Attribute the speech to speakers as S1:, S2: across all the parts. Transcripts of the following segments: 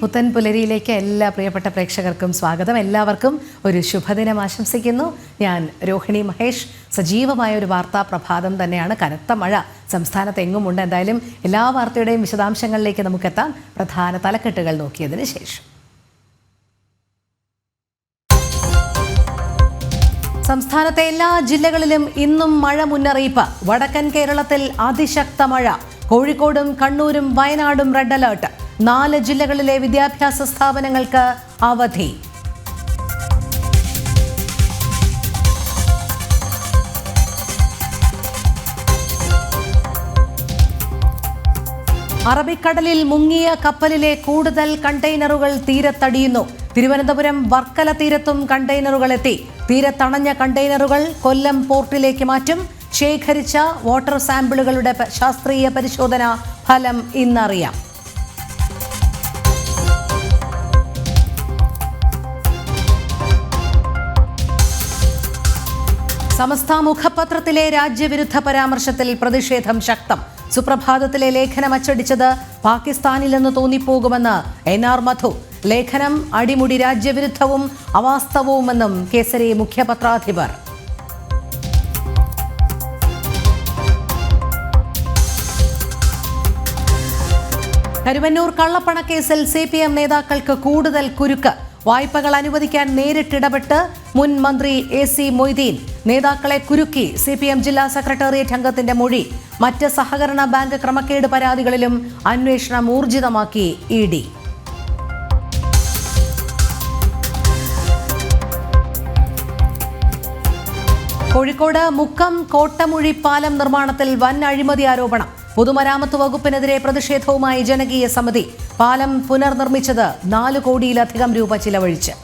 S1: പുത്തൻ പുലരിയിലേക്ക് എല്ലാ പ്രിയപ്പെട്ട പ്രേക്ഷകർക്കും സ്വാഗതം. എല്ലാവർക്കും ഒരു ശുഭദിനം ആശംസിക്കുന്നു. ഞാൻ രോഹിണി മഹേഷ്. സജീവമായ ഒരു വാർത്താ പ്രഭാതം തന്നെയാണ്. കനത്ത മഴ സംസ്ഥാനത്ത് എങ്ങുമുണ്ട്. എന്തായാലും എല്ലാ വാർത്തയുടെയും വിശദാംശങ്ങളിലേക്ക് നമുക്കെത്താം. പ്രധാന തലക്കെട്ടുകൾ നോക്കിയതിന് ശേഷം സംസ്ഥാനത്തെ എല്ലാ ജില്ലകളിലും ഇന്നും മഴ മുന്നറിയിപ്പ്. വടക്കൻ കേരളത്തിൽ അതിശക്ത മഴ. കോഴിക്കോടും കണ്ണൂരും വയനാടും റെഡ് അലേർട്ട്. 4 ജില്ലകളിലെ വിദ്യാഭ്യാസ സ്ഥാപനങ്ങൾക്ക് അവധി. അറബിക്കടലിൽ മുങ്ങിയ കപ്പലിലെ കൂടുതൽ കണ്ടെയ്നറുകൾ തീരത്തടിയുന്നു. തിരുവനന്തപുരം വർക്കല തീരത്തും കണ്ടെയ്നറുകൾ എത്തി. തീരത്തണഞ്ഞ കണ്ടെയ്നറുകൾ കൊല്ലം പോർട്ടിലേക്ക് മാറ്റും. ശേഖരിച്ച വാട്ടർ സാമ്പിളുകളുടെ ശാസ്ത്രീയ പരിശോധന ഫലം ഇന്നറിയാം. സമസ്ത മുഖപത്രത്തിലെ രാജ്യവിരുദ്ധ പരാമർശത്തിൽ പ്രതിഷേധം ശക്തം. സുപ്രഭാതത്തിലെ ലേഖനം അച്ചടിച്ചത് പാകിസ്ഥാനിലെന്ന് തോന്നിപ്പോകുമെന്ന് NR മധു. ലേഖനം അടിമുടി രാജ്യവിരുദ്ധവും അവാസ്തവവുമെന്നും കേസരി മുഖ്യപത്രാധിപർ. കരുവന്നൂർ കള്ളപ്പണക്കേസിൽ CPM നേതാക്കൾക്ക് കൂടുതൽ കുരുക്ക്. വായ്പകൾ അനുവദിക്കാൻ നേരിട്ടിടപെട്ട് മുൻ മന്ത്രി AC മൊയ്തീൻ. നേതാക്കളെ കുരുക്കി CPM ജില്ലാ സെക്രട്ടേറിയറ്റ് അംഗത്തിന്റെ മൊഴി. മറ്റ് സഹകരണ ബാങ്ക് ക്രമക്കേട് പരാതികളിലും അന്വേഷണം ഊർജിതമാക്കി ED. കോഴിക്കോട് മുക്കം കോട്ടമുഴി പാലം നിർമ്മാണത്തിൽ വൻ അഴിമതി ആരോപണം. പൊതുമരാമത്ത് വകുപ്പിനെതിരെ പ്രതിഷേധവുമായി ജനകീയ സമിതി. പാലം പുനർനിർമ്മിച്ചത് 4 കോടിയിലധികം രൂപ ചിലവഴിച്ച്.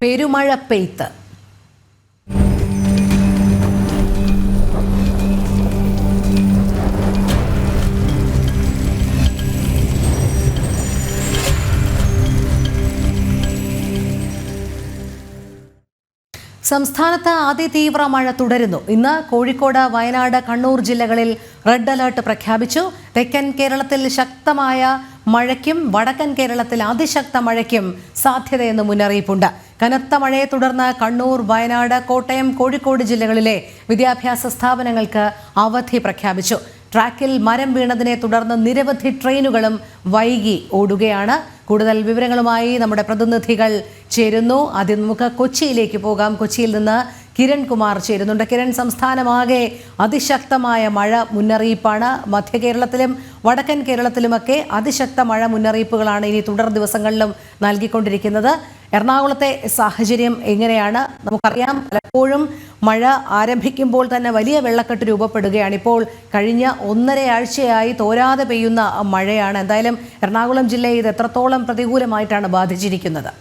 S1: പെരുമഴ പെയ്ത്ത്. സംസ്ഥാനത്ത് അതിതീവ്ര മഴ തുടരുന്നു. ഇന്ന് കോഴിക്കോട്, വയനാട്, കണ്ണൂർ ജില്ലകളിൽ റെഡ് അലേർട്ട് പ്രഖ്യാപിച്ചു. തെക്കൻ കേരളത്തിൽ ശക്തമായ മഴയ്ക്കും വടക്കൻ കേരളത്തിൽ അതിശക്ത മഴയ്ക്കും സാധ്യതയെന്ന് മുന്നറിയിപ്പുണ്ട്. കനത്ത മഴയെ തുടർന്ന് കണ്ണൂർ, വയനാട്, കോട്ടയം, കോഴിക്കോട് ജില്ലകളിലെ വിദ്യാഭ്യാസ സ്ഥാപനങ്ങൾക്ക് അവധി പ്രഖ്യാപിച്ചു. ട്രാക്കിൽ മരം വീണതിനെ തുടർന്ന് നിരവധി ട്രെയിനുകളും വൈകി ഓടുകയാണ്. കൂടുതൽ വിവരങ്ങളുമായി നമ്മുടെ പ്രതിനിധികൾ ചേരുന്നു. ആദ്യം നമുക്ക് കൊച്ചിയിലേക്ക് പോകാം. കൊച്ചിയിൽ നിന്ന് കിരൺ കുമാർ ചേരുന്നുണ്ട്. കിരൺ, സംസ്ഥാനമാകെ അതിശക്തമായ മഴ മുന്നറിയിപ്പാണ്. മധ്യ കേരളത്തിലും വടക്കൻ കേരളത്തിലുമൊക്കെ അതിശക്ത മഴ മുന്നറിയിപ്പുകളാണ് ഇനി തുടർ ദിവസങ്ങളിലും നൽകിക്കൊണ്ടിരിക്കുന്നത്. എറണാകുളത്തെ സാഹചര്യം എങ്ങനെയാണ്? നമുക്കറിയാം, പലപ്പോഴും മഴ ആരംഭിക്കുമ്പോൾ തന്നെ വലിയ വെള്ളക്കെട്ട് രൂപപ്പെടുകയാണ്. ഇപ്പോൾ കഴിഞ്ഞ 1.5 ആഴ്ചയായി തോരാതെ പെയ്യുന്ന മഴയാണ്. എന്തായാലും എറണാകുളം ജില്ലയെ ഇത് എത്രത്തോളം പ്രതികൂലമായിട്ടാണ് ബാധിച്ചിരിക്കുന്നത്?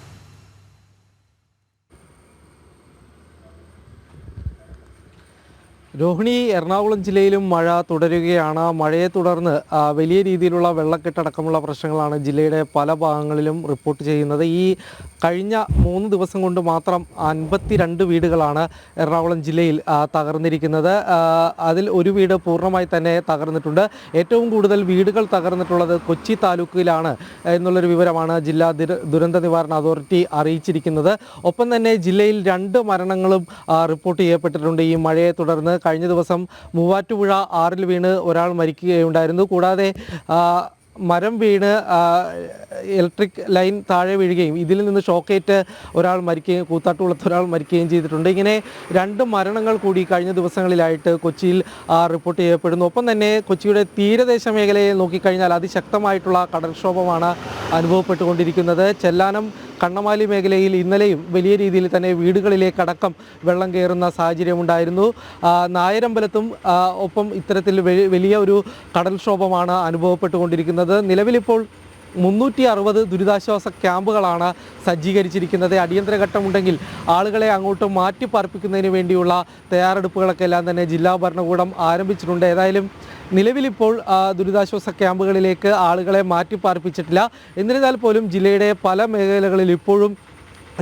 S2: രോഹിണി, എറണാകുളം ജില്ലയിലും മഴ തുടരുകയാണ്. മഴയെ തുടർന്ന് വലിയ രീതിയിലുള്ള വെള്ളക്കെട്ടടക്കമുള്ള പ്രശ്നങ്ങളാണ് ജില്ലയുടെ പല ഭാഗങ്ങളിലും റിപ്പോർട്ട് ചെയ്യുന്നത്. ഈ കഴിഞ്ഞ 3 ദിവസം കൊണ്ട് മാത്രം 52 വീടുകളാണ് എറണാകുളം ജില്ലയിൽ തകർന്നിരിക്കുന്നത്. അതിൽ ഒരു വീട് പൂർണ്ണമായി തന്നെ തകർന്നിട്ടുണ്ട്. ഏറ്റവും കൂടുതൽ വീടുകൾ തകർന്നിട്ടുള്ളത് കൊച്ചി താലൂക്കിലാണ് എന്നുള്ളൊരു വിവരമാണ് ജില്ലാ ദുരന്ത നിവാരണ അതോറിറ്റി അറിയിച്ചിരിക്കുന്നത്. ഒപ്പം തന്നെ ജില്ലയിൽ 2 മരണങ്ങളും റിപ്പോർട്ട് ചെയ്യപ്പെട്ടിട്ടുണ്ട് ഈ മഴയെ തുടർന്ന്. കഴിഞ്ഞ ദിവസം മൂവാറ്റുപുഴ ആറിൽ വീണ് ഒരാൾ മരിക്കുകയുണ്ടായിരുന്നു. കൂടാതെ മരം വീണ് ഇലക്ട്രിക് ലൈൻ താഴെ വീഴുകയും ഇതിൽ നിന്ന് ഷോക്കേറ്റ് ഒരാൾ മരിക്കുകയും കൂത്താട്ടുകുളത്ത് ഒരാൾ മരിക്കുകയും ചെയ്തിട്ടുണ്ട്. ഇങ്ങനെ 2 മരണങ്ങൾ കൂടി കഴിഞ്ഞ ദിവസങ്ങളിലായിട്ട് കൊച്ചിയിൽ റിപ്പോർട്ട് ചെയ്യപ്പെടുന്നു. ഒപ്പം തന്നെ കൊച്ചിയുടെ തീരദേശ മേഖലയെ നോക്കിക്കഴിഞ്ഞാൽ അതിശക്തമായിട്ടുള്ള കടൽക്ഷോഭമാണ് അനുഭവപ്പെട്ടുകൊണ്ടിരിക്കുന്നത്. ചെല്ലാനം, കണ്ണമാലി മേഖലയിൽ ഇന്നലെയും വലിയ രീതിയിൽ തന്നെ വീടുകളിലേക്കടക്കം വെള്ളം കയറുന്ന സാഹചര്യമുണ്ടായിരുന്നു. നായരമ്പലത്തും ഒപ്പം ഇത്തരത്തിൽ വലിയ ഒരു കടൽക്ഷോഭമാണ് അനുഭവപ്പെട്ടുകൊണ്ടിരിക്കുന്നത്. നിലവിലിപ്പോൾ 360 ദുരിതാശ്വാസ ക്യാമ്പുകളാണ് സജ്ജീകരിച്ചിരിക്കുന്നത്. അടിയന്തര ഘട്ടമുണ്ടെങ്കിൽ ആളുകളെ അങ്ങോട്ട് മാറ്റിപ്പാർപ്പിക്കുന്നതിന് വേണ്ടിയുള്ള തയ്യാറെടുപ്പുകളൊക്കെ എല്ലാം തന്നെ ജില്ലാ ഭരണകൂടം ആരംഭിച്ചിട്ടുണ്ട്. ഏതായാലും നിലവിലിപ്പോൾ ദുരിതാശ്വാസ ക്യാമ്പുകളിലേക്ക് ആളുകളെ മാറ്റിപ്പാർപ്പിച്ചിട്ടില്ല. എന്നിരുന്നാൽ പോലും ജില്ലയുടെ പല മേഖലകളിൽ ഇപ്പോഴും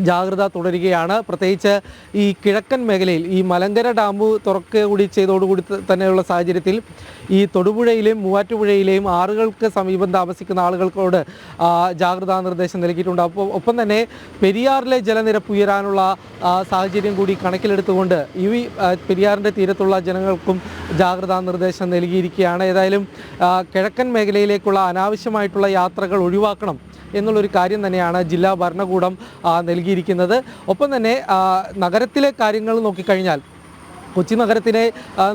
S2: ജാഗ്രത തുടരുകയാണ്. പ്രത്യേകിച്ച് ഈ കിഴക്കൻ മേഖലയിൽ ഈ മലങ്കര ഡാം തുറക്കുക കൂടി ചെയ്തോടുകൂടി തന്നെയുള്ള സാഹചര്യത്തിൽ ഈ തൊടുപുഴയിലെയും മൂവാറ്റുപുഴയിലെയും ആറുകൾക്ക് സമീപം താമസിക്കുന്ന ആളുകൾക്കോട് ജാഗ്രതാ നിർദ്ദേശം നൽകിയിട്ടുണ്ട്. ഒപ്പം തന്നെ പെരിയാറിലെ ജലനിരപ്പ് ഉയരാനുള്ള സാഹചര്യം കൂടി കണക്കിലെടുത്തുകൊണ്ട് ഈ പെരിയാറിൻ്റെ തീരത്തുള്ള ജനങ്ങൾക്കും ജാഗ്രതാ നിർദ്ദേശം നൽകിയിരിക്കുകയാണ്. ഏതായാലും കിഴക്കൻ മേഖലയിലേക്കുള്ള അനാവശ്യമായിട്ടുള്ള യാത്രകൾ ഒഴിവാക്കണം എന്നുള്ളൊരു കാര്യം തന്നെയാണ് ജില്ലാ ഭരണകൂടം നൽകിയിരിക്കുന്നത്. ഒപ്പം തന്നെ നഗരത്തിലെ കാര്യങ്ങൾ നോക്കിക്കഴിഞ്ഞാൽ കൊച്ചി നഗരത്തിനെ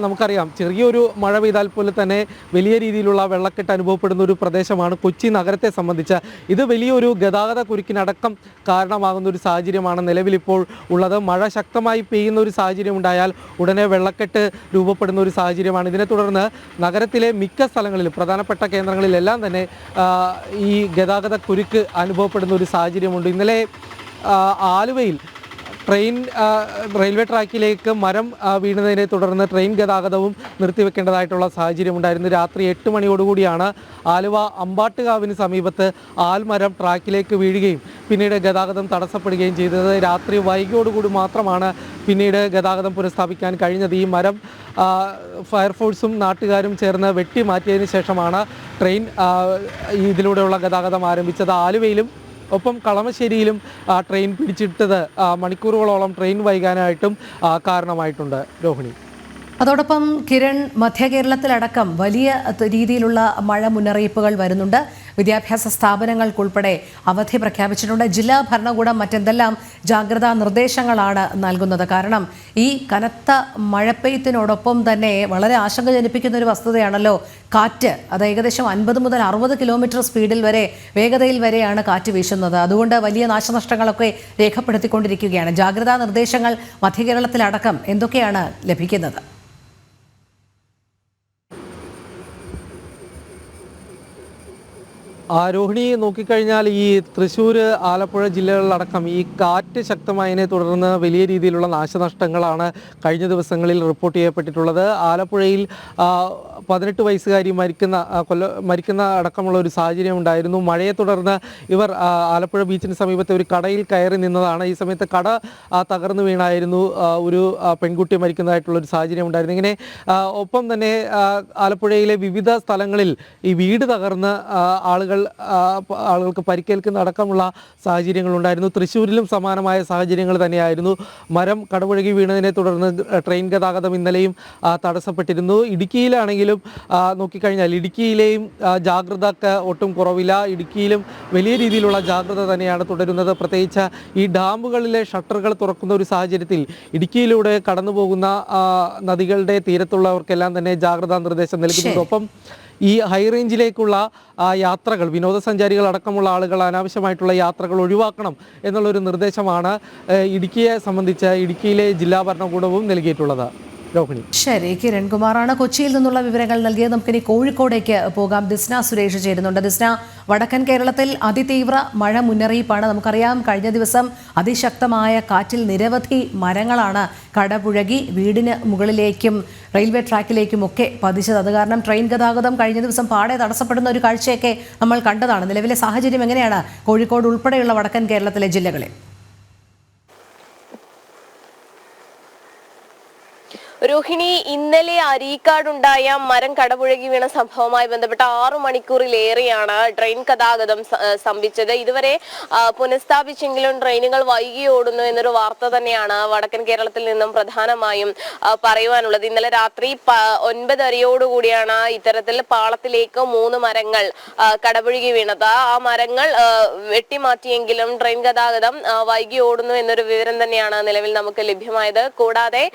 S2: നമുക്കറിയാം, ചെറിയൊരു മഴ പെയ്താൽ പോലെ തന്നെ വലിയ രീതിയിലുള്ള വെള്ളക്കെട്ട് അനുഭവപ്പെടുന്ന ഒരു പ്രദേശമാണ് കൊച്ചി നഗരത്തെ സംബന്ധിച്ച്. ഇത് വലിയൊരു ഗതാഗത കുരുക്കിനടക്കം കാരണമാകുന്ന ഒരു സാഹചര്യമാണ് നിലവിലിപ്പോൾ ഉള്ളത്. മഴ ശക്തമായി പെയ്യുന്ന ഒരു സാഹചര്യം ഉണ്ടായാൽ ഉടനെ വെള്ളക്കെട്ട് രൂപപ്പെടുന്ന ഒരു സാഹചര്യമാണ്. ഇതിനെ തുടർന്ന് നഗരത്തിലെ മിക്ക സ്ഥലങ്ങളിലും പ്രധാനപ്പെട്ട കേന്ദ്രങ്ങളിലെല്ലാം തന്നെ ഈ ഗതാഗത കുരുക്ക് അനുഭവപ്പെടുന്ന ഒരു സാഹചര്യമുണ്ട്. ഇന്നലെ ആലുവയിൽ റെയിൽവേ ട്രാക്കിലേക്ക് മരം വീണതിനെ തുടർന്ന് ട്രെയിൻ ഗതാഗതവും നിർത്തിവെക്കേണ്ടതായിട്ടുള്ള സാഹചര്യമുണ്ടായിരുന്നു. രാത്രി 8 മണിയോടുകൂടിയാണ് ആലുവ അമ്പാട്ടുകാവിന് സമീപത്ത് ആൽമരം ട്രാക്കിലേക്ക് വീഴുകയും പിന്നീട് ഗതാഗതം തടസ്സപ്പെടുകയും ചെയ്തത്. രാത്രി വൈകിയോടുകൂടി മാത്രമാണ് പിന്നീട് ഗതാഗതം പുനഃസ്ഥാപിക്കാൻ കഴിഞ്ഞത്. ഈ മരം ഫയർഫോഴ്സും നാട്ടുകാരും ചേർന്ന് വെട്ടി മാറ്റിയതിന് ശേഷമാണ് ട്രെയിൻ ഇതിലൂടെയുള്ള ഗതാഗതം ആരംഭിച്ചത്. ആലുവയിലും ഒപ്പം കളമശ്ശേരിയിലും ട്രെയിൻ പിടിച്ചിട്ടത് മണിക്കൂറുകളോളം ട്രെയിൻ വൈകാനായിട്ടും കാരണമായിട്ടുണ്ട്. രോഹിണി,
S1: അതോടൊപ്പം കിരൺ, മധ്യ കേരളത്തിലടക്കം വലിയ രീതിയിലുള്ള മഴ മുന്നറിയിപ്പുകൾ വരുന്നുണ്ട്. വിദ്യാഭ്യാസ സ്ഥാപനങ്ങൾക്കുൾപ്പെടെ അവധി പ്രഖ്യാപിച്ചിട്ടുണ്ട്. ജില്ലാ ഭരണകൂടം മറ്റെന്തെല്ലാം ജാഗ്രതാ നിർദ്ദേശങ്ങളാണ് നൽകുന്നത്? കാരണം ഈ കനത്ത മഴപ്പെയ്ത്തിനോടൊപ്പം തന്നെ വളരെ ആശങ്ക ജനിപ്പിക്കുന്ന ഒരു വസ്തുതയാണല്ലോ കാറ്റ്. അത് ഏകദേശം 50 മുതൽ 60 കിലോമീറ്റർ സ്പീഡിൽ വരെ, വേഗതയിൽ വരെയാണ് കാറ്റ് വീശുന്നത്. അതുകൊണ്ട് വലിയ നാശനഷ്ടങ്ങളൊക്കെ രേഖപ്പെടുത്തിക്കൊണ്ടിരിക്കുകയാണ്. ജാഗ്രതാ നിർദ്ദേശങ്ങൾ മധ്യകേരളത്തിലടക്കം എന്തൊക്കെയാണ് ലഭിക്കുന്നത്?
S2: രോഹിണി, നോക്കിക്കഴിഞ്ഞാൽ ഈ തൃശ്ശൂർ, ആലപ്പുഴ ജില്ലകളിലടക്കം ഈ കാറ്റ് ശക്തമായതിനെ തുടർന്ന് വലിയ രീതിയിലുള്ള നാശനഷ്ടങ്ങളാണ് കഴിഞ്ഞ ദിവസങ്ങളിൽ റിപ്പോർട്ട് ചെയ്യപ്പെട്ടിട്ടുള്ളത്. ആലപ്പുഴയിൽ 18 വയസ്സുകാരി മരിക്കുന്ന അടക്കമുള്ള ഒരു സാഹചര്യം ഉണ്ടായിരുന്നു. മഴയെ തുടർന്ന് ഇവർ ആലപ്പുഴ ബീച്ചിന് സമീപത്തെ ഒരു കടയിൽ കയറി നിന്നതാണ്. ഈ സമയത്ത് കട തകർന്നു വീണായിരുന്നു ഒരു പെൺകുട്ടി മരിക്കുന്നതായിട്ടുള്ളൊരു സാഹചര്യം ഉണ്ടായിരുന്നു. ഇങ്ങനെ ഒപ്പം തന്നെ ആലപ്പുഴയിലെ വിവിധ സ്ഥലങ്ങളിൽ ഈ വീട് തകർന്ന് ആളുകൾക്ക് പരിക്കേൽക്കുന്ന അടക്കമുള്ള സാഹചര്യങ്ങളുണ്ടായിരുന്നു. തൃശ്ശൂരിലും സമാനമായ സാഹചര്യങ്ങൾ തന്നെയായിരുന്നു. മരം കടപുഴകി വീണതിനെ തുടർന്ന് ട്രെയിൻ ഗതാഗതം ഇന്നലെയും തടസ്സപ്പെട്ടിരുന്നു. ഇടുക്കിയിലാണെങ്കിലും നോക്കിക്കഴിഞ്ഞാൽ ഇടുക്കിയിലെയും ജാഗ്രതക്ക് ഒട്ടും കുറവില്ല. ഇടുക്കിയിലും വലിയ രീതിയിലുള്ള ജാഗ്രത തന്നെയാണ് തുടരുന്നത്. പ്രത്യേകിച്ച് ഈ ഡാമുകളിലെ ഷട്ടറുകൾ തുറക്കുന്ന ഒരു സാഹചര്യത്തിൽ ഇടുക്കിയിലൂടെ കടന്നു പോകുന്ന നദികളുടെ തീരത്തുള്ളവർക്കെല്ലാം തന്നെ ജാഗ്രതാ നിർദ്ദേശം നൽകുന്നുണ്ട്. ഒപ്പം ഈ ഹൈ റേഞ്ചിലേക്കുള്ള യാത്രകൾ, വിനോദസഞ്ചാരികൾ അടക്കമുള്ള ആളുകൾ അനാവശ്യമായിട്ടുള്ള യാത്രകൾ ഒഴിവാക്കണം എന്നുള്ളൊരു നിർദ്ദേശമാണ് ഇടുക്കിയെ സംബന്ധിച്ച് ഇടുക്കിയിലെ ജില്ലാ ഭരണകൂടവും നൽകിയിട്ടുള്ളത്. രോഹിണി,
S1: ശരി. കിരൺകുമാറാണ് കൊച്ചിയിൽ നിന്നുള്ള വിവരങ്ങൾ നൽകിയത്. നമുക്കിനി കോഴിക്കോടേക്ക് പോകാം. ദിസ്ന സുരേഷ് ചേരുന്നുണ്ട്. ദിസ്ന, വടക്കൻ കേരളത്തിൽ അതിതീവ്ര മഴ മുന്നറിയിപ്പാണ്. നമുക്കറിയാം, കഴിഞ്ഞ ദിവസം അതിശക്തമായ കാറ്റിൽ നിരവധി മരങ്ങളാണ് കടപുഴകി വീടിന് മുകളിലേക്കും റെയിൽവേ ട്രാക്കിലേക്കും ഒക്കെ പതിച്ചത്. അത് കാരണം ട്രെയിൻ ഗതാഗതം കഴിഞ്ഞ ദിവസം പാടെ തടസ്സപ്പെടുന്ന ഒരു കാഴ്ചയൊക്കെ നമ്മൾ കണ്ടതാണ്. നിലവിലെ സാഹചര്യം എങ്ങനെയാണ് കോഴിക്കോട് ഉൾപ്പെടെയുള്ള വടക്കൻ കേരളത്തിലെ ജില്ലകളിൽ?
S3: രോഹിണി, ഇന്നലെ അരീക്കാടുണ്ടായ മരം കടപുഴകി വീണ സംഭവവുമായി ബന്ധപ്പെട്ട 6 മണിക്കൂറിലേറെയാണ് ട്രെയിൻ ഗതാഗതം സ്തംഭിച്ചത്. ഇതുവരെ പുനഃസ്ഥാപിച്ചെങ്കിലും ട്രെയിനുകൾ വൈകി ഓടുന്നു എന്നൊരു വാർത്ത തന്നെയാണ് വടക്കൻ കേരളത്തിൽ നിന്നും പ്രധാനമായും പറയുവാനുള്ളത്. ഇന്നലെ രാത്രി 9:30 ഇത്തരത്തിൽ പാളത്തിലേക്ക് 3 മരങ്ങൾ കടപുഴകി വീണത്. ആ മരങ്ങൾ വെട്ടിമാറ്റിയെങ്കിലും ട്രെയിൻ ഗതാഗതം വൈകി ഓടുന്നു എന്നൊരു വിവരം തന്നെയാണ് നിലവിൽ നമുക്ക് ലഭ്യമായത്. കൂടാതെ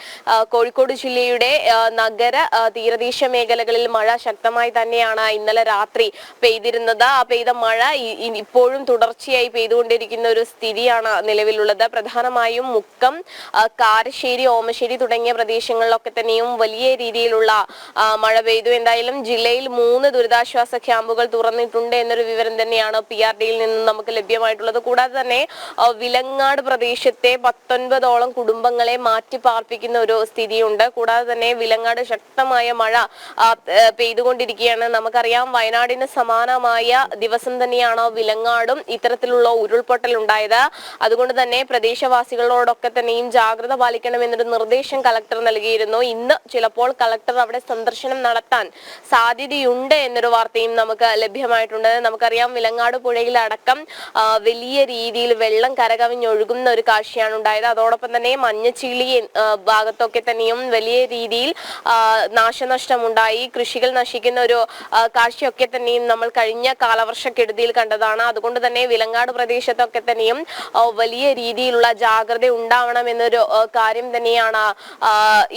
S3: കോഴിക്കോട് കോഴിക്കോട് ജില്ലയുടെ നഗര തീരദേശ മേഖലകളിൽ മഴ ശക്തമായി തന്നെയാണ് ഇന്നലെ രാത്രി പെയ്തിരുന്നത്. ആ പെയ്ത മഴ ഇപ്പോഴും തുടർച്ചയായി പെയ്തുകൊണ്ടിരിക്കുന്ന ഒരു സ്ഥിതിയാണ് നിലവിലുള്ളത്. പ്രധാനമായും മുക്കം, കാരശ്ശേരി, ഓമശ്ശേരി തുടങ്ങിയ പ്രദേശങ്ങളിലൊക്കെ തന്നെയും വലിയ രീതിയിലുള്ള മഴ പെയ്തു. എന്തായാലും ജില്ലയിൽ 3 ദുരിതാശ്വാസ ക്യാമ്പുകൾ തുറന്നിട്ടുണ്ട് എന്നൊരു വിവരം തന്നെയാണ് PRDയിൽ നിന്ന് നമുക്ക് ലഭ്യമായിട്ടുള്ളത്. കൂടാതെ തന്നെ വിലങ്ങാട് പ്രദേശത്തെ 19ഓളം കുടുംബങ്ങളെ മാറ്റി പാർപ്പിക്കുന്ന ഒരു സ്ഥിതിയുണ്ട്. കൂടാതെ തന്നെ വിലങ്ങാട് ശക്തമായ മഴ പെയ്തുകൊണ്ടിരിക്കുകയാണ്. നമുക്കറിയാം, വയനാടിന് സമാനമായ ദിവസം തന്നെയാണ് വിലങ്ങാടും ഇത്തരത്തിലുള്ള ഉരുൾപൊട്ടൽ ഉണ്ടായത്. അതുകൊണ്ട് തന്നെ പ്രദേശവാസികളോടൊക്കെ തന്നെയും ജാഗ്രത പാലിക്കണമെന്നൊരു നിർദ്ദേശം കളക്ടർ നൽകിയിരുന്നു. ഇന്ന് ചിലപ്പോൾ കളക്ടർ അവിടെ സന്ദർശനം നടത്താൻ സാധ്യതയുണ്ട് എന്നൊരു വാർത്തയും നമുക്ക് ലഭ്യമായിട്ടുണ്ട്. നമുക്കറിയാം, വിലങ്ങാട് പുഴയിലടക്കം വലിയ രീതിയിൽ വെള്ളം കരകവിഞ്ഞൊഴുകുന്ന ഒരു കാഴ്ചയാണ് ഉണ്ടായത്. അതോടൊപ്പം തന്നെ മഞ്ഞച്ചീളി ഭാഗത്തൊക്കെ തന്നെയും വലിയ രീതിയിൽ നാശനഷ്ടമുണ്ടായി, കൃഷികൾ നശിക്കുന്ന ഒരു കാഴ്ചയൊക്കെ തന്നെയും നമ്മൾ കഴിഞ്ഞ കാലവർഷക്കെടുതിയിൽ കണ്ടതാണ്. അതുകൊണ്ട് തന്നെ വിലങ്ങാട് പ്രദേശത്തൊക്കെ തന്നെയും വലിയ രീതിയിലുള്ള ജാഗ്രത ഉണ്ടാവണം എന്നൊരു കാര്യം തന്നെയാണ്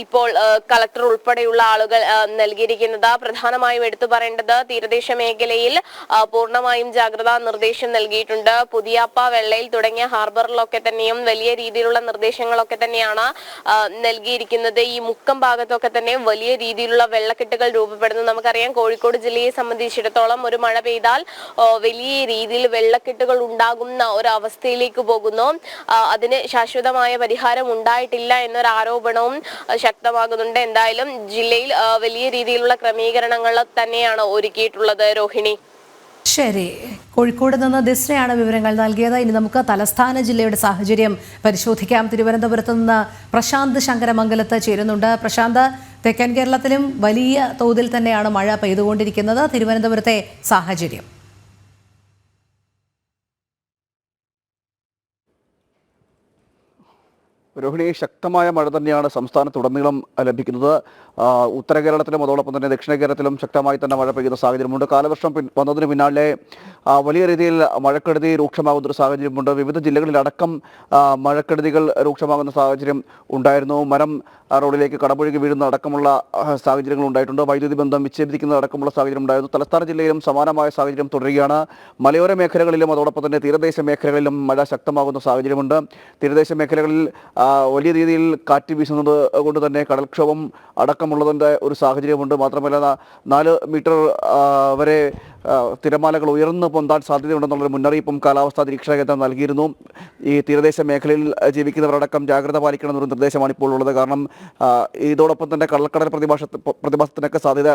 S3: ഇപ്പോൾ കളക്ടർ ഉൾപ്പെടെയുള്ള ആളുകൾ നൽകിയിരിക്കുന്നത്. പ്രധാനമായും എടുത്തു പറയേണ്ടത്, തീരദേശ മേഖലയിൽ പൂർണ്ണമായും ജാഗ്രതാ നിർദ്ദേശം നൽകിയിട്ടുണ്ട്. പുതിയാപ്പ, വെള്ളയിൽ തുടങ്ങിയ ഹാർബറിലൊക്കെ തന്നെയും വലിയ രീതിയിലുള്ള നിർദ്ദേശങ്ങളൊക്കെ തന്നെയാണ് നൽകിയിരിക്കുന്നത്. ഈ മുക്കം ഭാഗത്തൊക്കെ തന്നെ വലിയ രീതിയിലുള്ള വെള്ളക്കെട്ടുകൾ രൂപപ്പെടുന്നു. നമുക്കറിയാം, കോഴിക്കോട് ജില്ലയെ സംബന്ധിച്ചിടത്തോളം ഒരു മഴ പെയ്താൽ വലിയ രീതിയിൽ വെള്ളക്കെട്ടുകൾ ഉണ്ടാകുന്ന ഒരു അവസ്ഥയിലേക്ക് പോകുന്നു. അതിന് ശാശ്വതമായ പരിഹാരം ഉണ്ടായിട്ടില്ല എന്നൊരു ആരോപണവും ശക്തമാകുന്നുണ്ട്. എന്തായാലും ജില്ലയിൽ വലിയ രീതിയിലുള്ള ക്രമീകരണങ്ങൾ തന്നെയാണ് ഒരുക്കിയിട്ടുള്ളത്. രോഹിണി.
S1: ശരി, കോഴിക്കോട് നിന്ന് ദിസ്രയാണ് വിവരങ്ങൾ നൽകിയത്. ഇനി നമുക്ക് തലസ്ഥാന ജില്ലയുടെ സാഹചര്യം പരിശോധിക്കാം. തിരുവനന്തപുരത്ത് നിന്ന് പ്രശാന്ത് ശങ്കരമംഗലത്ത് ചേരുന്നുണ്ട്. പ്രശാന്ത്, തെക്കൻ കേരളത്തിലും വലിയ തോതിൽ തന്നെയാണ് മഴ പെയ്തുകൊണ്ടിരിക്കുന്നത്. തിരുവനന്തപുരത്തെ സാഹചര്യം?
S4: രോഹിണി, ശക്തമായ മഴ തന്നെയാണ് സംസ്ഥാനത്തുടനീളം ലഭിക്കുന്നത്. ഉത്തര കേരളത്തിലും അതോടൊപ്പം തന്നെ ദക്ഷിണ കേരളത്തിലും ശക്തമായി തന്നെ മഴ പെയ്യുന്ന സാഹചര്യമുണ്ട്. കാലവർഷം വന്നതിന് പിന്നാലെ വലിയ രീതിയിൽ മഴക്കെടുതി രൂക്ഷമാകുന്ന ഒരു സാഹചര്യമുണ്ട്. വിവിധ ജില്ലകളിലടക്കം മഴക്കെടുതികൾ രൂക്ഷമാകുന്ന സാഹചര്യം ഉണ്ടായിരുന്നു. മരം റോഡിലേക്ക് കടപുഴകി വീഴുന്ന അടക്കമുള്ള സാഹചര്യങ്ങൾ ഉണ്ടായിട്ടുണ്ട്. വൈദ്യുതി ബന്ധം വിച്ഛേദിക്കുന്ന അടക്കമുള്ള സാഹചര്യം ഉണ്ടായിരുന്നു. തലസ്ഥാന ജില്ലയിലും സമാനമായ സാഹചര്യം തുടരുകയാണ്. മലയോര മേഖലകളിലും അതോടൊപ്പം തന്നെ തീരദേശ മേഖലകളിലും മഴ ശക്തമാകുന്ന സാഹചര്യമുണ്ട്. തീരദേശ മേഖലകളിൽ വലിയ രീതിയിൽ കാറ്റ് വീശുന്നത് കൊണ്ട് തന്നെ കടൽക്ഷോഭം അടക്കമുള്ളതിൻ്റെ ഒരു സാഹചര്യമുണ്ട്. മാത്രമല്ല 4 മീറ്റർ വരെ തിരമാലകൾ ഉയർന്നു പൊന്താൻ സാധ്യതയുണ്ടെന്നുള്ളൊരു മുന്നറിയിപ്പും കാലാവസ്ഥാ നിരീക്ഷണ കേന്ദ്രം നൽകിയിരുന്നു. ഈ തീരദേശ മേഖലയിൽ ജീവിക്കുന്നവരടക്കം ജാഗ്രത പാലിക്കണമെന്നൊരു നിർദ്ദേശമാണ് ഇപ്പോൾ ഉള്ളത്. കാരണം ഇതോടൊപ്പം തന്നെ കള്ളക്കടൽ പ്രതിഭാസത്തിനൊക്കെ സാധ്യത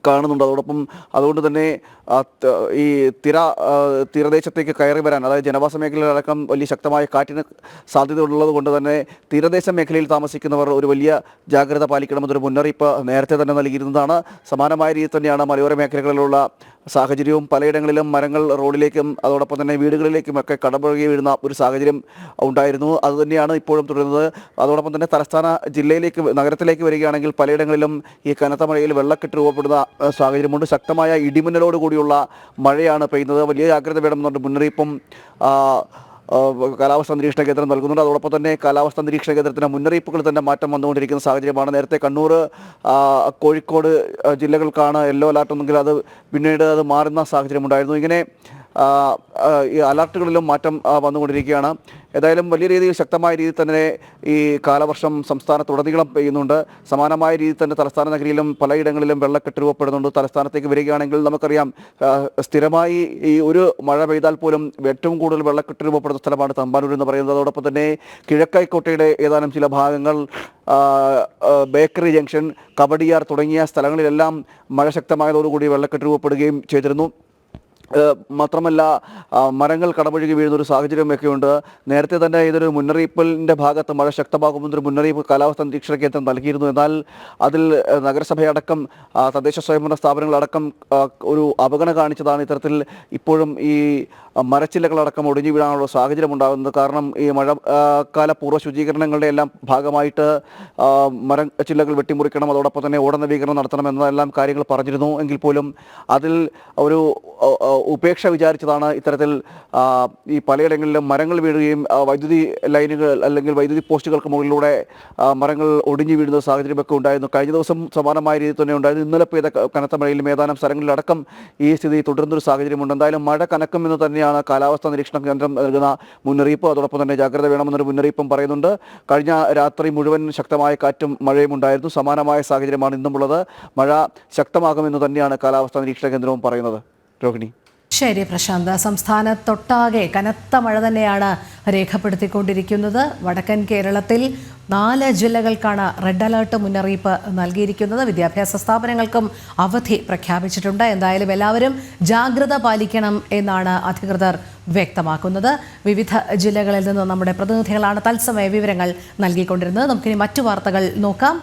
S4: കാണുന്നുണ്ട്. അതുകൊണ്ട് തന്നെ ഈ തീരദേശത്തേക്ക് കയറി വരാൻ, അതായത് ജനവാസ മേഖലയിലടക്കം വലിയ ശക്തമായ കാറ്റിന് സാധ്യത ഉള്ളത് കൊണ്ട് തന്നെ തീരദേശ മേഖലയിൽ താമസിക്കുന്നവർ ഒരു വലിയ ജാഗ്രത പാലിക്കണമെന്നൊരു മുന്നറിയിപ്പ് നേരത്തെ തന്നെ നൽകിയിരുന്നതാണ്. സമാനമായ രീതിയിൽ തന്നെയാണ് മലയോര മേഖലകളിലുള്ള സാഹചര്യവും. പലയിടങ്ങളിലും മരങ്ങൾ റോഡിലേക്കും അതോടൊപ്പം തന്നെ വീടുകളിലേക്കും ഒക്കെ കടപുഴകി വീഴുന്ന ഒരു സാഹചര്യം ഉണ്ടായിരുന്നു. അതുതന്നെയാണ് ഇപ്പോഴും തുടരുന്നത്. അതോടൊപ്പം തന്നെ തലസ്ഥാന നഗരത്തിലേക്ക് വരികയാണെങ്കിൽ പലയിടങ്ങളിലും ഈ കനത്ത മഴയിൽ വെള്ളക്കെട്ട് രൂപപ്പെടുന്ന സാഹചര്യമുണ്ട്. ശക്തമായ ഇടിമിന്നലോട് കൂടിയുള്ള മഴയാണ് പെയ്യുന്നത്. വലിയ ജാഗ്രത വേണമെന്നുള്ള മുന്നറിയിപ്പും കാലാവസ്ഥാ നിരീക്ഷണ കേന്ദ്രം നൽകുന്നുണ്ട്. അതോടൊപ്പം തന്നെ കാലാവസ്ഥാ നിരീക്ഷണ കേന്ദ്രത്തിൻ്റെ മുന്നറിയിപ്പുകൾ തന്നെ മാറ്റം വന്നുകൊണ്ടിരിക്കുന്ന സാഹചര്യമാണ്. നേരത്തെ കണ്ണൂർ, കോഴിക്കോട് ജില്ലകൾക്കാണ് യെല്ലോ അലർട്ട് ഉണ്ടെങ്കിൽ അത് പിന്നീട് അത് മാറുന്ന സാഹചര്യമുണ്ടായിരുന്നു. ഇങ്ങനെ ഈ അലർട്ടുകളിലും മാറ്റം വന്നുകൊണ്ടിരിക്കുകയാണ്. ഏതായാലും വലിയ രീതിയിൽ ശക്തമായ രീതിയിൽ തന്നെ ഈ കാലവർഷം സംസ്ഥാനത്തുടനീളം പെയ്യുന്നുണ്ട്. സമാനമായ രീതിയിൽ തന്നെ തലസ്ഥാന നഗരിയിലും പലയിടങ്ങളിലും വെള്ളക്കെട്ട് രൂപപ്പെടുന്നുണ്ട്. തലസ്ഥാനത്തേക്ക് വരികയാണെങ്കിൽ നമുക്കറിയാം, സ്ഥിരമായി ഈ ഒരു മഴ പെയ്താൽ പോലും ഏറ്റവും കൂടുതൽ വെള്ളക്കെട്ട് രൂപപ്പെടുന്ന സ്ഥലമാണ് തമ്പാനൂർ എന്ന് പറയുന്നത്. അതോടൊപ്പം തന്നെ കിഴക്കൈക്കോട്ടയുടെ ഏതാനും ചില ഭാഗങ്ങൾ, ബേക്കറി ജംഗ്ഷൻ, കവടിയാർ തുടങ്ങിയ സ്ഥലങ്ങളിലെല്ലാം മഴ ശക്തമായതോടുകൂടി വെള്ളക്കെട്ട് രൂപപ്പെടുകയും ചെയ്തിരുന്നു. മാത്രമല്ല, മരങ്ങൾ കടപുഴകി വീഴുന്ന ഒരു സാഹചര്യമൊക്കെ ഉണ്ട്. നേരത്തെ തന്നെ ഇതൊരു മുന്നറിയിപ്പിൻ്റെ ഭാഗത്ത് മഴ ശക്തമാകുമെന്നൊരു മുന്നറിയിപ്പ് കാലാവസ്ഥാ നിരീക്ഷണ കേന്ദ്രം നൽകിയിരുന്നു. എന്നാൽ അതിൽ നഗരസഭയടക്കം തദ്ദേശ സ്വയംഭരണ സ്ഥാപനങ്ങളടക്കം ഒരു അവഗണന കാണിച്ചതാണ് ഇത്തരത്തിൽ ഇപ്പോഴും ഈ മരച്ചില്ലകളടക്കം ഒടിഞ്ഞു വീഴാനുള്ള സാഹചര്യം ഉണ്ടാകുന്നത്. കാരണം ഈ മഴക്കാല പൂർവ്വ ശുചീകരണങ്ങളുടെ എല്ലാം ഭാഗമായിട്ട് മരച്ചില്ലകൾ വെട്ടിമുറിക്കണം, അതോടൊപ്പം തന്നെ ഓട നവീകരണം നടത്തണം എന്നതെല്ലാം കാര്യങ്ങൾ പറഞ്ഞിരുന്നു. എങ്കിൽ പോലും അതിൽ ഉപേക്ഷ വിചാരിച്ചതാണ് ഇത്തരത്തിൽ ഈ പലയിടങ്ങളിലും മരങ്ങൾ വീഴുകയും വൈദ്യുതി ലൈനുകൾ അല്ലെങ്കിൽ വൈദ്യുതി പോസ്റ്റുകൾക്ക് മുകളിലൂടെ മരങ്ങൾ ഒടിഞ്ഞു വീഴുന്ന സാഹചര്യമൊക്കെ ഉണ്ടായിരുന്നു. കഴിഞ്ഞ ദിവസം സമാനമായ രീതിയിൽ തന്നെ ഉണ്ടായിരുന്നു. ഇന്നലെ പെയ്ത കനത്ത മഴയിലും ഏതാനും സ്ഥലങ്ങളിലടക്കം ഈ സ്ഥിതി തുടരുന്നൊരു സാഹചര്യമുണ്ട്. എന്തായാലും മഴ കനക്കുമെന്ന് തന്നെയാണ് കാലാവസ്ഥാ നിരീക്ഷണ കേന്ദ്രം നൽകുന്ന മുന്നറിയിപ്പ്. അതോടൊപ്പം തന്നെ ജാഗ്രത വേണമെന്നൊരു മുന്നറിയിപ്പും പറയുന്നുണ്ട്. കഴിഞ്ഞ രാത്രി മുഴുവൻ ശക്തമായ കാറ്റും മഴയും ഉണ്ടായിരുന്നു. സമാനമായ സാഹചര്യമാണ് ഇന്നുമുള്ളത്. മഴ ശക്തമാകുമെന്ന് തന്നെയാണ് കാലാവസ്ഥാ നിരീക്ഷണ കേന്ദ്രവും പറയുന്നത്. രോഹിണി.
S1: ശരി പ്രശാന്ത്, സംസ്ഥാനത്തൊട്ടാകെ കനത്ത മഴ തന്നെയാണ് രേഖപ്പെടുത്തിക്കൊണ്ടിരിക്കുന്നത്. വടക്കൻ കേരളത്തിൽ 4 ജില്ലകൾക്കാണ് റെഡ് അലേർട്ട് മുന്നറിയിപ്പ് നൽകിയിരിക്കുന്നത്. വിദ്യാഭ്യാസ സ്ഥാപനങ്ങൾക്കും അവധി പ്രഖ്യാപിച്ചിട്ടുണ്ട്. എന്തായാലും എല്ലാവരും ജാഗ്രത പാലിക്കണം എന്നാണ് അധികൃതർ വ്യക്തമാക്കുന്നത്. വിവിധ ജില്ലകളിൽ നിന്ന് നമ്മുടെ പ്രതിനിധികളാണ് തത്സമയ വിവരങ്ങൾ നൽകിക്കൊണ്ടിരുന്നത്. നമുക്കിനി മറ്റു വാർത്തകൾ നോക്കാം.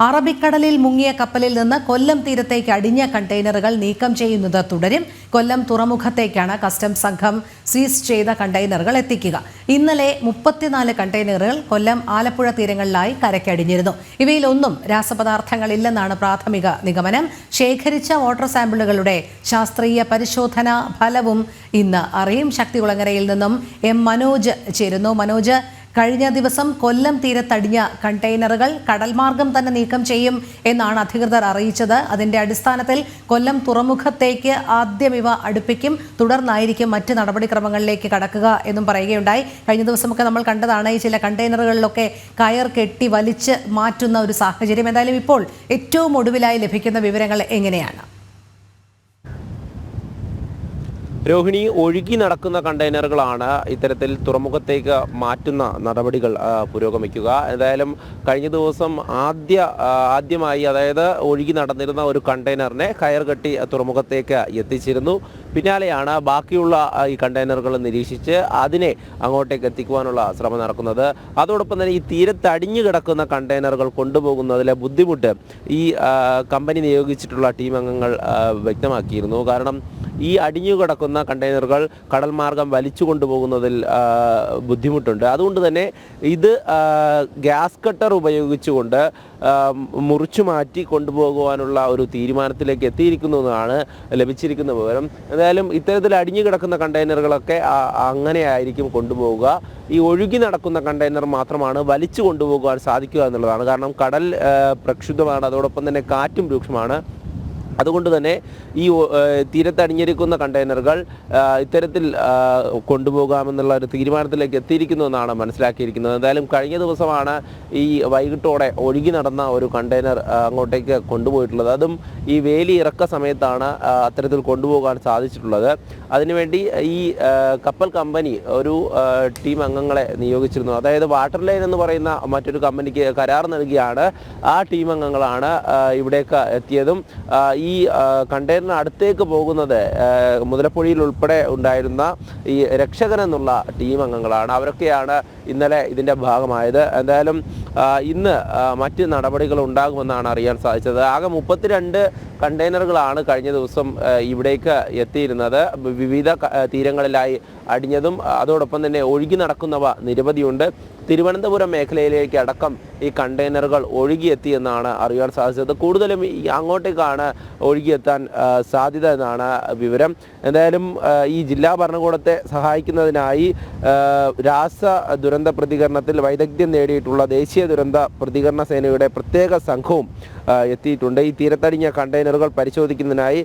S1: അറബിക്കടലിൽ മുങ്ങിയ കപ്പലിൽ നിന്ന് കൊല്ലം തീരത്തേക്ക് അടിഞ്ഞ കണ്ടെയ്നറുകൾ നീക്കം ചെയ്യുന്നത് തുടരും. കൊല്ലം തുറമുഖത്തേക്കാണ് കസ്റ്റംസ് സംഘം സീസ് ചെയ്ത കണ്ടെയ്നറുകൾ എത്തിക്കുക. ഇന്നലെ 34 കണ്ടെയ്നറുകൾ കൊല്ലം ആലപ്പുഴ തീരങ്ങളിലായി കരയ്ക്കടിഞ്ഞിരുന്നു. ഇവയിലൊന്നും രാസപദാർത്ഥങ്ങളില്ലെന്നാണ് പ്രാഥമിക നിഗമനം. ശേഖരിച്ച വാട്ടർ സാമ്പിളുകളുടെ ശാസ്ത്രീയ പരിശോധനാ ഫലവും ഇന്ന് അറിയും. ശക്തികുളങ്ങരയിൽ നിന്നും എം മനോജ് ചേരുന്നു. മനോജ്, കഴിഞ്ഞ ദിവസം കൊല്ലം തീരത്തടിഞ്ഞ കണ്ടെയ്നറുകൾ കടൽമാർഗം തന്നെ നീക്കം ചെയ്യും എന്നാണ് അധികൃതർ അറിയിച്ചത്. അതിന്റെ അടിസ്ഥാനത്തിൽ കൊല്ലം തുറമുഖത്തേക്ക് ആദ്യം ഇവ അടുപ്പിക്കും, തുടർന്നായിരിക്കും മറ്റ് നടപടിക്രമങ്ങളിലേക്ക് കടക്കുക എന്നും പറയുകയുണ്ടായി. കഴിഞ്ഞ ദിവസമൊക്കെ നമ്മൾ കണ്ടതാണ് ഈ ചില കണ്ടെയ്നറുകളിലൊക്കെ കയർ കെട്ടി വലിച്ച് മാറ്റുന്ന ഒരു സാഹചര്യം. എന്തായാലും ഇപ്പോൾ ഏറ്റവും ഒടുവിലായി ലഭിക്കുന്ന വിവരങ്ങൾ എങ്ങനെയാണ്?
S5: രോഹിണി, ഒഴുകി നടക്കുന്ന കണ്ടെയ്നറുകളാണ് ഇത്തരത്തിൽ തുറമുഖത്തേക്ക് മാറ്റുന്ന നടപടികൾ പുരോഗമിക്കുക. എന്തായാലും കഴിഞ്ഞ ദിവസം ആദ്യമായി അതായത് ഒഴുകി നടന്നിരുന്ന ഒരു കണ്ടെയ്നറിനെ കയർ കെട്ടി തുറമുഖത്തേക്ക് എത്തിച്ചിരുന്നു. പിന്നാലെയാണ് ബാക്കിയുള്ള ഈ കണ്ടെയ്നറുകൾ നിരീക്ഷിച്ച് അതിനെ അങ്ങോട്ടേക്ക് എത്തിക്കുവാനുള്ള ശ്രമം നടക്കുന്നത്. അതോടൊപ്പം തന്നെ ഈ തീരത്തടിഞ്ഞു കിടക്കുന്ന കണ്ടെയ്നറുകൾ കൊണ്ടുപോകുന്നതിലെ ബുദ്ധിമുട്ട് ഈ കമ്പനി നിയോഗിച്ചിട്ടുള്ള ടീം അംഗങ്ങൾ വ്യക്തമാക്കിയിരുന്നു. കാരണം ഈ അടിഞ്ഞു കിടക്കുന്ന കണ്ടെയ്നറുകൾ കടൽ മാർഗം വലിച്ചു കൊണ്ടുപോകുന്നതിൽ ബുദ്ധിമുട്ടുണ്ട്. അതുകൊണ്ട് തന്നെ ഇത് ഗ്യാസ് കട്ടർ ഉപയോഗിച്ചുകൊണ്ട് മുറിച്ചു മാറ്റി കൊണ്ടുപോകുവാനുള്ള ഒരു തീരുമാനത്തിലേക്ക് എത്തിയിരിക്കുന്നു എന്നാണ് ലഭിച്ചിരിക്കുന്ന വിവരം. എന്തായാലും ഇത്തരത്തിൽ അടിഞ്ഞു കിടക്കുന്ന കണ്ടെയ്നറുകളൊക്കെ അങ്ങനെയായിരിക്കും കൊണ്ടുപോവുക. ഈ ഒഴുകി നടക്കുന്ന കണ്ടെയ്നർ മാത്രമാണ് വലിച്ചു കൊണ്ടുപോകുവാൻ സാധിക്കുക എന്നുള്ളതാണ്. കാരണം കടൽ പ്രക്ഷുബ്ധമാണ്, അതോടൊപ്പം തന്നെ കാറ്റും രൂക്ഷമാണ്. അതുകൊണ്ട് തന്നെ ഈ തീരത്തടിഞ്ഞിരിക്കുന്ന കണ്ടെയ്നറുകൾ ഇത്തരത്തിൽ കൊണ്ടുപോകാമെന്നുള്ള ഒരു തീരുമാനത്തിലേക്ക് എത്തിയിരിക്കുന്നു എന്നാണ് മനസ്സിലാക്കിയിരിക്കുന്നത്. എന്തായാലും കഴിഞ്ഞ ദിവസമാണ് ഈ വൈകിട്ടോടെ ഒഴുകി നടന്ന ഒരു കണ്ടെയ്നർ അങ്ങോട്ടേക്ക് കൊണ്ടുപോയിട്ടുള്ളത്. അതും ഈ വേലി ഇറക്ക സമയത്താണ് അത്തരത്തിൽ കൊണ്ടുപോകാൻ സാധിച്ചിട്ടുള്ളത്. അതിനുവേണ്ടി ഈ കപ്പൽ കമ്പനി ഒരു ടീം അംഗങ്ങളെ നിയോഗിച്ചിരുന്നു. അതായത് വാട്ടർ ലൈൻ എന്ന് പറയുന്ന മറ്റൊരു കമ്പനിക്ക് കരാർ നൽകിയാണ് ആ ടീം അംഗങ്ങളാണ് ഇവിടേക്ക് എത്തിയതും. ഈ കണ്ടെയ്നറിന് അടുത്തേക്ക് പോകുന്നത് മുതലപ്പുഴയിൽ ഉൾപ്പെടെ ഉണ്ടായിരുന്ന ഈ രക്ഷകൻ എന്നുള്ള ടീം അംഗങ്ങളാണ്. അവരൊക്കെയാണ് ഇന്നലെ ഇതിൻ്റെ ഭാഗമായത്. എന്തായാലും ഇന്ന് മറ്റ് നടപടികൾ ഉണ്ടാകുമെന്നാണ് അറിയാൻ സാധിച്ചത്. ആകെ 32 കണ്ടെയ്നറുകളാണ് കഴിഞ്ഞ ദിവസം ഇവിടേക്ക് എത്തിയിരുന്നത്. വിവിധ തീരങ്ങളിലായി അടിഞ്ഞതും അതോടൊപ്പം തന്നെ ഒഴുകി നടക്കുന്നവ നിരവധിയുണ്ട്. തിരുവനന്തപുരം മേഖലയിലേക്ക് അടക്കം ഈ കണ്ടെയ്നറുകൾ ഒഴുകിയെത്തിയെന്നാണ് അറിയാൻ സാധിച്ചത്. കൂടുതലും അങ്ങോട്ടേക്കാണ് ഒഴുകിയെത്താൻ സാധ്യത എന്നാണ് വിവരം. എന്തായാലും ഈ ജില്ലാ ഭരണകൂടത്തെ സഹായിക്കുന്നതിനായി രാസ ദുരന്ത പ്രതികരണത്തിൽ വൈദഗ്ധ്യം നേടിയിട്ടുള്ള ദേശീയ ദുരന്ത പ്രതികരണ സേനയുടെ പ്രത്യേക സംഘവും എത്തിയിട്ടുണ്ട്. ഈ തീരത്തടിഞ്ഞ കണ്ടെയ്നറുകൾ പരിശോധിക്കുന്നതിനായി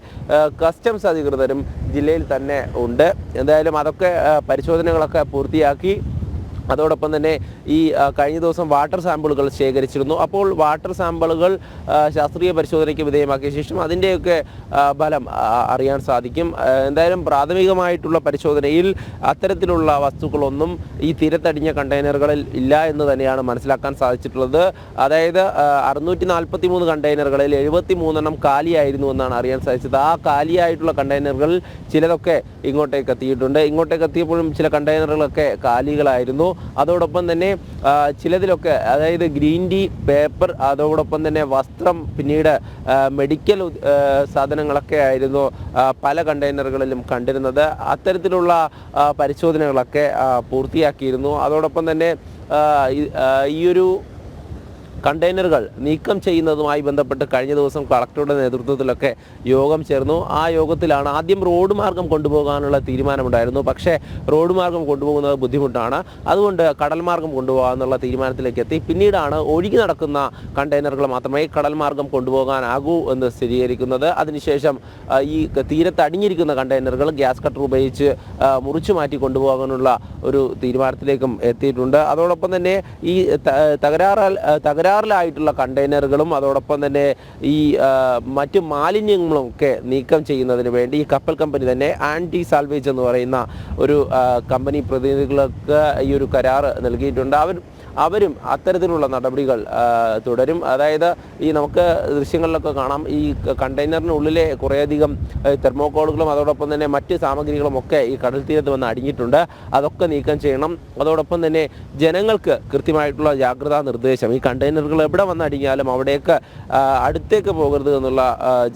S5: കസ്റ്റംസ് അധികൃതരും ജില്ലയിൽ തന്നെ ഉണ്ട്. എന്തായാലും അതൊക്കെ പരിശോധനകളൊക്കെ പൂർത്തിയാക്കി. അതോടൊപ്പം തന്നെ ഈ കഴിഞ്ഞ ദിവസം വാട്ടർ സാമ്പിളുകൾ ശേഖരിച്ചിരുന്നു. അപ്പോൾ വാട്ടർ സാമ്പിളുകൾ ശാസ്ത്രീയ പരിശോധനയ്ക്ക് വിധേയമാക്കിയ ശേഷം അതിൻ്റെയൊക്കെ ഫലം അറിയാൻ സാധിക്കും. എന്തായാലും പ്രാഥമികമായിട്ടുള്ള പരിശോധനയിൽ അത്തരത്തിലുള്ള വസ്തുക്കളൊന്നും ഈ തീരത്തടിഞ്ഞ കണ്ടെയ്നറുകളിൽ ഇല്ല എന്ന് തന്നെയാണ് മനസ്സിലാക്കാൻ സാധിച്ചിട്ടുള്ളത്. അതായത് 643 കണ്ടെയ്നറുകളിൽ 73 കാലിയായിരുന്നു എന്നാണ് അറിയാൻ സാധിച്ചത്. ആ കാലിയായിട്ടുള്ള കണ്ടെയ്നറുകളിൽ ചിലതൊക്കെ ഇങ്ങോട്ടേക്ക് എത്തിയിട്ടുണ്ട്. ഇങ്ങോട്ടേക്ക് എത്തിയപ്പോഴും ചില കണ്ടെയ്നറുകളൊക്കെ കാലികളായിരുന്നു. അതോടൊപ്പം തന്നെ ചിലതിലൊക്കെ അതായത് ഗ്രീൻ ടീ, പേപ്പർ, അതോടൊപ്പം തന്നെ വസ്ത്രം, പിന്നീട് മെഡിക്കൽ സാധനങ്ങളൊക്കെ ആയിരുന്നു പല കണ്ടെയ്നറുകളിലും കണ്ടിരുന്നത്. അത്തരത്തിലുള്ള പരിശോധനകളൊക്കെ പൂർത്തിയാക്കിയിരുന്നു. അതോടൊപ്പം തന്നെ കണ്ടെയ്നറുകൾ നീക്കം ചെയ്യുന്നതുമായി ബന്ധപ്പെട്ട് കഴിഞ്ഞ ദിവസം കളക്ടറുടെ നേതൃത്വത്തിലൊക്കെ യോഗം ചേർന്നു. ആ യോഗത്തിലാണ് ആദ്യം റോഡ് മാർഗം കൊണ്ടുപോകാനുള്ള തീരുമാനമുണ്ടായിരുന്നു. പക്ഷേ റോഡ് മാർഗം കൊണ്ടുപോകുന്നത് ബുദ്ധിമുട്ടാണ്, അതുകൊണ്ട് കടൽ മാർഗം കൊണ്ടുപോകാമെന്നുള്ള തീരുമാനത്തിലേക്ക് എത്തി. പിന്നീടാണ് ഒഴുകി നടക്കുന്ന കണ്ടെയ്നറുകൾ മാത്രമേ കടൽ മാർഗം കൊണ്ടുപോകാനാകൂ എന്ന് സ്ഥിരീകരിക്കുന്നത്. അതിനുശേഷം ഈ തീരത്ത് അടിഞ്ഞിരിക്കുന്ന കണ്ടെയ്നറുകൾ ഗ്യാസ് കട്ടർ ഉപയോഗിച്ച് മുറിച്ചു മാറ്റി കൊണ്ടുപോകാനുള്ള ഒരു തീരുമാനത്തിലേക്കും എത്തിയിട്ടുണ്ട്. അതോടൊപ്പം തന്നെ ഈ തകരാറിലായിട്ടുള്ള കണ്ടെയ്നറുകളും അതോടൊപ്പം തന്നെ ഈ മറ്റു മാലിന്യങ്ങളും ഒക്കെ നീക്കം ചെയ്യുന്നതിന് വേണ്ടി ഈ കപ്പൽ കമ്പനി തന്നെ ആൻറ്റി സാൽവേജ് എന്ന് പറയുന്ന ഒരു കമ്പനി പ്രതിനിധികൾക്ക് ഈ ഒരു കരാർ നൽകിയിട്ടുണ്ട്. അവരും അത്തരത്തിലുള്ള നടപടികൾ തുടരും. അതായത് ഈ നമുക്ക് ദൃശ്യങ്ങളിലൊക്കെ കാണാം, ഈ കണ്ടെയ്നറിനുള്ളിലെ കുറേയധികം തെർമോക്കോളുകളും അതോടൊപ്പം തന്നെ മറ്റ് സാമഗ്രികളും ഒക്കെ ഈ കടൽ തീരത്ത് വന്ന് അടിഞ്ഞിട്ടുണ്ട്. അതൊക്കെ നീക്കം ചെയ്യണം. അതോടൊപ്പം തന്നെ ജനങ്ങൾക്ക് കൃത്യമായിട്ടുള്ള ജാഗ്രതാ നിർദ്ദേശം, ഈ കണ്ടെയ്നറുകൾ എവിടെ വന്ന് അടിഞ്ഞാലും അവിടേക്ക് അടുത്തേക്ക് പോകരുത് എന്നുള്ള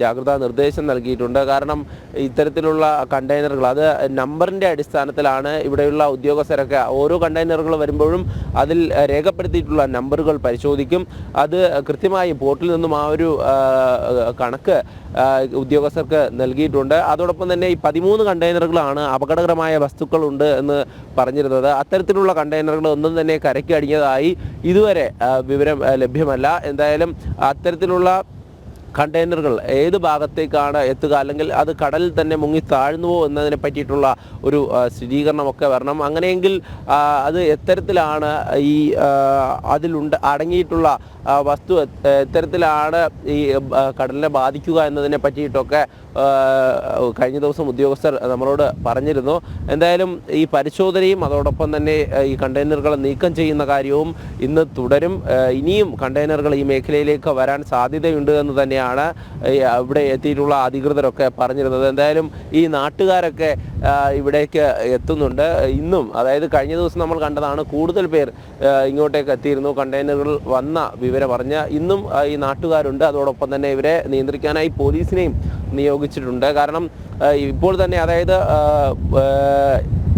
S5: ജാഗ്രതാ നിർദ്ദേശം നൽകിയിട്ടുണ്ട്. കാരണം ഇത്തരത്തിലുള്ള കണ്ടെയ്നറുകൾ അത് നമ്പറിൻ്റെ അടിസ്ഥാനത്തിലാണ് ഇവിടെയുള്ള ഉദ്യോഗസ്ഥരൊക്കെ ഓരോ കണ്ടെയ്നറുകൾ വരുമ്പോഴും അതിൽ രേഖപ്പെടുത്തിയിട്ടുള്ള നമ്പറുകൾ പരിശോധിക്കും. അത് കൃത്യമായി പോർട്ടിൽ നിന്നും ആ ഒരു കണക്ക് ഉദ്യോഗസ്ഥർക്ക് നൽകിയിട്ടുണ്ട്. അതോടൊപ്പം തന്നെ ഈ 13 കണ്ടെയ്നറുകളാണ് അപകടകരമായ വസ്തുക്കളുണ്ട് എന്ന് പറഞ്ഞിരുന്നത്. അത്തരത്തിലുള്ള കണ്ടെയ്നറുകൾ ഒന്നും തന്നെ കരയ്ക്ക് അടിഞ്ഞതായി ഇതുവരെ വിവരം ലഭ്യമല്ല. എന്തായാലും അത്തരത്തിലുള്ള കണ്ടെയ്നറുകൾ ഏത് ഭാഗത്തേക്കാണ് എത്തുക, അല്ലെങ്കിൽ അത് കടലിൽ തന്നെ മുങ്ങി താഴ്ന്നുവോ എന്നതിനെ പറ്റിയിട്ടുള്ള ഒരു സ്ഥിരീകരണമൊക്കെ വരണം. അങ്ങനെയെങ്കിൽ അത് എത്തരത്തിലാണ് ഈ അടങ്ങിയിട്ടുള്ള വസ്തു എത്തരത്തിലാണ് ഈ കടലിനെ ബാധിക്കുക എന്നതിനെ പറ്റിയിട്ടൊക്കെ കഴിഞ്ഞ ദിവസം ഉദ്യോഗസ്ഥർ നമ്മളോട് പറഞ്ഞിരുന്നു. എന്തായാലും ഈ പരിശോധനയും അതോടൊപ്പം തന്നെ ഈ കണ്ടെയ്നറുകൾ നീക്കം ചെയ്യുന്ന കാര്യവും ഇന്ന് തുടരും. ഇനിയും കണ്ടെയ്നറുകൾ ഈ മേഖലയിലേക്ക് വരാൻ സാധ്യതയുണ്ട് എന്ന് തന്നെയാണ് ഇവിടെ എത്തിയിട്ടുള്ള അധികൃതരൊക്കെ പറഞ്ഞിരുന്നത്. എന്തായാലും ഈ നാട്ടുകാരൊക്കെ ഇവിടേക്ക് എത്തുന്നുണ്ട് ഇന്നും. അതായത് കഴിഞ്ഞ ദിവസം നമ്മൾ കണ്ടതാണ്, കൂടുതൽ പേർ ഇങ്ങോട്ടേക്ക് എത്തിയിരുന്നു കണ്ടെയ്നറുകൾ വന്ന വിവരം പറഞ്ഞ്. ഇന്നും ഈ നാട്ടുകാരുണ്ട്. അതോടൊപ്പം തന്നെ ഇവരെ നിയന്ത്രിക്കാനായി പോലീസിനെയും നിയോഗിച്ചിട്ടുണ്ട്. കാരണം ഇപ്പോൾ തന്നെ അതായത്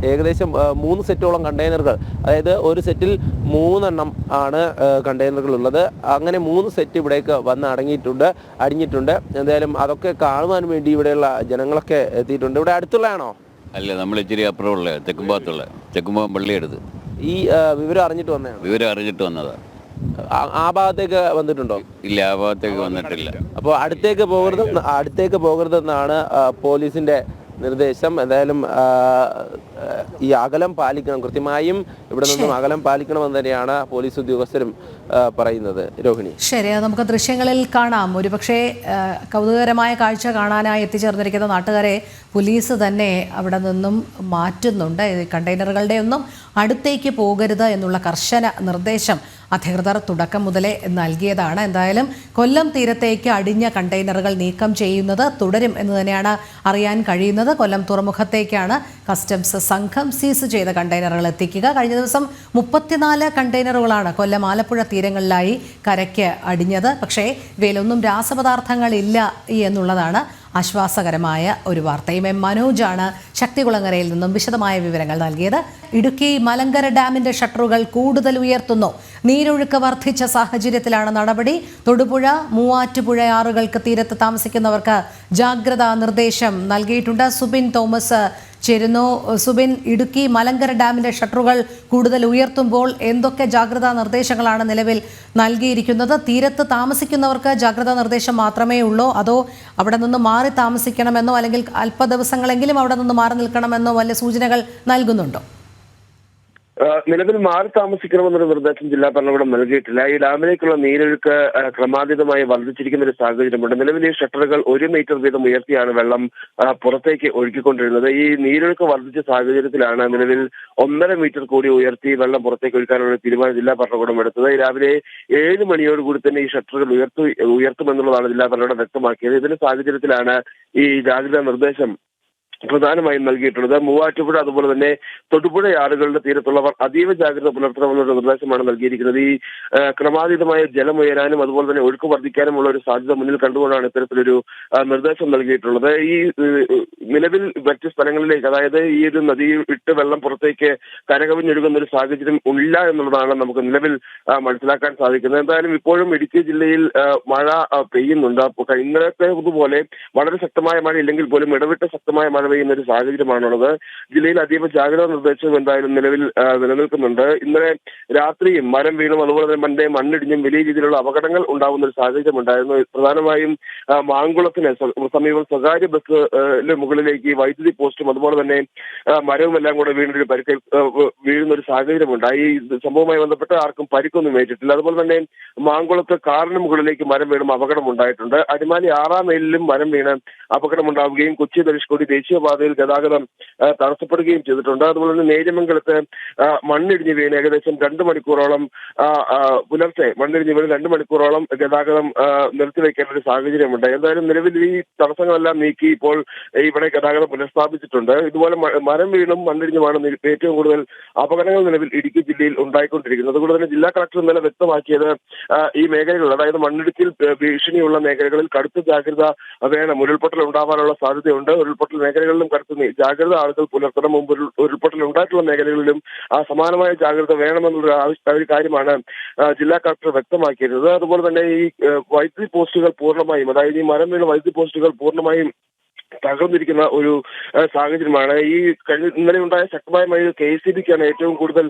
S5: ഏകദേശം 3 സെറ്റോളം കണ്ടെയ്നറുകൾ, അതായത് ഒരു സെറ്റിൽ 3 എണ്ണം ആണ് കണ്ടെയ്നറുകൾ ഉള്ളത്. അങ്ങനെ 3 സെറ്റ് ഇവിടേക്ക് വന്ന് അടിഞ്ഞിട്ടുണ്ട്. എന്തായാലും അതൊക്കെ കാണുവാൻ വേണ്ടി ഇവിടെയുള്ള ജനങ്ങളൊക്കെ എത്തിയിട്ടുണ്ട്. ഇവിടെ അടുത്തുള്ളതാണോ?
S6: അല്ല, നമ്മൾ ഇച്ചിരി അപ്പുറമുള്ള തെക്കുംഭാഗം പള്ളിയെടുത്ത്
S5: ഈ വിവരം അറിഞ്ഞിട്ട്
S6: വന്നതാ.
S5: ആ ഭാഗത്തേക്ക് വന്നിട്ടുണ്ടോ?
S6: ഇല്ല, ആ ഭാഗത്തേക്ക് വന്നിട്ടില്ല.
S5: അപ്പോൾ അടുത്തേക്ക് പോകരുതെന്നാണ് പോലീസിന്റെ നിർദ്ദേശം. എന്തായാലും ഈ അകലം പാലിക്കണം, കൃത്യമായും ഇവിടെ നിന്നും അകലം പാലിക്കണമെന്ന് തന്നെയാണ് പോലീസ് ഉദ്യോഗസ്ഥരും പറയുന്നത്. രോഹിണി,
S1: ശരി, അത് നമുക്ക് ദൃശ്യങ്ങളിൽ കാണാം. ഒരുപക്ഷെ കൗതുകകരമായ കാഴ്ച കാണാനായി എത്തിച്ചേർന്നിരിക്കുന്ന നാട്ടുകാരെ പോലീസ് തന്നെ അവിടെ നിന്നും മാറ്റുന്നുണ്ട്. കണ്ടെയ്നറുകളുടെ ഒന്നും അടുത്തേക്ക് പോകരുത് എന്നുള്ള കർശന നിർദ്ദേശം അധികൃതർ തുടക്കം മുതലേ നൽകിയതാണ്. എന്തായാലും കൊല്ലം തീരത്തേക്ക് അടിഞ്ഞ കണ്ടെയ്നറുകൾ നീക്കം ചെയ്യുന്നത് തുടരും എന്ന് തന്നെയാണ് അറിയാൻ കഴിയുന്നത്. കൊല്ലം തുറമുഖത്തേക്കാണ് കസ്റ്റംസ് സംഘം സീസ് ചെയ്ത കണ്ടെയ്നറുകൾ എത്തിക്കുക. കഴിഞ്ഞ ദിവസം 34 കണ്ടെയ്നറുകളാണ് കൊല്ലം ആലപ്പുഴ തീരങ്ങളിലായി കരയ്ക്ക് അടിഞ്ഞത്. പക്ഷേ ഇവയിലൊന്നും രാസപദാർത്ഥങ്ങളില്ല എന്നുള്ളതാണ് ആശ്വാസകരമായ ഒരു വാർത്തയും. മനോജാണ് ശക്തികുളങ്ങരയിൽ നിന്നും വിശദമായ വിവരങ്ങൾ നൽകിയത്. ഇടുക്കി മലങ്കര ഡാമിന്റെ ഷട്ടറുകൾ കൂടുതൽ ഉയർത്തുന്നു. നീരൊഴുക്ക് വർദ്ധിച്ച സാഹചര്യത്തിലാണ് നടപടി. തൊടുപുഴ, മൂവാറ്റുപുഴ ആറുകൾക്ക് തീരത്ത് താമസിക്കുന്നവർക്ക് ജാഗ്രതാ നിർദ്ദേശം നൽകിയിട്ടുണ്ട്. സുബിൻ തോമസ് ചേരുന്നു. സുബിൻ, ഇടുക്കി മലങ്കര ഡാമിന്റെ ഷട്ടറുകൾ കൂടുതൽ ഉയർത്തുമ്പോൾ എന്തൊക്കെ ജാഗ്രതാ നിർദ്ദേശങ്ങളാണ് നിലവിൽ നൽകിയിരിക്കുന്നത്? തീരത്ത് താമസിക്കുന്നവർക്ക് ജാഗ്രതാ നിർദ്ദേശം മാത്രമേ ഉള്ളൂ, അതോ അവിടെ നിന്ന് മാറി താമസിക്കണമെന്നോ അല്ലെങ്കിൽ അല്പ ദിവസങ്ങളെങ്കിലും അവിടെ നിന്ന് മാറി നിൽക്കണമെന്നോ വല്ല സൂചനകൾ നൽകുന്നുണ്ടോ?
S7: നിലവിൽ മാറി താമസിക്കണമെന്നൊരു നിർദ്ദേശം ജില്ലാ ഭരണകൂടം നൽകിയിട്ടില്ല. ഈ ഡാമിലേക്കുള്ള നീരൊഴുക്ക് ക്രമാതീതമായി വർദ്ധിച്ചിരിക്കുന്ന ഒരു സാഹചര്യമുണ്ട്. നിലവിൽ ഈ ഷട്ടറുകൾ 1 മീറ്റർ വീതം ഉയർത്തിയാണ് വെള്ളം പുറത്തേക്ക് ഒഴുക്കിക്കൊണ്ടിരുന്നത്. ഈ നീരൊഴുക്ക് വർദ്ധിച്ച സാഹചര്യത്തിലാണ് നിലവിൽ 1.5 മീറ്റർ കൂടി ഉയർത്തി വെള്ളം പുറത്തേക്ക് ഒഴുക്കാനുള്ള തീരുമാനം ജില്ലാ ഭരണകൂടം എടുത്തത്. രാവിലെ 7 മണിയോടുകൂടി തന്നെ ഈ ഷട്ടറുകൾ ഉയർത്തുമെന്നുള്ളതാണ് ജില്ലാ ഭരണകൂടം വ്യക്തമാക്കിയത്. ഇതിന്റെ സാഹചര്യത്തിലാണ് ഈ ജാഗ്രതാ നിർദ്ദേശം പ്രധാനമായും നൽകിയിട്ടുള്ളത്. മൂവാറ്റുപുഴ അതുപോലെ തന്നെ തൊടുപുഴ ആറുകളുടെ തീരത്തുള്ളവർ അതീവ ജാഗ്രത പുലർത്തണമെന്നുള്ള നിർദ്ദേശമാണ് നൽകിയിരിക്കുന്നത്. ഈ ക്രമാതീതമായ ജലം ഉയരാനും അതുപോലെ തന്നെ ഒഴുക്ക് വർദ്ധിക്കാനുമുള്ള ഒരു സാധ്യത മുന്നിൽ കണ്ടുകൊണ്ടാണ് ഇത്തരത്തിലൊരു നിർദ്ദേശം നൽകിയിട്ടുള്ളത്. ഈ നിലവിൽ മറ്റ് സ്ഥലങ്ങളിലേക്ക്, അതായത് ഈ ഒരു നദി വിട്ട് വെള്ളം പുറത്തേക്ക് കരകവിഞ്ഞൊഴുകുന്ന ഒരു സാഹചര്യം ഇല്ല എന്നുള്ളതാണ് നമുക്ക് നിലവിൽ മനസ്സിലാക്കാൻ സാധിക്കുന്നത്. എന്തായാലും ഇപ്പോഴും ഇടുക്കി ജില്ലയിൽ മഴ പെയ്യുന്നുണ്ട്. ഇന്നലത്തെ പോലെ വളരെ ശക്തമായ മഴ ഇല്ലെങ്കിൽ പോലും ഇടവിട്ട ശക്തമായ മഴ പെയ്യുന്ന ഒരു സാഹചര്യമാണുള്ളത്. ജില്ലയിൽ അതീവ ജാഗ്രതാ നിർദ്ദേശം എന്തായാലും നിലവിൽ നിലനിൽക്കുന്നുണ്ട്. ഇന്നലെ രാത്രിയും മരം വീണും അതുപോലെ തന്നെ മണ്ണിടിഞ്ഞും വലിയ രീതിയിലുള്ള അപകടങ്ങൾ ഉണ്ടാകുന്ന ഒരു സാഹചര്യം ഉണ്ടായിരുന്നു. പ്രധാനമായും മാങ്കുളത്തിന് സമീപം സ്വകാര്യ ബസ്സിന് മുകളിലേക്ക് വൈദ്യുതി പോസ്റ്റും അതുപോലെ തന്നെ മരവും എല്ലാം കൂടെ വീഴുന്ന ഒരു സാഹചര്യം ഉണ്ടായി. ഈ സംഭവവുമായി ബന്ധപ്പെട്ട് ആർക്കും പരിക്കൊന്നും ഏറ്റിട്ടില്ല. അതുപോലെ തന്നെ മാങ്കുളത്ത് കാറിന് മുകളിലേക്ക് മരം വീണും അപകടം ഉണ്ടായിട്ടുണ്ട്. അടിമാലി 6-ാം മൈലിലും മരം വീണ് അപകടമുണ്ടാവുകയും കൊച്ചി ധനുഷ്കോടി ദേശീയപാതയിൽ ഗതാഗതം തടസ്സപ്പെടുകയും ചെയ്തിട്ടുണ്ട്. അതുപോലെ തന്നെ നേര്യമംഗലത്ത് മണ്ണിടിഞ്ഞ് വീണ് ഏകദേശം 2 മണിക്കൂറോളം പുലർച്ചെ മണ്ണിടിഞ്ഞ് വീണ് 2 മണിക്കൂറോളം ഗതാഗതം നിർത്തിവെക്കേണ്ട ഒരു സാഹചര്യമുണ്ട്. എന്തായാലും നിലവിൽ ഈ തടസ്സങ്ങളെല്ലാം നീക്കി ഇപ്പോൾ ഇവിടെ ഗതാഗതം പുനഃസ്ഥാപിച്ചിട്ടുണ്ട്. ഇതുപോലെ മരം വീണും മണ്ണിടിഞ്ഞുമാണ് ഏറ്റവും കൂടുതൽ അപകടങ്ങൾ നിലവിൽ ഇടുക്കി ജില്ലയിൽ ഉണ്ടായിക്കൊണ്ടിരിക്കുന്നത്. അതുകൊണ്ട് തന്നെ ജില്ലാ കളക്ടർ ഇന്നലെ വ്യക്തമാക്കിയത് ഈ മേഖലകളിൽ, അതായത് മണ്ണിടിച്ചിൽ ഭീഷണിയുള്ള മേഖലകളിൽ കടുത്ത ജാഗ്രത വേണം. ഉരുൾപൊട്ടൽ ഉണ്ടാവാനുള്ള സാധ്യതയുണ്ട്. ഉരുൾപൊട്ടൽ മേഖലകളിലും കടുത്ത ജാഗ്രത ആളുകൾ പുലർത്തണം. മുമ്പ് ഉരുൾപൊട്ടൽ ഉണ്ടായിട്ടുള്ള മേഖലകളിലും സമാനമായ ജാഗ്രത വേണമെന്നുള്ള ഒരു കാര്യമാണ് ജില്ലാ കളക്ടർ വ്യക്തമാക്കിയിരുന്നത്. അതുപോലെ തന്നെ ഈ വൈദ്യുതി പോസ്റ്റുകൾ പൂർണ്ണമായും, അതായത് ഈ മരം വീണ വൈദ്യുതി പോസ്റ്റുകൾ പൂർണ്ണമായും തകർന്നിരിക്കുന്ന ഒരു സാഹചര്യമാണ്. ഈ ഇന്നലെ ഉണ്ടായ ശക്തമായ മഴയിൽ KECBക്കാണ് ഏറ്റവും കൂടുതൽ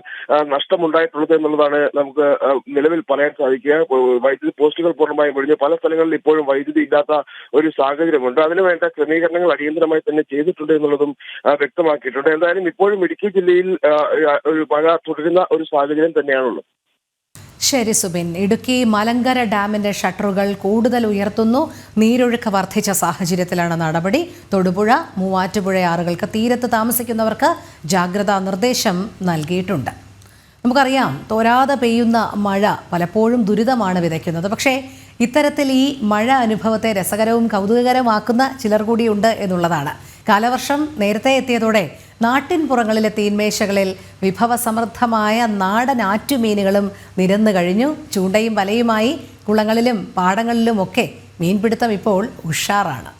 S7: നഷ്ടമുണ്ടായിട്ടുള്ളത് എന്നുള്ളതാണ് നമുക്ക് നിലവിൽ പറയാൻ സാധിക്കുക. വൈദ്യുതി പോസ്റ്റുകൾ പൂർണ്ണമായും ഒഴിഞ്ഞ് പല സ്ഥലങ്ങളിൽ ഇപ്പോഴും വൈദ്യുതി ഇല്ലാത്ത ഒരു സാഹചര്യമുണ്ട്. അതിനുവേണ്ട ക്രമീകരണങ്ങൾ അടിയന്തരമായി തന്നെ ചെയ്തിട്ടുണ്ട് എന്നുള്ളതും വ്യക്തമാക്കിയിട്ടുണ്ട്. എന്തായാലും ഇപ്പോഴും ഇടുക്കി ജില്ലയിൽ ഒരു മഴ തുടരുന്ന ഒരു സാഹചര്യം തന്നെയാണുള്ളത്.
S1: ശരി സുബിൻ, ഇടുക്കി മലങ്കര ഡാമിന്റെ ഷട്ടറുകൾ കൂടുതൽ ഉയർത്തുന്നു. നീരൊഴുക്ക് വർദ്ധിച്ച സാഹചര്യത്തിലാണ് നടപടി. തൊടുപുഴ, മൂവാറ്റുപുഴ ആറുകൾക്ക് തീരത്ത് താമസിക്കുന്നവർക്ക് ജാഗ്രതാ നിർദ്ദേശം നൽകിയിട്ടുണ്ട്. നമുക്കറിയാം, തോരാതെ പെയ്യുന്ന മഴ പലപ്പോഴും ദുരിതമാണ് വിതയ്ക്കുന്നത്. പക്ഷേ ഇത്തരത്തിൽ ഈ മഴ അനുഭവത്തെ രസകരവും കൗതുകകരമാക്കുന്ന ചിലർ കൂടിയുണ്ട് എന്നുള്ളതാണ്. കാലവർഷം നേരത്തെ എത്തിയതോടെ നാട്ടിൻപുറങ്ങളിലെ തീന്മേശകളിൽ വിഭവസമൃദ്ധമായ നാടൻ ആറ്റുമീനുകളും നിരന്നു കഴിഞ്ഞു. ചൂണ്ടയും വലയുമായി കുളങ്ങളിലും പാടങ്ങളിലുമൊക്കെ മീൻപിടുത്തം ഇപ്പോൾ ഉഷാറാണ്.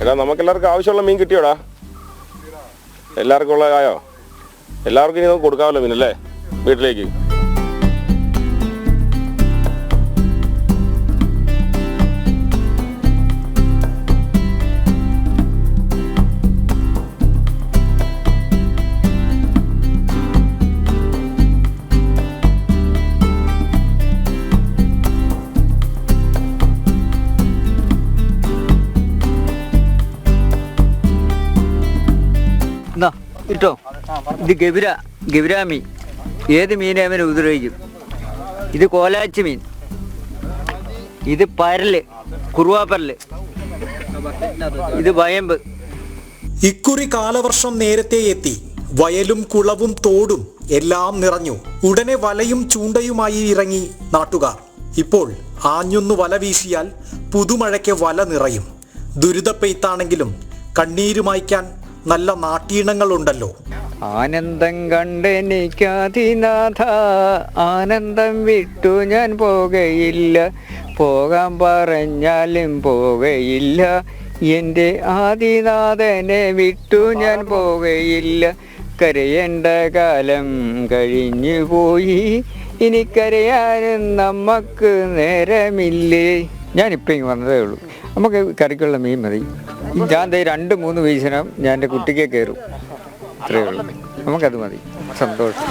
S8: എടാ, നമുക്കെല്ലാവർക്കും ആവശ്യമുള്ള മീൻ കിട്ടിയോടാ? എല്ലാവർക്കും ഉള്ളതായോ? എല്ലാവർക്കും ഇനി നമുക്ക് കൊടുക്കാമല്ലോ മീനല്ലേ വീട്ടിലേക്ക്?
S9: ഇട്ടോ, ഇത് ഗവിരാമീൻ. ഏത് മീനെ അവനെ ഉപദ്രവിക്കും. ഇത് കോലാച്ചി മീൻ, ഇത് പരല്, കുറുവാപ്പരല്, ഇത് വയമ്പ്.
S10: ഇക്കുറി കാലവർഷം നേരത്തെ എത്തി. വയലും കുളവും തോടും എല്ലാം നിറഞ്ഞു. ഉടനെ വലയും ചൂണ്ടയുമായി ഇറങ്ങി നാട്ടുകാർ. ഇപ്പോൾ ആഞ്ഞൊന്നു വല വീശിയാൽ പുതുമഴയ്ക്ക് വല നിറയും. ദുരിതപ്പെയ്ത്താണെങ്കിലും കണ്ണീരുമായ്ക്കാൻ നല്ല നാട്ടീണങ്ങളുണ്ടല്ലോ.
S9: ആനന്ദം കണ്ടെനിക്കാതിനാഥ, ആനന്ദം വിട്ടു ഞാൻ പോകയില്ല. പോകാൻ പറഞ്ഞാലും പോകയില്ല, എൻ്റെ ആദിനാഥനെ വിട്ടു ഞാൻ പോകയില്ല. കരയേണ്ട കാലം കഴിഞ്ഞു പോയി, ഇനി കരയാനും നമുക്ക് നേരമില്ലേ. ഞാനിപ്പോൾ ഇങ്ങ് വന്നതേ ഉള്ളൂ. നമുക്ക് കറിക്കുള്ള മീൻ മതി. ഞാൻ 2-3 വീശനം ഞാൻ എൻ്റെ കുട്ടിക്ക് കയറും. അത്രയേ ഉള്ളൂ. നമുക്കത് മതി. സന്തോഷം.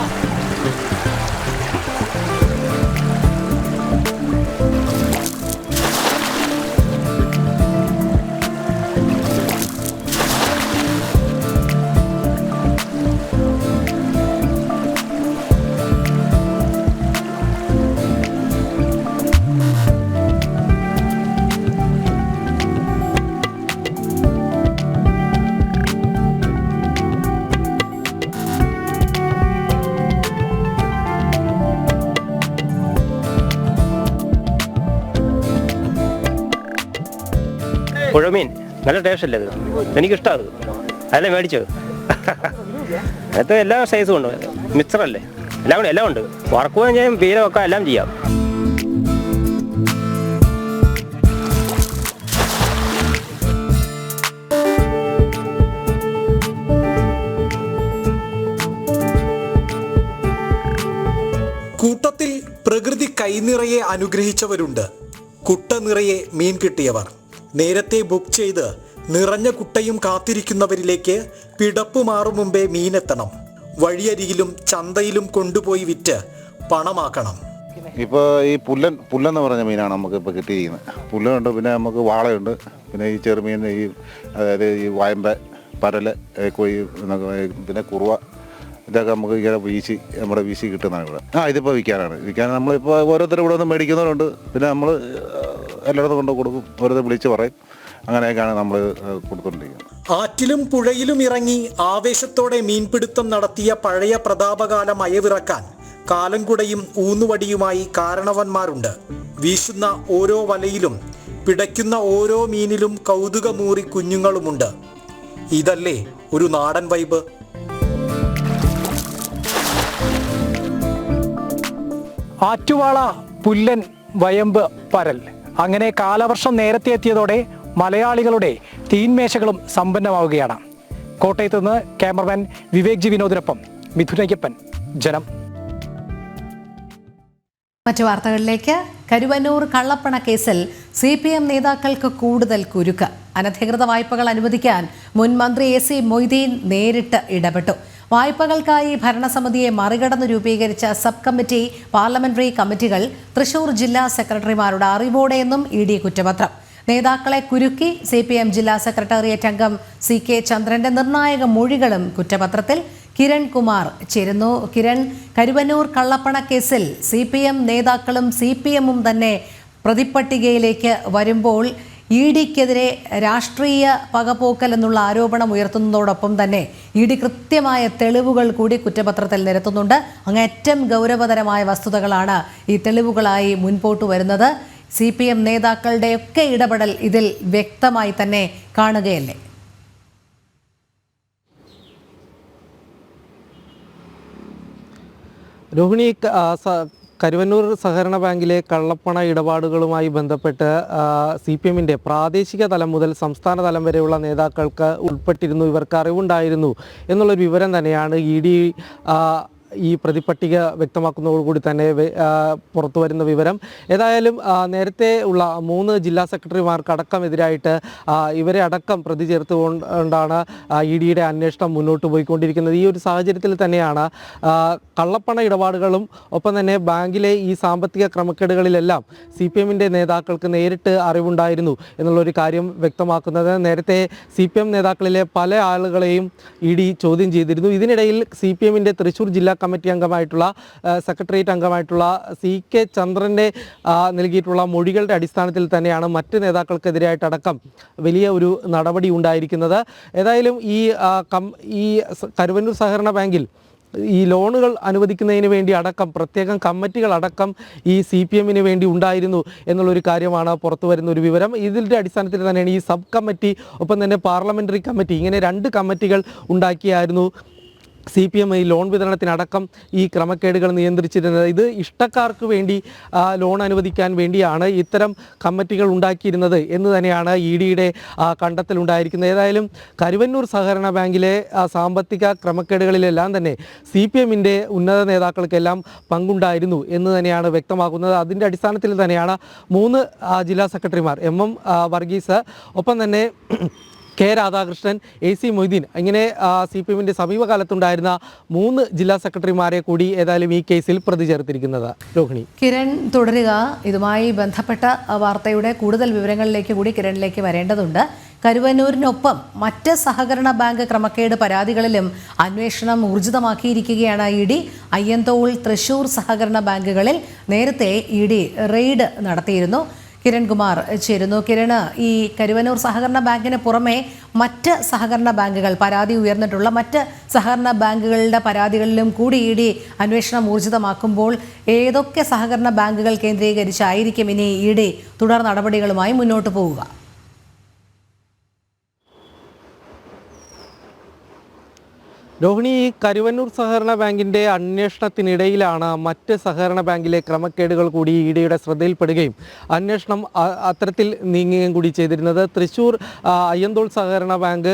S11: പുഴമീൻ നല്ല ടേസ്റ്റ് അല്ലേ അത്? എനിക്കിഷ്ടമാണ് അതല്ലേ മേടിച്ചത്. അതിനകത്ത് എല്ലാ സൈസും ഉണ്ട്, മിക്സറല്ലേ, എല്ലാം ഉണ്ട്. വറക്കുകയും ചെയ്യും, പീര വെക്കാം, എല്ലാം ചെയ്യാം.
S10: കൂട്ടത്തിൽ പ്രകൃതി കൈനിറയെ അനുഗ്രഹിച്ചവരുണ്ട്. കുട്ട നിറയെ മീൻ കിട്ടിയവർ. നേരത്തെ ബുക്ക് ചെയ്ത് നിറഞ്ഞ കുട്ടയും കാത്തിരിക്കുന്നവരിലേക്ക് പിടപ്പ് മാറും മുമ്പേ മീനെത്തണം. വഴിയരികിലും ചന്തയിലും കൊണ്ടുപോയി വിറ്റ് പണമാക്കണം.
S12: ഇപ്പോൾ ഈ പുല്ലെന്ന് പറഞ്ഞ മീനാണ് നമുക്ക് ഇപ്പോൾ കിട്ടിയിരിക്കുന്നത്. പുല്ലുണ്ട്, പിന്നെ നമുക്ക് വാളയുണ്ട്, പിന്നെ ഈ ചെറുമീൻ, ഈ അതായത് ഈ വായമ്പ, പരല്, കൊയ്, പിന്നെ കുറുവ, ഇതൊക്കെ നമുക്ക് ഇങ്ങനെ വീശി കിട്ടുന്നതാണ് ഇവിടെ. ഇതിപ്പോൾ വിൽക്കാൻ നമ്മളിപ്പോൾ ഓരോരുത്തരും ഇവിടെ നിന്ന് മേടിക്കുന്നവരുണ്ട്. പിന്നെ നമ്മൾ എല്ലായിടത്തും കൊണ്ട് കൊടുക്കും, ഓരോരുത്തർ വിളിച്ച് പറയും. അങ്ങനെയൊക്കെയാണ് നമ്മൾ കൊടുത്തുകൊണ്ടിരിക്കുന്നത്.
S10: ആറ്റിലും പുഴയിലും ഇറങ്ങി ആവേശത്തോടെ മീൻപിടുത്തം നടത്തിയ പഴയ പ്രതാപകാലം അയവിറക്കാൻ കാലംകുടയും ഊന്നുവടിയുമായി കാരണവന്മാരുണ്ട്. വീശുന്ന ഓരോ വലയിലും പിടയ്ക്കുന്ന ഓരോ മീനിലും കൗതുകമൂറി കുഞ്ഞുങ്ങളുമുണ്ട്. ഇതല്ലേ ഒരു നാടൻ വൈബ്?
S13: ആറ്റുവാള, പുല്ലൻ, വയമ്പ്, പരൽ, അങ്ങനെ കാലവർഷം നേരത്തെ എത്തിയതോടെ മലയാളികളുടെ തീൻമേശകളും സമ്പന്നമാവുകയാണ്. കോട്ടയത്ത് നിന്ന് ക്യാമറമാൻ വിവേക് ജി വിനോദിനൊപ്പം മിഥുനയ്യപ്പൻ, ജനം.
S1: മറ്റു വാർത്തകളിലേക്ക്. കരുവന്നൂർ കള്ളപ്പണ കേസിൽ CPM നേതാക്കൾക്ക് കൂടുതൽ കുരുക്ക്. അനധികൃത വായ്പകൾ അനുവദിക്കാൻ മുൻ മന്ത്രി AC മൊയ്തീൻ നേരിട്ട് ഇടപെട്ടു. വായ്പകൾക്കായി ഭരണസമിതിയെ മറികടന്ന് രൂപീകരിച്ച സബ് കമ്മിറ്റി, പാർലമെന്ററി കമ്മിറ്റികൾ തൃശൂർ ജില്ലാ സെക്രട്ടറിമാരുടെ അറിവോടെയെന്നും ED കുറ്റപത്രം. നേതാക്കളെ കുരുക്കി CPM ജില്ലാ സെക്രട്ടേറിയറ്റ് അംഗം CK ചന്ദ്രന്റെ നിർണായക മൊഴികളും കുറ്റപത്രത്തിൽ. കിരൺ കുമാർ ചേരുന്നു. കിരൺ, കരുവന്നൂർ കള്ളപ്പണ കേസിൽ CPM നേതാക്കളും CPM-ഉം തന്നെ പ്രതിപ്പട്ടികയിലേക്ക് വരുമ്പോൾ ED-ക്കെതിരെ രാഷ്ട്രീയ പകപോക്കൽ എന്നുള്ള ആരോപണം ഉയർത്തുന്നതോടൊപ്പം തന്നെ ED കൃത്യമായ തെളിവുകൾ കൂടി കുറ്റപത്രത്തിൽ നിരത്തുന്നുണ്ട്. അങ്ങേറ്റം ഗൗരവതരമായ വസ്തുതകളാണ് ഈ തെളിവുകളായി മുൻപോട്ട് വരുന്നത്. CPM നേതാക്കളുടെയൊക്കെ ഇടപെടൽ ഇതിൽ വ്യക്തമായി തന്നെ കാണുകയല്ലേ?
S2: രോഹിണി, കരുവന്നൂർ സഹകരണ ബാങ്കിലെ കള്ളപ്പണ ഇടപാടുകളുമായി ബന്ധപ്പെട്ട് CPM-ന്റെ പ്രാദേശിക തലം മുതൽ സംസ്ഥാന തലം വരെയുള്ള നേതാക്കൾക്ക് ഉൾപ്പെട്ടിരുന്നു, ഇവർക്ക് അറിവുണ്ടായിരുന്നു എന്നുള്ളൊരു വിവരം തന്നെയാണ് ED ഈ പ്രതിപട്ടിക വ്യക്തമാക്കുന്നതോടുകൂടി തന്നെ പുറത്തു വരുന്ന വിവരം. ഏതായാലും നേരത്തെ ഉള്ള 3 ജില്ലാ സെക്രട്ടറിമാർക്കടക്കം എതിരായിട്ട് ഇവരെ അടക്കം പ്രതി ചേർത്തുകൊണ്ടാണ് ED-യുടെ അന്വേഷണം മുന്നോട്ട് പോയിക്കൊണ്ടിരിക്കുന്നത്. ഈ ഒരു സാഹചര്യത്തിൽ തന്നെയാണ് കള്ളപ്പണ ഇടപാടുകളും ഒപ്പം തന്നെ ബാങ്കിലെ ഈ സാമ്പത്തിക ക്രമക്കേടുകളിലെല്ലാം CPM-ന്റെ നേതാക്കൾക്ക് നേരിട്ട് അറിവുണ്ടായിരുന്നു എന്നുള്ളൊരു കാര്യം വ്യക്തമാക്കുന്നത്. നേരത്തെ CPM നേതാക്കളിലെ പല ആളുകളെയും ED ചോദ്യം ചെയ്തിരുന്നു. ഇതിനിടയിൽ CPM-ന്റെ തൃശൂർ ജില്ലാ കമ്മിറ്റി അംഗമായിട്ടുള്ള സെക്രട്ടേറിയറ്റ് അംഗമായിട്ടുള്ള CK ചന്ദ്രൻ്റെ നൽകിയിട്ടുള്ള മൊഴികളുടെ അടിസ്ഥാനത്തിൽ തന്നെയാണ് മറ്റ് നേതാക്കൾക്കെതിരായിട്ടടക്കം വലിയ ഒരു നടപടി ഉണ്ടായിരിക്കുന്നത്. ഏതായാലും ഈ കരുവന്നൂർ സഹകരണ ബാങ്കിൽ ഈ ലോണുകൾ അനുവദിക്കുന്നതിന് വേണ്ടി അടക്കം പ്രത്യേകം കമ്മിറ്റികൾ അടക്കം ഈ CPM-ന് വേണ്ടി ഉണ്ടായിരുന്നു എന്നുള്ളൊരു കാര്യമാണ് പുറത്തു വരുന്ന ഒരു വിവരം. ഇതിൻ്റെ അടിസ്ഥാനത്തിൽ തന്നെയാണ് ഈ സബ് കമ്മിറ്റി ഒപ്പം തന്നെ പാർലമെൻ്ററി കമ്മിറ്റി, ഇങ്ങനെ 2 കമ്മിറ്റികൾ ഉണ്ടാക്കിയായിരുന്നു CPM ഈ ലോൺ വിതരണത്തിനടക്കം ഈ ക്രമക്കേടുകൾ നിയന്ത്രിച്ചിരുന്നത്. ഇത് ഇഷ്ടക്കാർക്ക് വേണ്ടി ലോൺ അനുവദിക്കാൻ വേണ്ടിയാണ് ഇത്തരം കമ്മിറ്റികൾ ഉണ്ടാക്കിയിരുന്നത് എന്ന് തന്നെയാണ് EDയുടെ കണ്ടെത്തലുണ്ടായിരിക്കുന്നത്. ഏതായാലും കരുവന്നൂർ സഹകരണ ബാങ്കിലെ സാമ്പത്തിക ക്രമക്കേടുകളിലെല്ലാം തന്നെ CPMൻ്റെ ഉന്നത നേതാക്കൾക്കെല്ലാം പങ്കുണ്ടായിരുന്നു എന്ന് തന്നെയാണ് വ്യക്തമാക്കുന്നത്. അതിൻ്റെ അടിസ്ഥാനത്തിൽ തന്നെയാണ് 3 ജില്ലാ സെക്രട്ടറിമാർ MM വർഗീസ്, ഒപ്പം തന്നെ K. രാധാകൃഷ്ണൻ, AC മൊയ്തീൻ, ഇങ്ങനെ CPMൻ്റെ സമീപകാലത്തുണ്ടായിരുന്ന 3 ജില്ലാ സെക്രട്ടറിമാരെ കൂടി ഏതായാലും ഈ കേസിൽ പ്രതി ചേർത്തിരിക്കുന്നത്. രോഹിണി.
S1: കിരൺ തുടരുക. ഇതുമായി ബന്ധപ്പെട്ട വാർത്തയുടെ കൂടുതൽ വിവരങ്ങളിലേക്ക് കൂടി കിരണിലേക്ക് വരേണ്ടതുണ്ട്. കരുവന്നൂരിനൊപ്പം മറ്റ് സഹകരണ ബാങ്ക് ക്രമക്കേട് പരാതികളിലും അന്വേഷണം ഊർജിതമാക്കിയിരിക്കുകയാണ് ED. അയ്യന്തോൾ, തൃശൂർ സഹകരണ ബാങ്കുകളിൽ നേരത്തെ ED റെയ്ഡ് നടത്തിയിരുന്നു. കിരൺ കുമാർ ചേരുന്നു. കിരണ്, ഈ കരുവന്നൂർ സഹകരണ ബാങ്കിന് പുറമെ മറ്റ് സഹകരണ ബാങ്കുകൾ, പരാതി ഉയർന്നിട്ടുള്ള മറ്റ് സഹകരണ ബാങ്കുകളുടെ പരാതികളിലും കൂടി ED അന്വേഷണം ഊർജിതമാക്കുമ്പോൾ ഏതൊക്കെ സഹകരണ ബാങ്കുകൾ കേന്ദ്രീകരിച്ചായിരിക്കും ഇനി ED തുടർ നടപടികളുമായി മുന്നോട്ട് പോവുക?
S2: രോഹിണി, ഈ കരുവന്നൂർ സഹകരണ ബാങ്കിൻ്റെ അന്വേഷണത്തിനിടയിലാണ് മറ്റ് സഹകരണ ബാങ്കിലെ ക്രമക്കേടുകൾ കൂടി EDയുടെ ശ്രദ്ധയിൽപ്പെടുകയും അന്വേഷണം അത്തരത്തിൽ നീങ്ങുകയും കൂടി ചെയ്തിരുന്നത്. തൃശ്ശൂർ അയ്യന്തോൾ സഹകരണ ബാങ്ക്,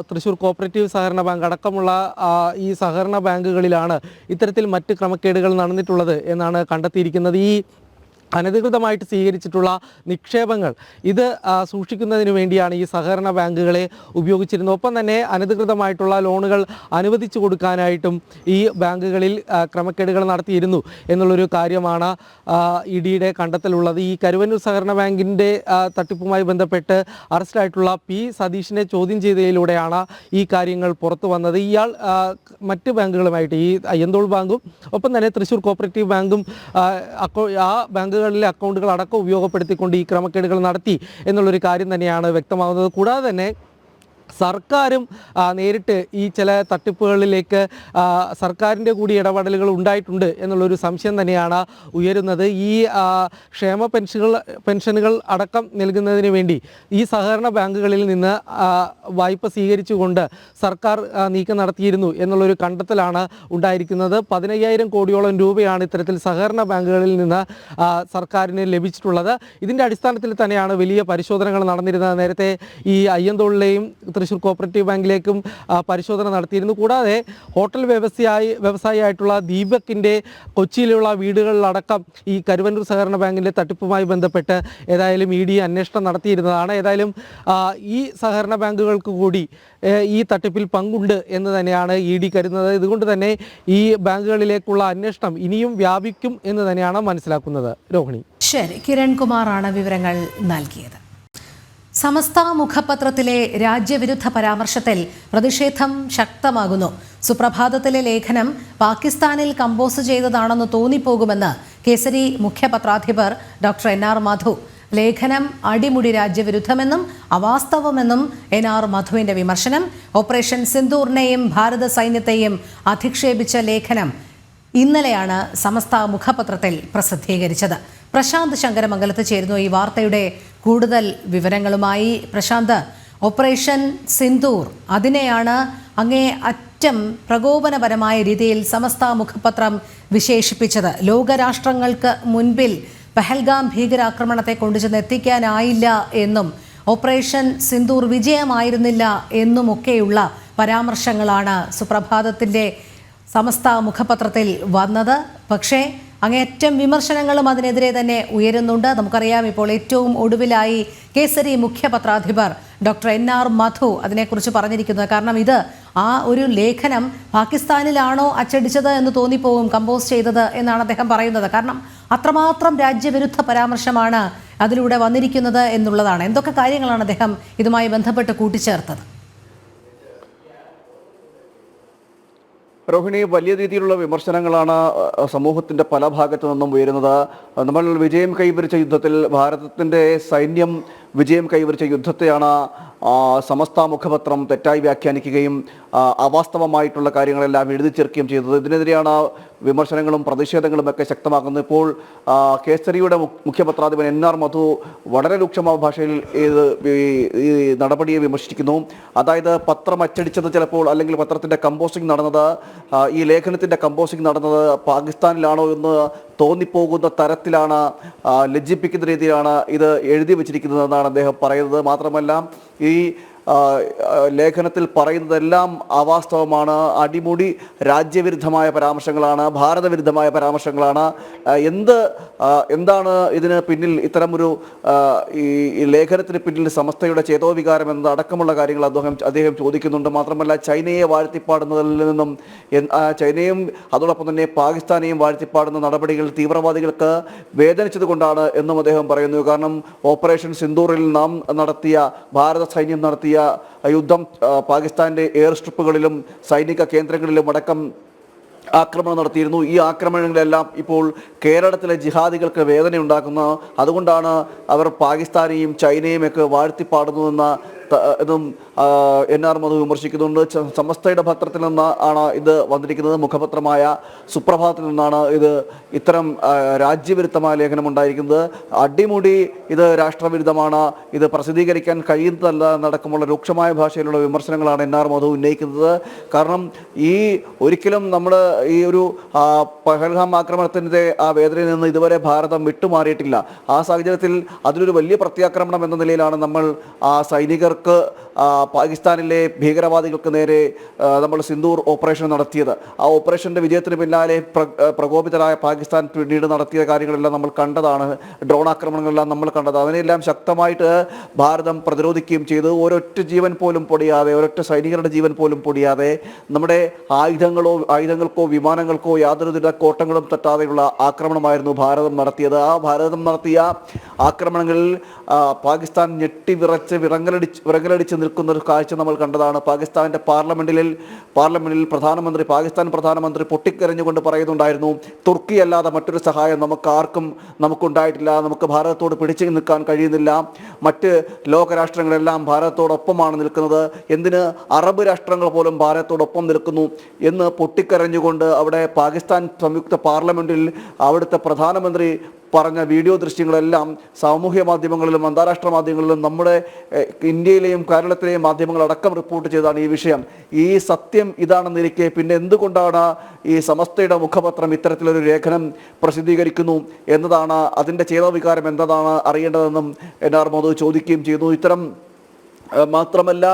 S2: തൃശ്ശൂർ കോപ്പറേറ്റീവ് സഹകരണ ബാങ്ക് അടക്കമുള്ള ഈ സഹകരണ ബാങ്കുകളിലാണ് ഇത്തരത്തിൽ മറ്റ് ക്രമക്കേടുകൾ നടന്നിട്ടുള്ളത് എന്നാണ് കണ്ടെത്തിയിരിക്കുന്നത്. ഈ അനധികൃതമായിട്ട് സ്വീകരിച്ചിട്ടുള്ള നിക്ഷേപങ്ങൾ ഇത് സൂക്ഷിക്കുന്നതിന് വേണ്ടിയാണ് ഈ സഹകരണ ബാങ്കുകളെ ഉപയോഗിച്ചിരുന്നത്. ഒപ്പം തന്നെ അനധികൃതമായിട്ടുള്ള ലോണുകൾ അനുവദിച്ചു കൊടുക്കാനായിട്ടും ഈ ബാങ്കുകളിൽ ക്രമക്കേടുകൾ നടത്തിയിരുന്നു എന്നുള്ളൊരു കാര്യമാണ് EDയുടെ കണ്ടെത്തലുള്ളത്. ഈ കരുവന്നൂർ സഹകരണ ബാങ്കിൻ്റെ തട്ടിപ്പുമായി ബന്ധപ്പെട്ട് അറസ്റ്റായിട്ടുള്ള P. സതീഷിനെ ചോദ്യം ചെയ്തതിലൂടെയാണ് ഈ കാര്യങ്ങൾ പുറത്തു വന്നത്. ഇയാൾ മറ്റ് ബാങ്കുകളുമായിട്ട്, ഈ അയ്യന്തോൾ ബാങ്കും ഒപ്പം തന്നെ തൃശ്ശൂർ കോപ്പറേറ്റീവ് ബാങ്കും ആ ബാങ്കുകളിലെ അക്കൗണ്ടുകൾ അടക്കം ഉപയോഗപ്പെടുത്തിക്കൊണ്ട് ഈ ക്രമക്കേടുകൾ നടത്തി എന്നുള്ളൊരു കാര്യം തന്നെയാണ് വ്യക്തമാകുന്നത്. കൂടാതെ തന്നെ സർക്കാരും നേരിട്ട് ഈ ചില തട്ടിപ്പുകളിലേക്ക് സർക്കാരിൻ്റെ കൂടി ഇടപെടലുകൾ ഉണ്ടായിട്ടുണ്ട് എന്നുള്ളൊരു സംശയം തന്നെയാണ് ഉയരുന്നത്. ഈ ക്ഷേമ പെൻഷനുകൾ അടക്കം നൽകുന്നതിന് വേണ്ടി ഈ സഹകരണ ബാങ്കുകളിൽ നിന്ന് വായ്പ സ്വീകരിച്ചുകൊണ്ട് സർക്കാർ നീക്കം നടത്തിയിരുന്നു എന്നുള്ളൊരു കണ്ടെത്തലാണ് ഉണ്ടായിരിക്കുന്നത്. 15,000 കോടിയോളം രൂപയാണ് ഇത്തരത്തിൽ സഹകരണ ബാങ്കുകളിൽ നിന്ന് സർക്കാരിന് ലഭിച്ചിട്ടുള്ളത്. ഇതിൻ്റെ അടിസ്ഥാനത്തിൽ തന്നെയാണ് വലിയ പരിശോധനകൾ നടന്നിരുന്നത്. നേരത്തെ ഈ അയ്യന്തോളിലെയും തൃശ്ശൂർ കോപ്പറേറ്റീവ് ബാങ്കിലേക്കും പരിശോധന നടത്തിയിരുന്നു. കൂടാതെ ഹോട്ടൽ വ്യവസായിയായിട്ടുള്ള ദീപകിൻ്റെ കൊച്ചിയിലുള്ള വീടുകളിലടക്കം ഈ കരുവന്നൂർ സഹകരണ ബാങ്കിൻ്റെ തട്ടിപ്പുമായി ബന്ധപ്പെട്ട് ഏതായാലും ED അന്വേഷണം നടത്തിയിരുന്നതാണ്. ഏതായാലും ഈ സഹകരണ ബാങ്കുകൾക്ക് കൂടി ഈ തട്ടിപ്പിൽ പങ്കുണ്ട് എന്ന് തന്നെയാണ് ED കരുതുന്നത്. ഇതുകൊണ്ട് തന്നെ ഈ ബാങ്കുകളിലേക്കുള്ള അന്വേഷണം ഇനിയും വ്യാപിക്കും എന്ന് തന്നെയാണ് മനസ്സിലാക്കുന്നത്. രോഹിണി.
S1: ശരി, കിരൺ കുമാറാണ് വിവരങ്ങൾ നൽകിയത്. സമസ്ത മുഖപത്രത്തിലെ രാജ്യവിരുദ്ധ പരാമർശത്തിൽ പ്രതിഷേധം ശക്തമാകുന്നു. സുപ്രഭാതത്തിലെ ലേഖനം പാകിസ്ഥാനിൽ കമ്പോസ് ചെയ്തതാണെന്ന് തോന്നിപ്പോകുമെന്ന് കേസരി മുഖ്യപത്രാധിപർ ഡോക്ടർ NR മധു. ലേഖനം അടിമുടി രാജ്യവിരുദ്ധമെന്നും അവാസ്തവമെന്നും NR മധുവിന്റെ വിമർശനം. ഓപ്പറേഷൻ സിന്ദൂറിനെയും ഭാരത സൈന്യത്തെയും അധിക്ഷേപിച്ച ലേഖനം ഇന്നലെയാണ് സമസ്ത മുഖപത്രത്തിൽ പ്രസിദ്ധീകരിച്ചത്. പ്രശാന്ത് ശങ്കരമംഗലത്ത് ചേരുന്നു ഈ വാർത്തയുടെ കൂടുതൽ വിവരങ്ങളുമായി. പ്രശാന്ത്, ഓപ്പറേഷൻ സിന്ദൂർ, അതിനെയാണ് അങ്ങേ അറ്റം പ്രകോപനപരമായ രീതിയിൽ സമസ്ത മുഖപത്രം വിശേഷിപ്പിച്ചത്. ലോകരാഷ്ട്രങ്ങൾക്ക് മുൻപിൽ പഹൽഗാം ഭീകരാക്രമണത്തെ കൊണ്ടുചെന്ന് എത്തിക്കാനായില്ല എന്നും ഓപ്പറേഷൻ സിന്ദൂർ വിജയമായിരുന്നില്ല എന്നുമൊക്കെയുള്ള പരാമർശങ്ങളാണ് സുപ്രഭാതത്തിൻ്റെ സമസ്ത മുഖപത്രത്തിൽ വന്നത്. പക്ഷേ അങ്ങേയറ്റം വിമർശനങ്ങളും അതിനെതിരെ തന്നെ ഉയരുന്നുണ്ട്. നമുക്കറിയാം, ഇപ്പോൾ ഏറ്റവും ഒടുവിലായി കേസരി മുഖ്യപത്രാധിപർ ഡോക്ടർ NR മധു അതിനെക്കുറിച്ച് പറഞ്ഞിരിക്കുന്നത്. കാരണം ഇത് ആ ഒരു ലേഖനം പാകിസ്ഥാനിലാണോ അച്ചടിച്ചത് എന്ന് തോന്നിപ്പോവും, കമ്പോസ് ചെയ്തത് എന്നാണ് അദ്ദേഹം പറയുന്നത്. കാരണം അത്രമാത്രം രാജ്യവിരുദ്ധ പരാമർശമാണ് അതിലൂടെ വന്നിരിക്കുന്നത് എന്നുള്ളതാണ്. എന്തൊക്കെ കാര്യങ്ങളാണ് അദ്ദേഹം ഇതുമായി ബന്ധപ്പെട്ട് കൂട്ടിച്ചേർത്തത്?
S4: രോഹിണി, വലിയ രീതിയിലുള്ള വിമർശനങ്ങളാണ് സമൂഹത്തിന്റെ പല ഭാഗത്തു നിന്നും ഉയരുന്നത്. നമ്മൾ വിജയം കൈവരിച്ച യുദ്ധത്തിൽ ഭാരതത്തിന്റെ സൈന്യം വിജയം കൈവരിച്ച യുദ്ധത്തെയാണ് സമസ്ത മുഖപത്രം തെറ്റായി വ്യാഖ്യാനിക്കുകയും അവാസ്തവമായിട്ടുള്ള കാര്യങ്ങളെല്ലാം എഴുതി ചേർക്കുകയും ചെയ്തത്. ഇതിനെതിരെയാണ് വിമർശനങ്ങളും പ്രതിഷേധങ്ങളും ഒക്കെ ശക്തമാക്കുന്നത്. ഇപ്പോൾ കേസരിയുടെ മുഖ്യപത്രാധിപൻ NR മധു വളരെ രൂക്ഷമായ ഭാഷയിൽ ഈ നടപടിയെ വിമർശിക്കുന്നു. അതായത് പത്രം അച്ചടിച്ചത് ചിലപ്പോൾ, അല്ലെങ്കിൽ പത്രത്തിന്റെ കമ്പോസിംഗ് നടന്നത്, ഈ ലേഖനത്തിന്റെ കമ്പോസിംഗ് നടന്നത് പാകിസ്ഥാനിലാണോ എന്ന് തോന്നിപ്പോകുന്ന തരത്തിലാണ്, ലജ്ജിപ്പിക്കുന്ന രീതിയിലാണ് ഇത് എഴുതി വെച്ചിരിക്കുന്നതെന്നാണ് അദ്ദേഹം പറയുന്നത്. മാത്രമല്ല, ഈ ലേഖനത്തിൽ പറയുന്നതെല്ലാം അവാസ്തവമാണ്, അടിമുടി രാജ്യവിരുദ്ധമായ പരാമർശങ്ങളാണ്, ഭാരതവിരുദ്ധമായ പരാമർശങ്ങളാണ്. എന്താണ് ഇതിന് പിന്നിൽ, ഇത്തരമൊരു ഈ ലേഖനത്തിന് പിന്നിൽ സമസ്തയുടെ ചേതോവികാരം എന്നത് അടക്കമുള്ള കാര്യങ്ങൾ അദ്ദേഹം ചോദിക്കുന്നുണ്ട്. മാത്രമല്ല, ചൈനയെ വാഴ്ത്തിപ്പാടുന്നതിൽ നിന്നും ചൈനയും അതോടൊപ്പം തന്നെ പാകിസ്ഥാനെയും വാഴ്ത്തിപ്പാടുന്ന നടപടികൾ തീവ്രവാദികൾക്ക് വേദനിച്ചത് കൊണ്ടാണ് എന്നും അദ്ദേഹം പറയുന്നു. കാരണം ഓപ്പറേഷൻ സിന്ദൂറിൽ നാം നടത്തിയ, ഭാരത സൈന്യം നടത്തിയ യുദ്ധം പാകിസ്ഥാന്റെ എയർ സ്ട്രിപ്പുകളിലും സൈനിക കേന്ദ്രങ്ങളിലും അടക്കം ആക്രമണം നടത്തിയിരുന്നു. ഈ ആക്രമണങ്ങളെല്ലാം ഇപ്പോൾ കേരളത്തിലെ ജിഹാദികൾക്ക് വേദന ഉണ്ടാക്കുന്നു. അതുകൊണ്ടാണ് അവർ പാകിസ്ഥാനെയും ചൈനയും ഒക്കെ വാഴ്ത്തിപ്പാടുന്നതെന്ന് എന്നും NR മധു വിമർശിക്കുന്നുണ്ട്. സമസ്തയുടെ പത്രത്തിൽ നിന്നാണ് ഇത് വന്നിരിക്കുന്നത്. മുഖപത്രമായ സുപ്രഭാതത്തിൽ നിന്നാണ് ഇത്തരം രാജ്യവിരുദ്ധമായ ലേഖനം ഉണ്ടായിരിക്കുന്നത്. അടിമുടി ഇത് രാഷ്ട്രവിരുദ്ധമാണ്, ഇത് പ്രസിദ്ധീകരിക്കാൻ കഴിയുന്നതല്ല എന്നടക്കമുള്ള രൂക്ഷമായ ഭാഷയിലുള്ള വിമർശനങ്ങളാണ് NR മധു ഉന്നയിക്കുന്നത്. കാരണം ഒരിക്കലും നമ്മൾ ഈ ഒരു പഹൽഗാം ആക്രമണത്തിൻ്റെ ആ വേദനയിൽ നിന്ന് ഇതുവരെ ഭാരതം വിട്ടുമാറിയിട്ടില്ല. ആ സാഹചര്യത്തിൽ അതിലൊരു വലിയ പ്രത്യാക്രമണം എന്ന നിലയിലാണ് നമ്മൾ ആ സൈനികർക്ക് പാകിസ്ഥാനിലെ ഭീകരവാദികൾക്ക് നേരെ നമ്മൾ സിന്ദൂർ ഓപ്പറേഷൻ നടത്തിയത്. ആ ഓപ്പറേഷൻ്റെ വിജയത്തിന് പിന്നാലെ പ്രകോപിതരായ പാകിസ്ഥാൻ പിന്നീട് നടത്തിയ കാര്യങ്ങളെല്ലാം നമ്മൾ കണ്ടതാണ്. ഡ്രോൺ ആക്രമണങ്ങളെല്ലാം നമ്മൾ കണ്ടത്. അതിനെല്ലാം ശക്തമായിട്ട് ഭാരതം പ്രതിരോധിക്കുകയും ചെയ്തു. ഒരൊറ്റ ജീവൻ പോലും പൊടിയാതെ, ഒരൊറ്റ സൈനികരുടെ ജീവൻ പോലും പൊടിയാതെ, നമ്മുടെ ആയുധങ്ങൾക്കോ വിമാനങ്ങൾക്കോ യാതൊരുവിധ കോട്ടങ്ങളും തട്ടാതെയുള്ള ആക്രമണമായിരുന്നു ഭാരതം നടത്തിയത്. ആ ഭാരതം നടത്തിയ ആക്രമണങ്ങളിൽ പാകിസ്ഥാൻ ഞെട്ടിവിറച്ച് വിറങ്ങലടിച്ച് നിൽക്കുന്ന ഒരു കാഴ്ച നമ്മൾ കണ്ടതാണ്. പാകിസ്ഥാന്റെ പാർലമെന്റിൽ പാകിസ്ഥാൻ പ്രധാനമന്ത്രി പൊട്ടിക്കരഞ്ഞുകൊണ്ട് പറയുന്നുണ്ടായിരുന്നു, തുർക്കി അല്ലാതെ മറ്റൊരു സഹായം നമുക്കുണ്ടായിട്ടില്ല, നമുക്ക് ഭാരതത്തോട് പിടിച്ചു നിൽക്കാൻ കഴിയുന്നില്ല, മറ്റ് ലോകരാഷ്ട്രങ്ങളെല്ലാം ഭാരതത്തോടൊപ്പമാണ് നിൽക്കുന്നത്, എന്തിന് അറബ് രാഷ്ട്രങ്ങൾ പോലും ഭാരതത്തോടൊപ്പം നിൽക്കുന്നു എന്ന് പൊട്ടിക്കരഞ്ഞുകൊണ്ട് അവിടെ പാകിസ്ഥാൻ സംയുക്ത പാർലമെന്റിൽ അവിടുത്തെ പ്രധാനമന്ത്രി പറഞ്ഞ വീഡിയോ ദൃശ്യങ്ങളെല്ലാം സാമൂഹ്യ മാധ്യമങ്ങളിലും അന്താരാഷ്ട്ര മാധ്യമങ്ങളിലും നമ്മുടെ ഇന്ത്യയിലെയും കേരളത്തിലെയും മാധ്യമങ്ങൾ അടക്കം റിപ്പോർട്ട് ചെയ്താണ് ഈ വിഷയം. ഈ സത്യം ഇതാണെന്നിരിക്കെ പിന്നെ എന്തുകൊണ്ടാണ് ഈ സമസ്തയുടെ മുഖപത്രം ഇത്തരത്തിലൊരു ലേഖനം പ്രസിദ്ധീകരിക്കുന്നു എന്നതാണ്, അതിൻ്റെ ചേതോവികാരം എന്നതാണ് അറിയേണ്ടതെന്നും NR മധു ചോദിക്കുകയും ചെയ്യുന്നു. ഇത്തരം മാത്രമല്ല,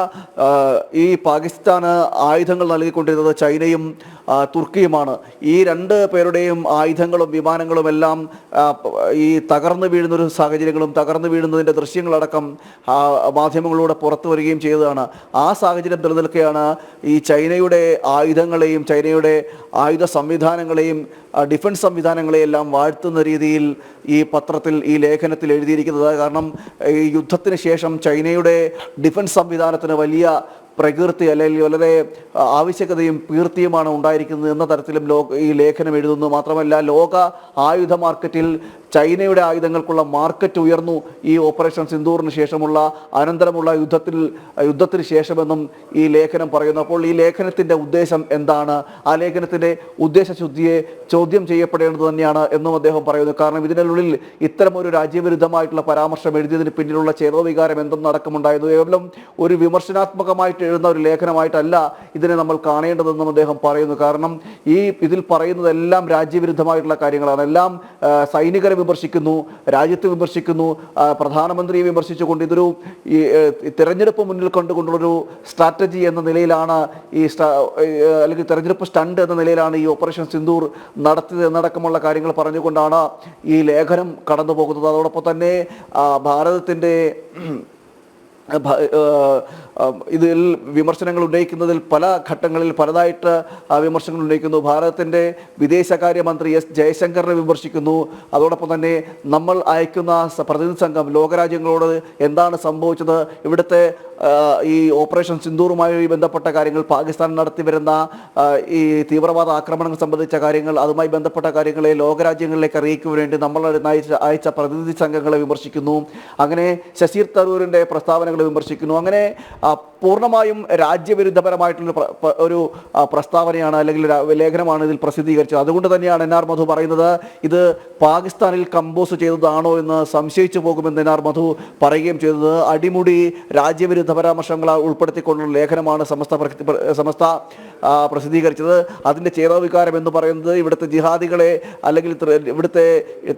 S4: ഈ പാകിസ്ഥാന് ആയുധങ്ങൾ നൽകിക്കൊണ്ടിരുന്നത് ചൈനയും തുർക്കിയുമാണ്. ഈ രണ്ട് പേരുടെയും ആയുധങ്ങളും വിമാനങ്ങളും എല്ലാം ഈ തകർന്നു വീഴുന്നൊരു സാഹചര്യങ്ങളും തകർന്നു വീഴുന്നതിൻ്റെ ദൃശ്യങ്ങളടക്കം മാധ്യമങ്ങളിലൂടെ പുറത്തു വരികയും ചെയ്തതാണ്. ആ സാഹചര്യം നിലനിൽക്കുകയാണ് ഈ ചൈനയുടെ ആയുധങ്ങളെയും ചൈനയുടെ ആയുധ സംവിധാനങ്ങളെയും ഡിഫൻസ് സംവിധാനങ്ങളെയെല്ലാം വാഴ്ത്തുന്ന രീതിയിൽ ഈ പത്രത്തിൽ, ഈ ലേഖനത്തിൽ എഴുതിയിരിക്കുന്നത്. കാരണം ഈ യുദ്ധത്തിന് ശേഷം ചൈനയുടെ ഡിഫൻസ് സംവിധാനത്തിന് വലിയ പ്രകീർത്തി അല്ലെങ്കിൽ വളരെ ആവശ്യകതയും കീർത്തിയുമാണ് ഉണ്ടായിരിക്കുന്നത് എന്ന തരത്തിലും ഈ ലേഖനം എഴുതുന്നു. മാത്രമല്ല, ലോക ആയുധ മാർക്കറ്റിൽ ചൈനയുടെ ആയുധങ്ങൾക്കുള്ള മാർക്കറ്റ് ഉയർന്നു ഈ ഓപ്പറേഷൻ സിന്ദൂറിന് ശേഷമുള്ള അനന്തരമുള്ള യുദ്ധത്തിന് ശേഷമെന്നും ഈ ലേഖനം പറയുന്നു. അപ്പോൾ ഈ ലേഖനത്തിൻ്റെ ഉദ്ദേശം എന്താണ്? ആ ലേഖനത്തിൻ്റെ ഉദ്ദേശശുദ്ധിയെ ചോദ്യം ചെയ്യപ്പെടേണ്ടത് തന്നെയാണ് എന്നും അദ്ദേഹം പറയുന്നു. കാരണം ഇതിനുള്ളിൽ ഇത്തരമൊരു രാജ്യവിരുദ്ധമായിട്ടുള്ള പരാമർശം എഴുതിയതിന് പിന്നിലുള്ള ചേതോവികാരം എന്തെന്നടക്കമുണ്ടായിരുന്നു. കേവലം ഒരു വിമർശനാത്മകമായിട്ട് എഴുതുന്ന ഒരു ലേഖനമായിട്ടല്ല ഇതിനെ നമ്മൾ കാണേണ്ടതെന്നും അദ്ദേഹം പറയുന്നു. കാരണം ഇതിൽ പറയുന്നതെല്ലാം രാജ്യവിരുദ്ധമായിട്ടുള്ള കാര്യങ്ങളാണ്. എല്ലാം സൈനികരെ വിമർശിക്കുന്നു, രാജ്യത്തെ വിമർശിക്കുന്നു, പ്രധാനമന്ത്രിയെ വിമർശിച്ചുകൊണ്ട് ഇതൊരു തെരഞ്ഞെടുപ്പ് മുന്നിൽ കണ്ടുകൊണ്ടുള്ളൊരു സ്ട്രാറ്റജി എന്ന നിലയിലാണ് അല്ലെങ്കിൽ തെരഞ്ഞെടുപ്പ് സ്റ്റണ്ട് എന്ന നിലയിലാണ് ഈ ഓപ്പറേഷൻ സിന്ദൂർ നടത്തിയത് എന്നടക്കമുള്ള കാര്യങ്ങൾ പറഞ്ഞുകൊണ്ടാണ് ഈ ലേഖനം കടന്നു പോകുന്നത്. അതോടൊപ്പം തന്നെ ഭാരതത്തിൻ്റെ ഇതിൽ വിമർശനങ്ങൾ ഉന്നയിക്കുന്നതിൽ പല ഘട്ടങ്ങളിൽ പലതായിട്ട് വിമർശനങ്ങൾ ഉന്നയിക്കുന്നു. ഭാരതത്തിൻ്റെ വിദേശകാര്യമന്ത്രി എസ് ജയശങ്കറിനെ വിമർശിക്കുന്നു. അതോടൊപ്പം തന്നെ നമ്മൾ അയക്കുന്ന പ്രതിനിധി സംഘം ലോകരാജ്യങ്ങളോട് എന്താണ് സംഭവിച്ചത്, ഇവിടുത്തെ ഈ ഓപ്പറേഷൻ സിന്ദൂറുമായി ബന്ധപ്പെട്ട കാര്യങ്ങൾ, പാകിസ്ഥാൻ നടത്തി വരുന്ന ഈ തീവ്രവാദ ആക്രമണങ്ങൾ സംബന്ധിച്ച കാര്യങ്ങൾ, അതുമായി ബന്ധപ്പെട്ട കാര്യങ്ങളെ ലോകരാജ്യങ്ങളിലേക്ക് അറിയിക്കുവാൻ വേണ്ടി നമ്മൾ അയച്ച പ്രതിനിധി സംഘങ്ങളെ വിമർശിക്കുന്നു. അങ്ങനെ ശശി തരൂരിൻ്റെ പ്രസ്താവനകളെ വിമർശിക്കുന്നു. അങ്ങനെ പൂർണ്ണമായും രാജ്യവിരുദ്ധപരമായിട്ടുള്ള ഒരു പ്രസ്താവനയാണ് അല്ലെങ്കിൽ ലേഖനമാണ് ഇതിൽ പ്രസിദ്ധീകരിച്ചത്. അതുകൊണ്ട് തന്നെയാണ് NR മധു പറയുന്നത് ഇത് പാകിസ്ഥാനിൽ കമ്പോസ് ചെയ്തതാണോ എന്ന് സംശയിച്ചു പോകുമെന്ന് NR മധു പറയുകയും ചെയ്തത്. അടിമുടി രാജ്യവിരുദ്ധ പരാമർശങ്ങൾ ഉൾപ്പെടുത്തിക്കൊണ്ടുള്ള ലേഖനമാണ് സമസ്ത പ്രസിദ്ധീകരിച്ചത്. അതിൻ്റെ ചേതോവികാരം എന്ന് പറയുന്നത് ഇവിടുത്തെ ജിഹാദികളെ അല്ലെങ്കിൽ ഇവിടുത്തെ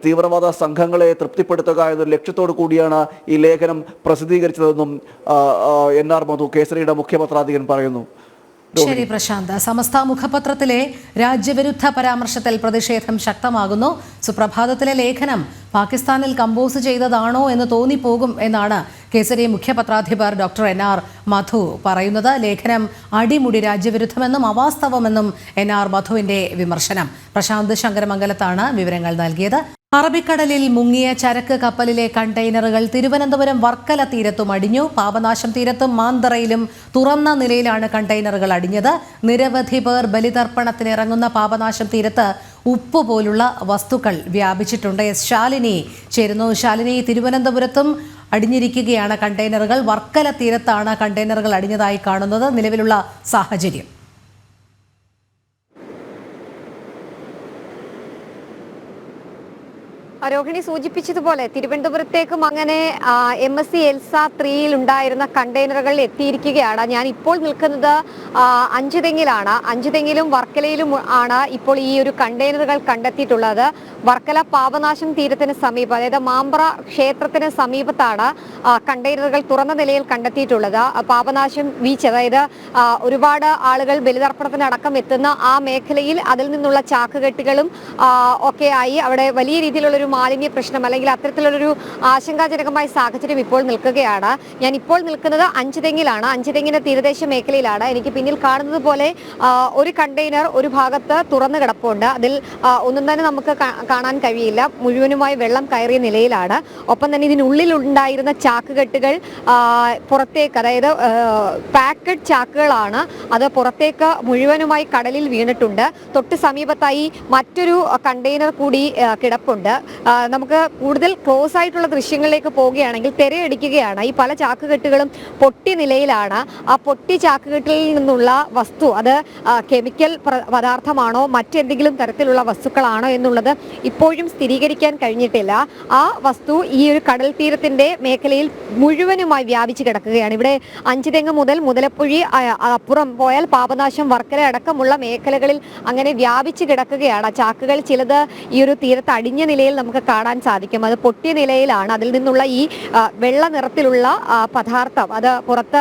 S4: തീവ്രവാദ സംഘങ്ങളെ തൃപ്തിപ്പെടുത്തുക എന്നൊരു ലക്ഷ്യത്തോടു കൂടിയാണ് ഈ ലേഖനം പ്രസിദ്ധീകരിച്ചതെന്നും NR മധു കേസരിയുടെ മുഖ്യപത്രാധിപൻ പറയുന്നു.
S1: ശരി പ്രശാന്ത്, സമസ്ത മുഖപത്രത്തിലെ രാജ്യവിരുദ്ധ പരാമർശത്തിൽ പ്രതിഷേധം ശക്തമാകുന്നു. സുപ്രഭാതത്തിലെ ലേഖനം പാകിസ്ഥാനിൽ കമ്പോസ് ചെയ്തതാണോ എന്ന് തോന്നിപ്പോകും എന്നാണ് കേസരി മുഖ്യപത്രാധിപർ ഡോക്ടർ NR മധു പറയുന്നത്. ലേഖനം അടിമുടി രാജ്യവിരുദ്ധമെന്നും അവാസ്തവമെന്നും NR മധുവിന്റെ വിമർശനം. പ്രശാന്ത് ശങ്കരമംഗലത്താണ് വിവരങ്ങൾ നൽകിയത്. അറബിക്കടലിൽ മുങ്ങിയ ചരക്ക് കപ്പലിലെ കണ്ടെയ്നറുകൾ തിരുവനന്തപുരം വർക്കല തീരത്തും അടിഞ്ഞു. പാപനാശം തീരത്തും മാന്തറയിലും തുറന്ന നിലയിലാണ് കണ്ടെയ്നറുകൾ അടിഞ്ഞത്. നിരവധി പേർ ബലിതർപ്പണത്തിനിറങ്ങുന്ന പാപനാശം തീരത്ത് ഉപ്പ് പോലുള്ള വസ്തുക്കൾ വ്യാപിച്ചിട്ടുണ്ട്. ശാലിനി ചേരുന്നു. ശാലിനി, തിരുവനന്തപുരത്തും അടിഞ്ഞിരിക്കുകയാണ് കണ്ടെയ്നറുകൾ. വർക്കല തീരത്താണ് കണ്ടെയ്നറുകൾ അടിഞ്ഞതായി കാണുന്നത്. നിലവിലുള്ള സാഹചര്യം?
S14: രോഹിണി സൂചിപ്പിച്ചതുപോലെ തിരുവനന്തപുരത്തേക്കും അങ്ങനെ MSC എൽസ 3 ഉണ്ടായിരുന്ന കണ്ടെയ്നറുകൾ എത്തിയിരിക്കുകയാണ്. ഞാൻ ഇപ്പോൾ നിൽക്കുന്നത് അഞ്ചുതെങ്ങിലാണ്. അഞ്ചുതെങ്ങിലും വർക്കലയിലും ആണ് ഇപ്പോൾ ഈ ഒരു കണ്ടെയ്നറുകൾ കണ്ടെത്തിയിട്ടുള്ളത്. വർക്കല പാപനാശം തീരത്തിന് സമീപം, അതായത് മാമ്പ്ര ക്ഷേത്രത്തിന് സമീപത്താണ് കണ്ടെയ്നറുകൾ തുറന്ന നിലയിൽ കണ്ടെത്തിയിട്ടുള്ളത്. പാപനാശം ബീച്ച്, അതായത് ഒരുപാട് ആളുകൾ ബലിതർപ്പണത്തിനടക്കം എത്തുന്ന ആ മേഖലയിൽ അതിൽ നിന്നുള്ള ചാക്കുകെട്ടുകളും ഒക്കെ ആയി അവിടെ വലിയ രീതിയിലുള്ളൊരു മാലിന്യ പ്രശ്നം അല്ലെങ്കിൽ അത്തരത്തിലുള്ളൊരു ആശങ്കാജനകമായ സാഹചര്യം ഇപ്പോൾ നിൽക്കുകയാണ്. ഞാൻ ഇപ്പോൾ നിൽക്കുന്നത് അഞ്ചുതെങ്ങിലാണ്. അഞ്ചുതെങ്ങിന്റെ തീരദേശ മേഖലയിലാണ്. എനിക്ക് പിന്നിൽ കാണുന്നത് പോലെ ഒരു കണ്ടെയ്നർ ഒരു ഭാഗത്ത് തുറന്നു കിടപ്പുണ്ട്. അതിൽ ഒന്നും തന്നെ നമുക്ക് കാണാൻ കഴിയില്ല. മുഴുവനുമായി വെള്ളം കയറിയ നിലയിലാണ്. ഒപ്പം തന്നെ ഇതിനുള്ളിൽ ഉണ്ടായിരുന്ന ചാക്കുകെട്ടുകൾ പുറത്തേക്ക്, അതായത് പാക്കഡ് ചാക്കുകളാണ്, അത് പുറത്തേക്ക് മുഴുവനുമായി കടലിൽ വീണിട്ടുണ്ട്. തൊട്ട് സമീപത്തായി മറ്റൊരു കണ്ടെയ്നർ കൂടി കിടപ്പുണ്ട്. നമുക്ക് കൂടുതൽ ക്ലോസ് ആയിട്ടുള്ള ദൃശ്യങ്ങളിലേക്ക് പോവുകയാണെങ്കിൽ തിരയടിക്കുകയാണ്. ഈ പല ചാക്കുകെട്ടുകളും പൊട്ടിയ നിലയിലാണ്. ആ പൊട്ടി ചാക്കുകെട്ടിൽ നിന്നുള്ള വസ്തു അത് കെമിക്കൽ പദാർത്ഥമാണോ മറ്റെന്തെങ്കിലും തരത്തിലുള്ള വസ്തുക്കളാണോ എന്നുള്ളത് ഇപ്പോഴും സ്ഥിരീകരിക്കാൻ കഴിഞ്ഞിട്ടില്ല. ആ വസ്തു ഈ ഒരു കടൽ തീരത്തിന്റെ മേഖലയിൽ മുഴുവനുമായി വ്യാപിച്ചു കിടക്കുകയാണ്. ഇവിടെ അഞ്ചുതെങ്ങ് മുതൽ മുതലപ്പുഴി അപ്പുറം പോയാൽ പാപനാശം വർക്കല അടക്കമുള്ള മേഖലകളിൽ അങ്ങനെ വ്യാപിച്ചു കിടക്കുകയാണ്. ചാക്കുകൾ ചിലത് ഈ ഒരു തീരത്ത് അടിഞ്ഞ നിലയിൽ നമുക്ക് കാണാൻ സാധിക്കും. അത് പൊട്ടിയ നിലയിലാണ്. അതിൽ നിന്നുള്ള ഈ വെള്ള നിറത്തിലുള്ള പദാർത്ഥം അത് പുറത്ത്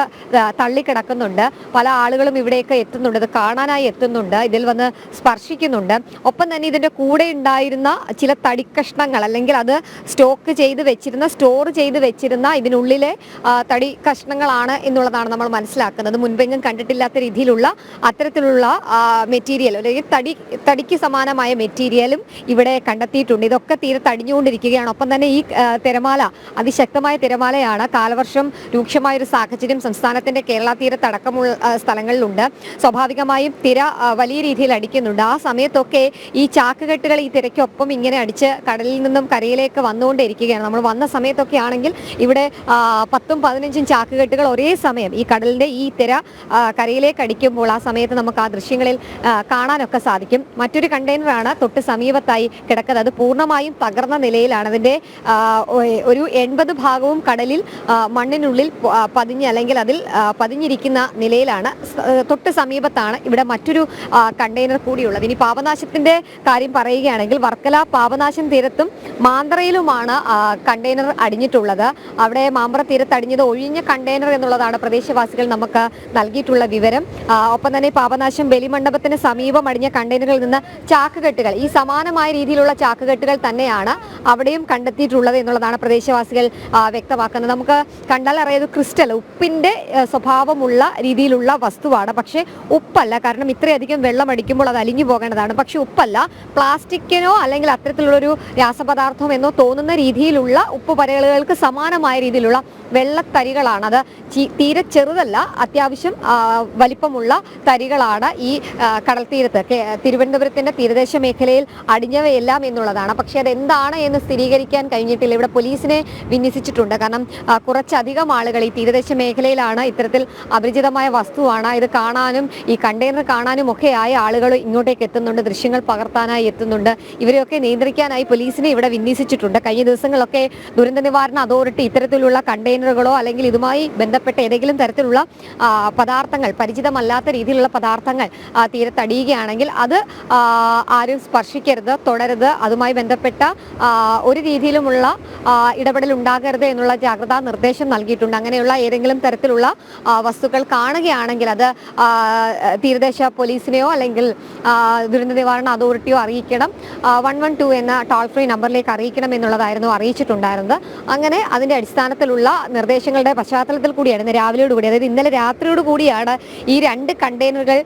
S14: തള്ളിക്കിടക്കുന്നുണ്ട്. പല ആളുകളും ഇവിടേക്ക് എത്തുന്നുണ്ട്, ഇത് കാണാനായി എത്തുന്നുണ്ട്, ഇതിൽ വന്ന് സ്പർശിക്കുന്നുണ്ട്. ഒപ്പം തന്നെ ഇതിൻ്റെ കൂടെ ഉണ്ടായിരുന്ന ചില തടിക്കഷ്ണങ്ങൾ അല്ലെങ്കിൽ അത് സ്റ്റോർ ചെയ്ത് വെച്ചിരുന്ന ഇതിനുള്ളിലെ തടി കഷ്ണങ്ങളാണ് എന്നുള്ളതാണ് നമ്മൾ മനസ്സിലാക്കുന്നത്. മുൻപെങ്ങും കണ്ടിട്ടില്ലാത്ത രീതിയിലുള്ള അത്തരത്തിലുള്ള മെറ്റീരിയൽ അല്ലെങ്കിൽ തടിക്ക് സമാനമായ മെറ്റീരിയലും ഇവിടെ കണ്ടെത്തിയിട്ടുണ്ട്. ഇതൊക്കെ തീരത്ത് അടിഞ്ഞുകൊണ്ടിരിക്കുകയാണ്. ഒപ്പം തന്നെ ഈ തിരമാല അതിശക്തമായ തിരമാലയാണ്. കാലവർഷം രൂക്ഷമായൊരു സാഹചര്യം സംസ്ഥാനത്തിന്റെ കേരള തീരത്തടക്കമുള്ള സ്ഥലങ്ങളിലുണ്ട്. സ്വാഭാവികമായും തിര വലിയ രീതിയിൽ അടിക്കുന്നുണ്ട്. ആ സമയത്തൊക്കെ ഈ ചാക്കുകെട്ടുകൾ ഈ തിരക്കൊപ്പം ഇങ്ങനെ അടിച്ച് കടലിൽ നിന്നും കരയിലേക്ക് വന്നുകൊണ്ടിരിക്കുകയാണ്. നമ്മൾ വന്ന സമയത്തൊക്കെ ആണെങ്കിൽ ഇവിടെ 10-15 ചാക്കുകെട്ടുകൾ ഒരേ സമയം ഈ കടലിന്റെ ഈ തിര കരയിലേക്ക് അടിക്കുമ്പോൾ ആ സമയത്ത് നമുക്ക് ആ ദൃശ്യങ്ങളിൽ കാണാനൊക്കെ സാധിക്കും. മറ്റൊരു കണ്ടെയ്നറാണ് തൊട്ട് സമീപത്തായി കിടക്കുന്നത്. അത് പൂർണ്ണമായും തകർന്ന നിലയിലാണ്. അതിൻ്റെ ഒരു 80 ഭാഗവും കടലിൽ മണ്ണിനുള്ളിൽ അല്ലെങ്കിൽ അതിൽ പതിഞ്ഞിരിക്കുന്ന നിലയിലാണ്. തൊട്ട് സമീപത്താണ് ഇവിടെ മറ്റൊരു കണ്ടെയ്നർ കൂടിയുള്ളത്. ഇനി പാപനാശത്തിന്റെ കാര്യം പറയുകയാണെങ്കിൽ വർക്കല പാപനാശം തീരത്തും മാന്തറയിലുമാണ് കണ്ടെയ്നർ അടിഞ്ഞിട്ടുള്ളത്. അവിടെ മാമ്പ്ര തീരത്ത് അടിഞ്ഞത് ഒഴിഞ്ഞ കണ്ടെയ്നർ എന്നുള്ളതാണ് പ്രദേശവാസികൾ നമുക്ക് നൽകിയിട്ടുള്ള വിവരം. ഒപ്പം തന്നെ പാപനാശം ബലിമണ്ഡപത്തിന് സമീപം അടിഞ്ഞ കണ്ടെയ്നറുകളിൽ നിന്ന് ചാക്കുകെട്ടുകൾ, ഈ സമാനമായ രീതിയിലുള്ള ചാക്കുകെട്ടുകൾ തന്നെ തന്നെയാണ് അവിടെയും കണ്ടെത്തിയിട്ടുള്ളത് എന്നുള്ളതാണ് പ്രദേശവാസികൾ വ്യക്തമാക്കുന്നത്. നമുക്ക് കണ്ടാൽ അറിയാതെ ക്രിസ്റ്റൽ ഉപ്പിന്റെ സ്വഭാവമുള്ള രീതിയിലുള്ള വസ്തുവാണ്. പക്ഷേ ഉപ്പല്ല, കാരണം ഇത്രയധികം വെള്ളം അടിക്കുമ്പോൾ അത് അലിഞ്ഞു പോകേണ്ടതാണ്. പക്ഷെ ഉപ്പല്ല, പ്ലാസ്റ്റിക്കിനോ അല്ലെങ്കിൽ അത്തരത്തിലുള്ളൊരു രാസപദാർത്ഥം എന്നോ തോന്നുന്ന രീതിയിലുള്ള ഉപ്പ് പരലുകൾക്ക് സമാനമായ രീതിയിലുള്ള വെള്ളത്തരികളാണ്. അത് തീരെ ചെറുതല്ല, അത്യാവശ്യം വലിപ്പമുള്ള തരികളാണ് ഈ കടൽ തീരത്ത് തിരുവനന്തപുരത്തിന്റെ തീരദേശ മേഖലയിൽ അടിഞ്ഞവയെല്ലാം എന്നുള്ളതാണ്. പക്ഷെ അതെന്താണ് എന്ന് സ്ഥിരീകരിക്കാൻ കഴിഞ്ഞിട്ടില്ല. ഇവിടെ പോലീസിനെ വിന്യസിച്ചിട്ടുണ്ട്. കാരണം കുറച്ചധികം ആളുകൾ ഈ തീരദേശ മേഖലയിലാണ്, ഇത്തരത്തിൽ അപരിചിതമായ വസ്തുവാണ്, ഇത് കാണാനും ഈ കണ്ടെയ്നർ കാണാനും ഒക്കെയായി ആളുകൾ ഇങ്ങോട്ടേക്ക് എത്തുന്നുണ്ട്, ദൃശ്യങ്ങൾ പകർത്താനായി എത്തുന്നുണ്ട്. ഇവരെയൊക്കെ നിയന്ത്രിക്കാനായി പോലീസിനെ ഇവിടെ വിന്യസിച്ചിട്ടുണ്ട്. കഴിഞ്ഞ ദിവസങ്ങളിലൊക്കെ ദുരന്ത നിവാരണ അതോറിറ്റി ഇത്തരത്തിലുള്ള കണ്ടെയ്നറുകളോ അല്ലെങ്കിൽ ഇതുമായി ബന്ധപ്പെട്ട ഏതെങ്കിലും തരത്തിലുള്ള പദാർത്ഥങ്ങൾ, പരിചിതമല്ലാത്ത രീതിയിലുള്ള പദാർത്ഥങ്ങൾ തീരത്തടിയുകയാണെങ്കിൽ അത് ആരും സ്പർശിക്കരുത്, തുടരുത്, അതുമായി ബന്ധപ്പെട്ട ഒരു രീതിയിലുമുള്ള ഇടപെടൽ ഉണ്ടാകരുത് എന്നുള്ള ജാഗ്രതാ നിർദ്ദേശം നൽകിയിട്ടുണ്ട്. അങ്ങനെയുള്ള ഏതെങ്കിലും തരത്തിലുള്ള വസ്തുക്കൾ കാണുകയാണെങ്കിൽ അത് തീരദേശ പോലീസിനെയോ അല്ലെങ്കിൽ ദുരന്ത നിവാരണ അതോറിറ്റിയോ അറിയിക്കണം. 112 എന്ന ടോൾ ഫ്രീ നമ്പറിലേക്ക് അറിയിക്കണം എന്നുള്ളതായിരുന്നു അറിയിച്ചിട്ടുണ്ടായിരുന്നത്. അങ്ങനെ അതിന്റെ അടിസ്ഥാനത്തിലുള്ള നിർദ്ദേശങ്ങളുടെ പശ്ചാത്തലത്തിൽ കൂടിയാണ് ഇന്ന് രാവിലെയോടുകൂടി, അതായത് ഇന്നലെ രാത്രിയോട് കൂടിയാണ് ഈ 2 കണ്ടെയ്നറുകൾ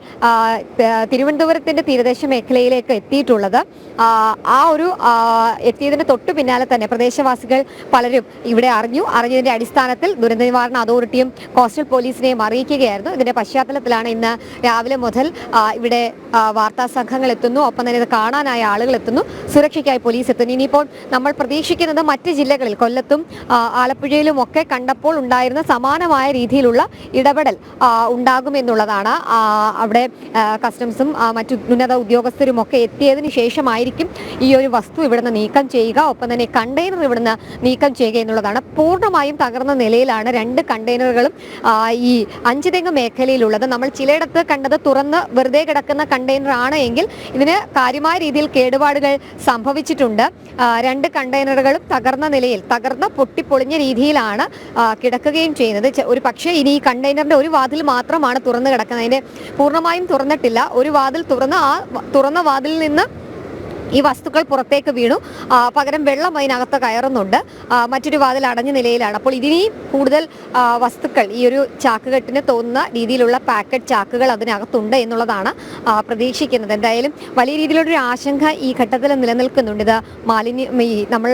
S14: തിരുവനന്തപുരത്തിന്റെ തീരദേശ മേഖലയിലേക്ക് എത്തിയിട്ടുള്ളത്. ആ ഒരു എത്തിയതിന് തൊട്ടു പിന്നാലെ തന്നെ പ്രദേശവാസികൾ പലരും ഇവിടെ അറിഞ്ഞതിന്റെ അടിസ്ഥാനത്തിൽ ദുരന്ത നിവാരണ അതോറിറ്റിയും കോസ്റ്റൽ പോലീസിനെയും അറിയിക്കുകയായിരുന്നു. ഇതിന്റെ പശ്ചാത്തലത്തിലാണ് ഇന്ന് രാവിലെ മുതൽ ഇവിടെ വാർത്താ സംഘങ്ങൾ എത്തുന്നു, ഒപ്പം തന്നെ ഇത് കാണാനായ ആളുകൾ എത്തുന്നു, സുരക്ഷയ്ക്കായി പോലീസ് എത്തുന്നു. ഇനിയിപ്പോൾ നമ്മൾ പ്രതീക്ഷിക്കുന്നത് മറ്റ് ജില്ലകളിൽ കൊല്ലത്തും ആലപ്പുഴയിലും ഒക്കെ കണ്ടപ്പോൾ ഉണ്ടായിരുന്ന സമാനമായ രീതിയിലുള്ള ഇടപെടൽ ഉണ്ടാകുമെന്നുള്ളതാണ്. അവിടെ കസ്റ്റംസും മറ്റു ഉന്നത ഉദ്യോഗസ്ഥരും ഒക്കെ എത്തിയതിനു ശേഷമായിരിക്കും ഈ ഒരു വസ്തു ഇവിടുന്ന് നീക്കം ചെയ്യുക, ഒപ്പം തന്നെ കണ്ടെയ്നർ ഇവിടുന്ന് നീക്കം ചെയ്യുക എന്നുള്ളതാണ്. പൂർണ്ണമായും തകർന്ന നിലയിലാണ് 2 കണ്ടെയ്നറുകളും ഈ അഞ്ചുതെങ്ങ് മേഖലയിലുള്ളത്. നമ്മൾ ചിലയിടത്ത് കണ്ടത് തുറന്ന് വെറുതെ കിടക്കുന്ന കണ്ടെയ്നർ ആണ് എങ്കിൽ ഇതിന് കാര്യമായ രീതിയിൽ കേടുപാടുകൾ സംഭവിച്ചിട്ടുണ്ട്. 2 കണ്ടെയ്നറുകളും തകർന്ന നിലയിൽ, തകർന്ന് പൊട്ടിപ്പൊളിഞ്ഞ രീതിയിലാണ് കിടക്കുകയും ചെയ്യുന്നത്. ഒരു പക്ഷേ ഇനി ഈ കണ്ടെയ്നറിന്റെ ഒരു വാതിൽ മാത്രമാണ് തുറന്നു കിടക്കുന്നത്, അതിന്റെ പൂർണ്ണമായും തുറന്നിട്ടില്ല. ഒരു വാതിൽ തുറന്ന് ആ തുറന്ന വാതിലിൽ നിന്ന് ഈ വസ്തുക്കൾ പുറത്തേക്ക് വീണു, പകരം വെള്ളം അതിനകത്ത് കയറുന്നുണ്ട്. മറ്റൊരു വാതിൽ അടഞ്ഞ നിലയിലാണ്. അപ്പോൾ ഇതിനെയും കൂടുതൽ വസ്തുക്കൾ ഈ ഒരു ചാക്കുകെട്ടിന് തോന്നുന്ന രീതിയിലുള്ള പാക്കറ്റ് ചാക്കുകൾ അതിനകത്തുണ്ട് എന്നുള്ളതാണ് പ്രതീക്ഷിക്കുന്നത്. എന്തായാലും വലിയ രീതിയിലുള്ളൊരു ആശങ്ക ഈ ഘട്ടത്തിൽ നിലനിൽക്കുന്നുണ്ട്. ഇത് നമ്മൾ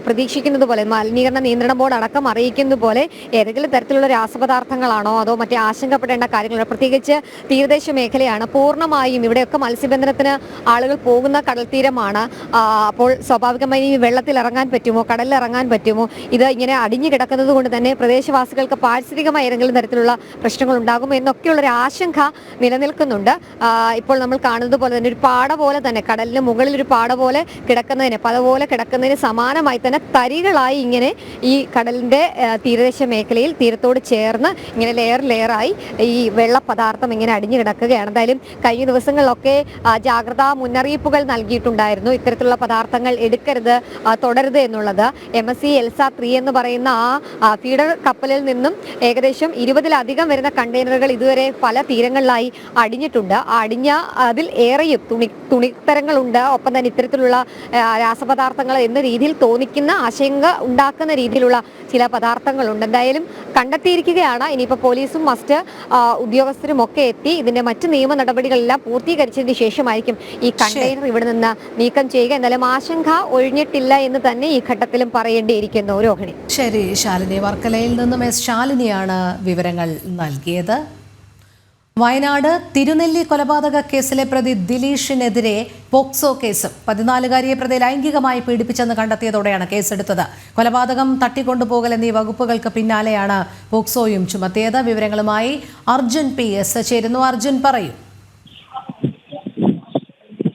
S14: പ്രതീക്ഷിക്കുന്നത് പോലെ മലിനീകരണ നിയന്ത്രണ ബോർഡ് അടക്കം അറിയിക്കുന്നത് പോലെ ഏതെങ്കിലും തരത്തിലുള്ള രാസപദാർത്ഥങ്ങളാണോ അതോ മറ്റേ ആശങ്കപ്പെടേണ്ട കാര്യങ്ങളോ, പ്രത്യേകിച്ച് തീരദേശ മേഖലയാണ്. പൂർണ്ണമായും ഇവിടെയൊക്കെ മത്സ്യബന്ധനത്തിന് ആളുകൾ പോകുന്ന കടൽ തീരമാണ്. അപ്പോൾ സ്വാഭാവികമായി ഈ വെള്ളത്തിൽ ഇറങ്ങാൻ പറ്റുമോ, കടലിൽ ഇറങ്ങാൻ പറ്റുമോ? ഇത് ഇങ്ങനെ അടിഞ്ഞു കിടക്കുന്നത് കൊണ്ട് തന്നെ പ്രദേശവാസികൾക്ക് പാരിസ്ഥിതികമായ ഏതെങ്കിലും തരത്തിലുള്ള പ്രശ്നങ്ങൾ ഉണ്ടാകുമോ എന്നൊക്കെയുള്ളൊരു ആശങ്ക നിലനിൽക്കുന്നുണ്ട്. ഇപ്പോൾ നമ്മൾ കാണുന്നത് പോലെ തന്നെ ഒരു പാട പോലെ തന്നെ, കടലിന് മുകളിൽ ഒരു പാട പോലെ കിടക്കുന്നതിന്, പല പോലെ കിടക്കുന്നതിന് സമാനമായി തന്നെ തരികളായി ഇങ്ങനെ ഈ കടലിന്റെ തീരദേശ മേഖലയിൽ തീരത്തോട് ചേർന്ന് ഇങ്ങനെ ലെയറായി ഈ വെള്ളപദാർത്ഥം ഇങ്ങനെ അടിഞ്ഞു കിടക്കുകയാണ്. എന്തായാലും കഴിഞ്ഞ ദിവസങ്ങളിലൊക്കെ ജാഗ്രതാ മുന്നറിയിപ്പുകൾ നൽകിയിട്ടുണ്ടായിരുന്നു. ഇത്തരത്തിലുള്ള പദാർത്ഥങ്ങൾ എടുക്കരുത്, തുടരുത് എന്നുള്ളത്. MSC എൽസ 3 എന്ന് പറയുന്ന ആ ഫീഡർ കപ്പലിൽ നിന്നും ഏകദേശം 20-ലധികം വരുന്ന കണ്ടെയ്നറുകൾ ഇതുവരെ പല തീരങ്ങളിലായി അടിഞ്ഞിട്ടുണ്ട്. അടിഞ്ഞ അതിൽ ഏറെയും തുണിത്തരങ്ങളുണ്ട്, ഒപ്പം തന്നെ ഇത്തരത്തിലുള്ള രാസപദാർത്ഥങ്ങൾ എന്ന രീതിയിൽ തോന്നിക്കുന്ന, ആശങ്ക ഉണ്ടാക്കുന്ന രീതിയിലുള്ള ചില പദാർത്ഥങ്ങളുണ്ട്. എന്തായാലും കണ്ടെത്തിയിരിക്കുകയാണ്. ഇനിയിപ്പോൾ പോലീസും മറ്റ് ഉദ്യോഗസ്ഥരും ഒക്കെ എത്തി ഇതിന്റെ മറ്റ് നിയമ നടപടികളെല്ലാം പൂർത്തീകരിച്ചതിന് ശേഷമായിരിക്കും ഈ കണ്ടെയ്നർ ഇവിടെ നിന്ന് നീക്കം ചെയ്യുക. എന്തായാലും ആശങ്ക ഒഴിഞ്ഞിട്ടില്ല എന്ന് തന്നെ ഈ ഘട്ടത്തിലും പറയേണ്ടിയിരിക്കുന്നു. രോഹിണി.
S1: ശരി ശാലിനി. വർക്കലയിൽ നിന്നും S ശാലിനിയാണ് വിവരങ്ങൾ നൽകിയത്. വയനാട് തിരുനെല്ലി കൊലപാതക കേസിലെ പ്രതി ദിലീഷിനെതിരെ പോക്സോ കേസ്. 14-കാരിയെ പ്രതി ലൈംഗികമായി പീഡിപ്പിച്ചെന്ന് കണ്ടെത്തിയതോടെയാണ് കേസെടുത്തത്. കൊലപാതകം, തട്ടിക്കൊണ്ടുപോകൽ എന്നീ വകുപ്പുകൾക്ക് പിന്നാലെയാണ് പോക്സോയും ചുമത്തിയത്. വിവരങ്ങളുമായി അർജുൻ PS ചേരുന്നു. അർജുൻ, പറയൂ.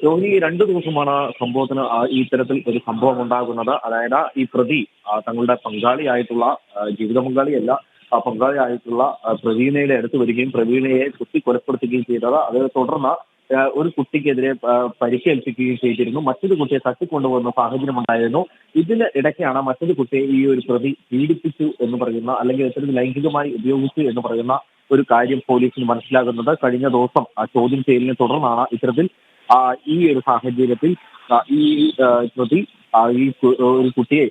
S15: രോഹിണി, 2 ദിവസമാണ് സംഭവത്തിന് ഈ തരത്തിൽ ഒരു സംഭവം ഉണ്ടാകുന്നത്. അതായത് ഈ പ്രതി തങ്ങളുടെ പങ്കാളിയായിട്ടുള്ള, ജീവിത പങ്കാളിയല്ല, പങ്കാളിയായിട്ടുള്ള പ്രവീണയുടെ അടുത്ത് വരികയും പ്രവീണയെ കുത്തി കൊലപ്പെടുത്തുകയും ചെയ്തത്. അതിനെ തുടർന്ന് ഒരു കുട്ടിക്കെതിരെ പരിക്കേൽപ്പിക്കുകയും ചെയ്തിരുന്നു. മറ്റൊരു കുട്ടിയെ തട്ടിക്കൊണ്ടുപോകുന്ന സാഹചര്യം ഉണ്ടായിരുന്നു. ഇതിന് ഇടയ്ക്കാണ് മറ്റൊരു കുട്ടിയെ ഈ ഒരു പ്രതി പീഡിപ്പിച്ചു എന്ന് പറയുന്ന, അല്ലെങ്കിൽ ഇത്തരത്തിൽ ലൈംഗികമായി ഉപയോഗിച്ചു എന്ന് പറയുന്ന ഒരു കാര്യം പോലീസിന് മനസ്സിലാകുന്നത്. കഴിഞ്ഞ ദിവസം ചോദ്യം ചെയ്യലിനെ തുടർന്നാണ് ഇത്തരത്തിൽ ഈ ഒരു സാഹചര്യത്തിൽ ഈ പ്രതി ഒരു കുട്ടിയെ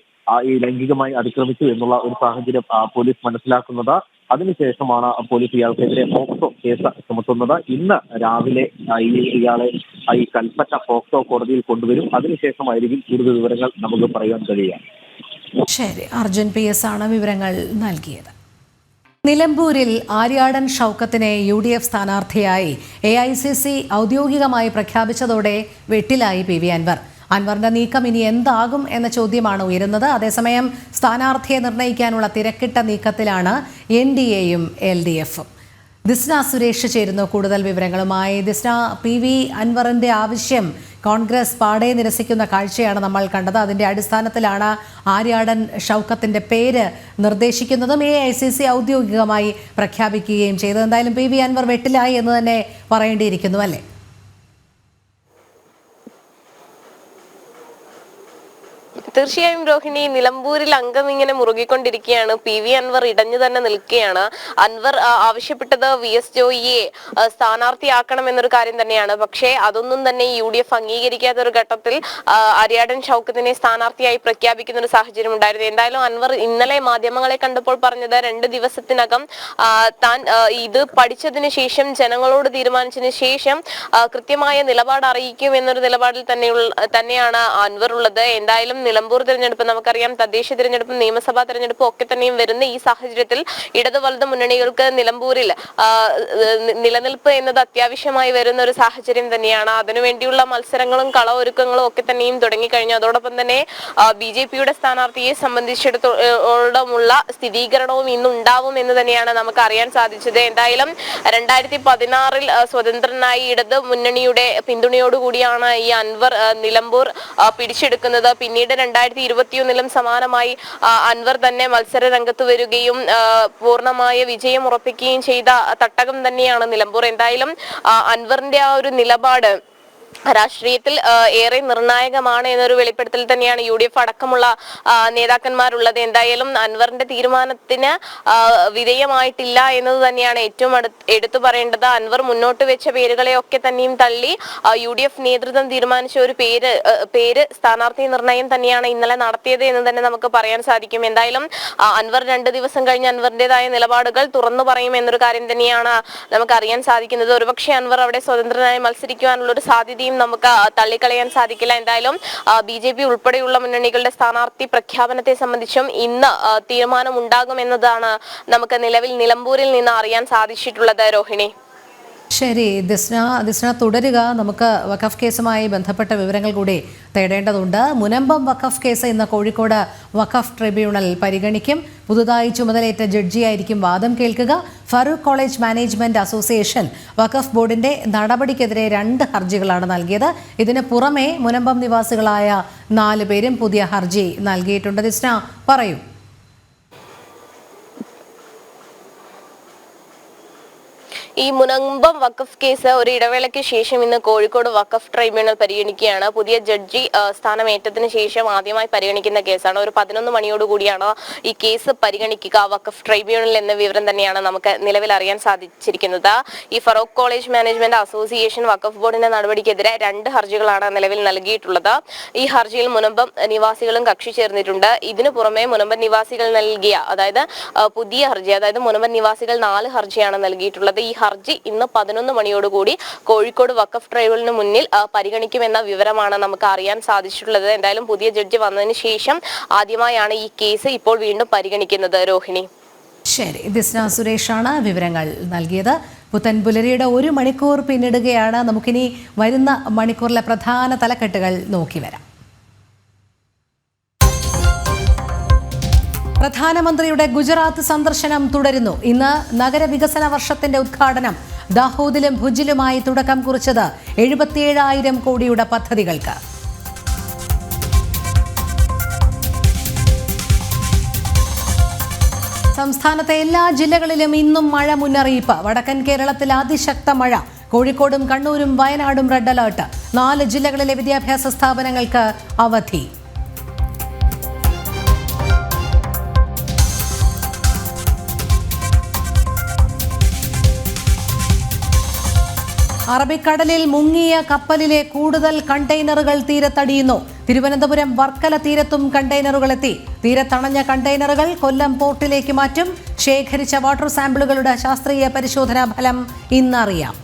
S15: ഈ ലൈംഗികമായി അതിക്രമിച്ചു എന്നുള്ള ഒരു സാഹചര്യം പോലീസ് മനസ്സിലാക്കുന്നത്. അതിനുശേഷമാണ് പോലീസ് ഇയാൾക്കെതിരെ പോക്സോ കേസ് ചുമത്തുന്നത്. ഇന്ന് രാവിലെ ഇയാളെ ഈ കൽപ്പറ്റ പോക്സോ കോടതിയിൽ കൊണ്ടുവരും. അതിനുശേഷമായിരിക്കും കൂടുതൽ വിവരങ്ങൾ നമുക്ക് പറയാൻ കഴിയുക.
S1: ശരി, അർജുൻ PS ആണ് വിവരങ്ങൾ നൽകിയത്. നിലമ്പൂരിൽ ആര്യാടൻ ഷൗക്കത്തിനെ UDF സ്ഥാനാർത്ഥിയായി AICC ഔദ്യോഗികമായി പ്രഖ്യാപിച്ചതോടെ വെട്ടിലായി PV അൻവർ. അൻവറിന്റെ നീക്കം ഇനി എന്താകും എന്ന ചോദ്യമാണ് ഉയരുന്നത്. അതേസമയം സ്ഥാനാർത്ഥിയെ നിർണ്ണയിക്കാനുള്ള തിരക്കിട്ട നീക്കത്തിലാണ് NDAയും LDFും. ദിസ്ന സുരേഷ് ചേരുന്നു കൂടുതൽ വിവരങ്ങളുമായി. ദിസ്ന, PV അൻവറിന്റെ ആവശ്യം കോൺഗ്രസ് പാടെ നിരസിക്കുന്ന കാഴ്ചയാണ് നമ്മൾ കണ്ടത്. അതിന്റെ അടിസ്ഥാനത്തിലാണ് ആര്യാടൻ ഷൗക്കത്തിന്റെ പേര് നിർദ്ദേശിക്കുന്നതും AICC ഔദ്യോഗികമായി പ്രഖ്യാപിക്കുകയും ചെയ്തത്. എന്തായാലും PV അൻവർ വെട്ടിലായി എന്ന് തന്നെ പറയേണ്ടിയിരിക്കുന്നു, അല്ലേ?
S3: തീർച്ചയായും രോഹിണി, നിലമ്പൂരിൽ അംഗം ഇങ്ങനെ മുറുകിക്കൊണ്ടിരിക്കുകയാണ്. PV അൻവർ ഇടഞ്ഞു തന്നെ നിൽക്കുകയാണ്. അൻവർ ആവശ്യപ്പെട്ടത് VS ജോയിയെ സ്ഥാനാർത്ഥിയാക്കണം എന്നൊരു കാര്യം തന്നെയാണ്. പക്ഷേ അതൊന്നും തന്നെ UDF അംഗീകരിക്കാത്ത ഒരു ഘട്ടത്തിൽ ആര്യാടൻ ഷൗക്കത്തിനെ സ്ഥാനാർത്ഥിയായി പ്രഖ്യാപിക്കുന്ന ഒരു സാഹചര്യം ഉണ്ടായിരുന്നു. എന്തായാലും അൻവർ ഇന്നലെ മാധ്യമങ്ങളെ കണ്ടപ്പോൾ പറഞ്ഞത് 2 ദിവസത്തിനകം താൻ ഇത് പഠിച്ചതിന് ശേഷം ജനങ്ങളോട് തീരുമാനിച്ചതിന് ശേഷം കൃത്യമായ നിലപാട് അറിയിക്കും എന്നൊരു നിലപാടിൽ തന്നെയാണ് അൻവർ ഉള്ളത്. എന്തായാലും നിലമ്പൂർ തെരഞ്ഞെടുപ്പ് നമുക്കറിയാം, തദ്ദേശ തെരഞ്ഞെടുപ്പും നിയമസഭാ തെരഞ്ഞെടുപ്പും ഒക്കെ തന്നെയും വരുന്ന ഈ സാഹചര്യത്തിൽ ഇടതു വലതു മുന്നണികൾക്ക് നിലമ്പൂരിൽ നിലനിൽപ്പ് എന്നത് അത്യാവശ്യമായി വരുന്ന ഒരു സാഹചര്യം തന്നെയാണ്. അതിനുവേണ്ടിയുള്ള മത്സരങ്ങളും കളമൊരുക്കങ്ങളും ഒക്കെ തന്നെയും തുടങ്ങിക്കഴിഞ്ഞു. അതോടൊപ്പം തന്നെ BJPയുടെ സ്ഥാനാർത്ഥിയെ സംബന്ധിച്ചിടത്തോളമുള്ള സ്ഥിരീകരണവും ഇന്നുണ്ടാവും എന്ന് തന്നെയാണ് നമുക്ക് അറിയാൻ സാധിച്ചത്. എന്തായാലും 2016 സ്വതന്ത്രനായി ഇടത് മുന്നണിയുടെ പിന്തുണയോടുകൂടിയാണ് ഈ അൻവർ നിലമ്പൂർ പിടിച്ചെടുക്കുന്നത്. പിന്നീട് 2021 സമാനമായി അൻവർ തന്നെ മത്സര രംഗത്ത് വരികയും പൂർണ്ണമായ വിജയം ഉറപ്പിക്കുകയും ചെയ്ത തട്ടകം തന്നെയാണ് നിലമ്പൂർ. എന്തായാലും അൻവറിന്റെ ആ ഒരു നിലപാട് രാഷ്ട്രീയത്തിൽ ഏറെ നിർണായകമാണ് എന്നൊരു വെളിപ്പെടുത്തൽ തന്നെയാണ് UDF അടക്കമുള്ള നേതാക്കന്മാരുള്ളത്. എന്തായാലും അൻവറിന്റെ തീരുമാനത്തിന് വിധേയമായിട്ടില്ല എന്നത് തന്നെയാണ് ഏറ്റവും എടുത്തു പറയേണ്ടത്. അൻവർ മുന്നോട്ട് വെച്ച പേരുകളെയൊക്കെ തന്നെയും തള്ളി UDF നേതൃത്വം തീരുമാനിച്ച ഒരു പേര് സ്ഥാനാർത്ഥി നിർണയം തന്നെയാണ് ഇന്നലെ നടത്തിയത് എന്ന് തന്നെ നമുക്ക് പറയാൻ സാധിക്കും. എന്തായാലും അൻവർ 2 ദിവസം കഴിഞ്ഞ് അൻവറിന്റേതായ നിലപാടുകൾ തുറന്നു പറയും എന്നൊരു കാര്യം തന്നെയാണ് നമുക്ക് അറിയാൻ സാധിക്കുന്നത്. ഒരുപക്ഷെ അൻവർ അവിടെ സ്വതന്ത്രനായി മത്സരിക്കുവാനുള്ള ഒരു സാധ്യതയും നമുക്ക് തള്ളിക്കളയാൻ സാധിക്കില്ല. എന്തായാലും BJP ഉൾപ്പെടെയുള്ള മുന്നണികളുടെ സ്ഥാനാർത്ഥി പ്രഖ്യാപനത്തെ സംബന്ധിച്ചും ഇന്ന് തീരുമാനം ഉണ്ടാകുമെന്നതാണ് നമുക്ക് നിലവിൽ നിലമ്പൂരിൽ നിന്ന് അറിയാൻ സാധിച്ചിട്ടുള്ളത്. രോഹിണി,
S1: ശരി, ദിസ്ന തുടരുക. നമുക്ക് വഖഫ് കേസുമായി ബന്ധപ്പെട്ട വിവരങ്ങൾ കൂടി തേടേണ്ടതുണ്ട്. മുനമ്പം വഖഫ് കേസ് ഇന്ന് കോഴിക്കോട് വഖഫ് ട്രിബ്യൂണൽ പരിഗണിക്കും. പുതുതായി ചുമതലയേറ്റ ജഡ്ജിയായിരിക്കും വാദം കേൾക്കുക. ഫറൂഖ് കോളേജ് മാനേജ്മെന്റ് അസോസിയേഷൻ വഖഫ് ബോർഡിന്റെ നടപടിക്കെതിരെ 2 ഹർജികളാണ് നൽകിയത്. ഇതിന് പുറമെ മുനമ്പം നിവാസികളായ 4 പേരും പുതിയ ഹർജി നൽകിയിട്ടുണ്ട്. ദിസ്ന, പറയൂ.
S3: ഈ മുനമ്പം വഖഫ് കേസ് ഒരു ഇടവേളയ്ക്ക് ശേഷം ഇന്ന് കോഴിക്കോട് വഖഫ് ട്രൈബ്യൂണൽ പരിഗണിക്കുകയാണ്. പുതിയ ജഡ്ജി സ്ഥാനമേറ്റതിന് ശേഷം ആദ്യമായി പരിഗണിക്കുന്ന കേസാണ്. ഒരു 11 മണിയോടുകൂടിയാണ് ഈ കേസ് പരിഗണിക്കുക വഖഫ് ട്രൈബ്യൂണൽ എന്ന വിവരം തന്നെയാണ് നമുക്ക് നിലവിൽ അറിയാൻ സാധിച്ചിരിക്കുന്നത്. ഈ ഫറൂഖ് കോളേജ് മാനേജ്മെന്റ് അസോസിയേഷൻ വഖഫ് ബോർഡിന്റെ നടപടിക്കെതിരെ 2 ഹർജികളാണ് നിലവിൽ നൽകിയിട്ടുള്ളത്. ഈ ഹർജിയിൽ മുനമ്പം നിവാസികളും കക്ഷി ചേർന്നിട്ടുണ്ട്. ഇതിനു പുറമെ മുനമ്പം നിവാസികൾ നൽകിയ പുതിയ ഹർജി, മുനമ്പം നിവാസികൾ 4 ഹർജിയാണ് നൽകിയിട്ടുള്ളത്. ഈ ഹർജി ഇന്ന് 11 മണിയോടുകൂടി കോഴിക്കോട് വഖഫ് ട്രൈബ്യൂണലിന് മുന്നിൽ പരിഗണിക്കുമെന്ന വിവരമാണ് നമുക്ക് അറിയാൻ സാധിച്ചിട്ടുള്ളത്. എന്തായാലും പുതിയ ജഡ്ജി വന്നതിന് ശേഷം ആദ്യമായാണ് ഈ കേസ് ഇപ്പോൾ വീണ്ടും പരിഗണിക്കുന്നത്. രോഹിണി,
S1: ശരി, ദിസ്ന സുരേഷാണ് വിവരങ്ങൾ നൽകിയത്. പുത്തൻ പുലരിയുടെ 1 മണിക്കൂർ പിന്നിടുകയാണ്. നമുക്കിനി വരുന്ന മണിക്കൂറിലെ പ്രധാന തലക്കെട്ടുകൾ നോക്കി വരാം. പ്രധാനമന്ത്രിയുടെ ഗുജറാത്ത് സന്ദർശനം തുടരുന്നു. ഇന്ന് നഗരവികസന വർഷത്തിന്റെ ഉദ്ഘാടനം. ദാഹോദിലും ഭുജിലുമായി തുടക്കം കുറിച്ചത് 77,000 കോടിയുടെ പദ്ധതികൾക്ക്. സംസ്ഥാനത്തെ എല്ലാ ജില്ലകളിലും ഇന്നും മഴ മുന്നറിയിപ്പ്. വടക്കൻ കേരളത്തിൽ അതിശക്ത മഴ. കോഴിക്കോടും കണ്ണൂരും വയനാടും റെഡ് അലേർട്ട്. 4 ജില്ലകളിലെ വിദ്യാഭ്യാസ സ്ഥാപനങ്ങൾക്ക് അവധി. അറബിക്കടലിൽ മുങ്ങിയ കപ്പലിലെ കൂടുതൽ കണ്ടെയ്നറുകൾ തീരത്തടിയുന്നു. തിരുവനന്തപുരം വർക്കല തീരത്തും കണ്ടെയ്നറുകളെത്തി. തീരത്തണഞ്ഞ കണ്ടെയ്നറുകൾ കൊല്ലം പോർട്ടിലേക്ക് മാറ്റും. ശേഖരിച്ച വാട്ടർ സാമ്പിളുകളുടെ ശാസ്ത്രീയ പരിശോധനാ ഫലം ഇന്നറിയാം.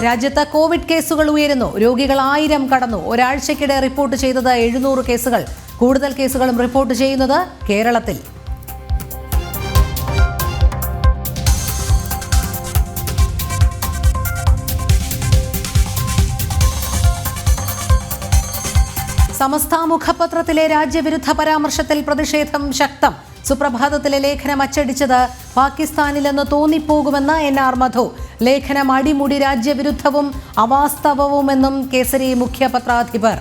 S1: രാജ്യത്ത് കോവിഡ് കേസുകൾ ഉയരുന്നു. രോഗികൾ 1000 കടന്നു. ഒരാഴ്ചക്കിടെ റിപ്പോർട്ട് ചെയ്തത് 700 കേസുകൾ. കൂടുതൽ കേസുകളും റിപ്പോർട്ട് ചെയ്യുന്നത് കേരളത്തിൽ. സമസ്ത മുഖപത്രത്തിലെ രാജ്യവിരുദ്ധ പരാമർശത്തിൽ പ്രതിഷേധം ശക്തം. സുപ്രഭാതത്തിലെ ലേഖനം അച്ചടിച്ചത് പാകിസ്ഥാനിലെന്ന് തോന്നിപ്പോകുമെന്ന് NR മധു. ലേഖനം അടിമുടി രാജ്യവിരുദ്ധവും അവാസ്തവവുമെന്നും കേസരി മുഖ്യപത്രാധിപർ.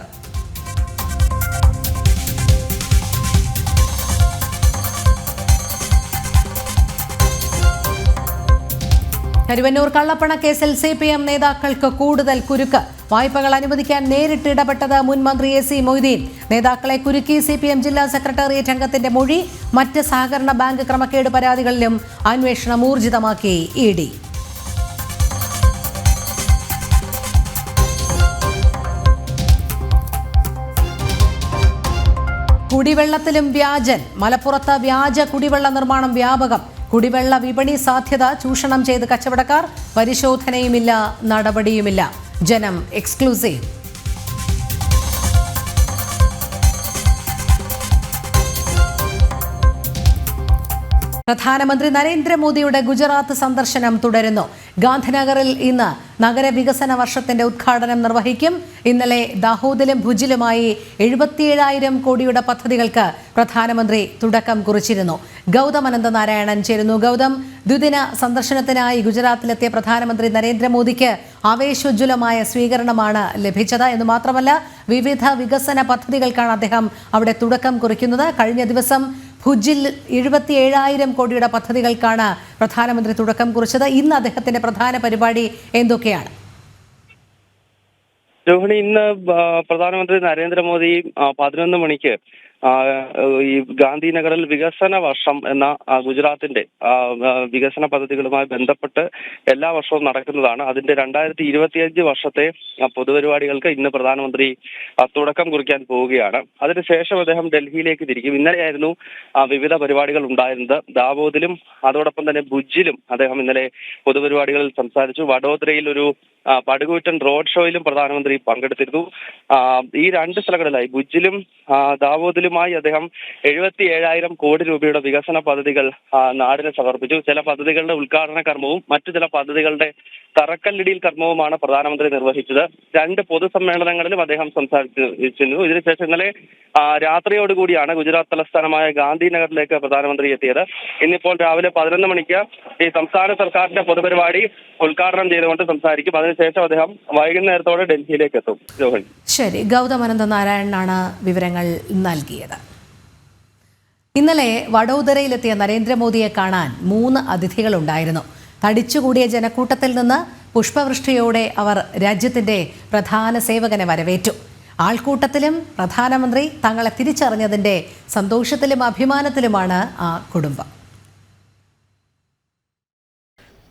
S1: കരുവന്നൂർ കള്ളപ്പണക്കേസിൽ CPM നേതാക്കൾക്ക് കൂടുതൽ കുരുക്ക്. വായ്പകൾ അനുവദിക്കാൻ നേരിട്ട് ഇടപെട്ടത് മുൻ മന്ത്രി AC മൊയ്തീൻ. നേതാക്കളെ കുരുക്കി CPM ജില്ലാ സെക്രട്ടേറിയറ്റ് അംഗത്തിന്റെ മൊഴി. മറ്റ് സഹകരണ ബാങ്ക് ക്രമക്കേട് പരാതികളിലും അന്വേഷണം ഊർജിതമാക്കി ED. കുടിവെള്ളത്തിലും വ്യാജൻ. മലപ്പുറത്ത് വ്യാജ കുടിവെള്ള നിർമ്മാണം വ്യാപകം. കുടിവെള്ള വിപണി സാധ്യത ചൂഷണം ചെയ്ത് കച്ചവടക്കാർ. പരിശോധനയുമില്ല, നടപടിയുമില്ല. ജനം എക്സ്ക്ലൂസീവ്. പ്രധാനമന്ത്രി നരേന്ദ്രമോദിയുടെ ഗുജറാത്ത് സന്ദർശനം തുടരുന്നു. ഗാന്ധിനഗറിൽ ഇന്ന് നഗരവികസന വർഷത്തിന്റെ ഉദ്ഘാടനം നിർവഹിക്കും. ഇന്നലെ ദാഹോദിലും ഭുജിലുമായി 77,000 കോടിയുടെ പദ്ധതികൾക്ക് പ്രധാനമന്ത്രി തുടക്കം കുറിച്ചിരുന്നു. ഗൗതം അനന്തനാരായണൻ ചേരുന്നു. ഗൗതം, ദ്വിദിന സന്ദർശനത്തിനായി ഗുജറാത്തിലെത്തിയ പ്രധാനമന്ത്രി നരേന്ദ്രമോദിക്ക് ആവേശോജ്വലമായ സ്വീകരണമാണ് ലഭിച്ചത് എന്ന് മാത്രമല്ല, വിവിധ വികസന പദ്ധതികൾക്കാണ് അദ്ദേഹം അവിടെ തുടക്കം കുറിക്കുന്നത്. കഴിഞ്ഞ ദിവസം ഭുജിൽ 77,000 കോടിയുടെ പദ്ധതികൾക്കാണ് പ്രധാനമന്ത്രി തുടക്കം കുറിച്ചത്. ഇന്ന് അദ്ദേഹത്തിന്റെ പ്രധാന പരിപാടി എന്തൊക്കെയാണ്?
S16: രോഹിണി, ഇന്ന് പ്രധാനമന്ത്രി നരേന്ദ്രമോദി 11 മണിക്ക് ഈ ഗാന്ധിനഗറിൽ വികസന വർഷം എന്ന ഗുജറാത്തിന്റെ വികസന പദ്ധതികളുമായി ബന്ധപ്പെട്ട് എല്ലാ വർഷവും നടക്കുന്നതാണ്. അതിന്റെ 2025 വർഷത്തെ പൊതുപരിപാടികൾക്ക് ഇന്ന് പ്രധാനമന്ത്രി തുടക്കം കുറിക്കാൻ പോവുകയാണ്. അതിനുശേഷം അദ്ദേഹം ഡൽഹിയിലേക്ക് തിരിക്കും. ഇന്നലെയായിരുന്നു വിവിധ പരിപാടികൾ ഉണ്ടായിരുന്നത്. ദാവോദിലും അതോടൊപ്പം തന്നെ ഭുജിലും അദ്ദേഹം ഇന്നലെ പൊതുപരിപാടികളിൽ സംസാരിച്ചു. വഡോദരയിൽ ഒരു പടുകൂറ്റൻ റോഡ് ഷോയിലും പ്രധാനമന്ത്രി പങ്കെടുത്തിരുന്നു. ഈ 2 സ്ഥലങ്ങളിലായി ഭുജിലും ദാവോദിലുമായി അദ്ദേഹം 77,000 കോടി രൂപയുടെ വികസന പദ്ധതികൾ നാടിന് സമർപ്പിച്ചു. ചില പദ്ധതികളുടെ ഉദ്ഘാടന കർമ്മവും മറ്റു ചില പദ്ധതികളുടെ തറക്കല്ലിടിയിൽ കർമ്മവുമാണ് പ്രധാനമന്ത്രി നിർവഹിച്ചത്. 2 പൊതുസമ്മേളനങ്ങളിലും അദ്ദേഹം സംസാരിച്ചിരുന്നു. ഇതിനുശേഷം ഇന്നലെ രാത്രിയോടുകൂടിയാണ് ഗുജറാത്ത് തലസ്ഥാനമായ ഗാന്ധിനഗറിലേക്ക് പ്രധാനമന്ത്രി എത്തിയത്. ഇന്നിപ്പോൾ രാവിലെ 11 മണിക്ക് ഈ സംസ്ഥാന സർക്കാരിന്റെ പൊതുപരിപാടി ഉദ്ഘാടനം ചെയ്തുകൊണ്ട് സംസാരിക്കും. അതിനുശേഷം അദ്ദേഹം വൈകുന്നേരത്തോടെ ഡൽഹിയിലേക്ക് എത്തും. രോഹിണി,
S1: ശരി. ഗൗതം അനന്തനാരായണനാണ് വിവരങ്ങൾ നൽകിയത്. ഇന്നലെ വഡോദരയിലെത്തിയ നരേന്ദ്രമോദിയെ കാണാൻ 3 അതിഥികളുണ്ടായിരുന്നു. തടിച്ചുകൂടിയ ജനക്കൂട്ടത്തിൽ നിന്ന് പുഷ്പവൃഷ്ടിയോടെ അവർ രാജ്യത്തിന്റെ പ്രധാന സേവകനെ വരവേറ്റു. ആൾക്കൂട്ടത്തിലും പ്രധാനമന്ത്രി തങ്ങളെ തിരിച്ചറിഞ്ഞതിന്റെ സന്തോഷത്തിലും അഭിമാനത്തിലുമാണ് ആ കുടുംബം.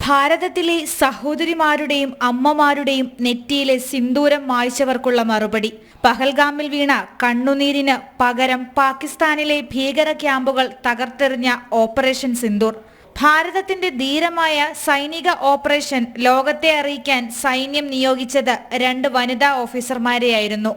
S17: ഭാരതത്തിലെ സഹോദരിമാരുടെയും അമ്മമാരുടെയും നെറ്റിയിലെ സിന്ദൂരം മായ്ച്ചവർക്കുള്ള മറുപടി. പഹൽഗാമിൽ വീണ കണ്ണുനീരിന് പകരം പാകിസ്ഥാനിലെ ഭീകര ക്യാമ്പുകൾ തകർത്തെറിഞ്ഞ ഓപ്പറേഷൻ സിന്ദൂർ. ഭാരതത്തിന്റെ ധീരമായ സൈനിക ഓപ്പറേഷൻ ലോകത്തെ അറിയിക്കാൻ സൈന്യം നിയോഗിച്ചത് 2 വനിതാ ഓഫീസർമാരെയായിരുന്നു.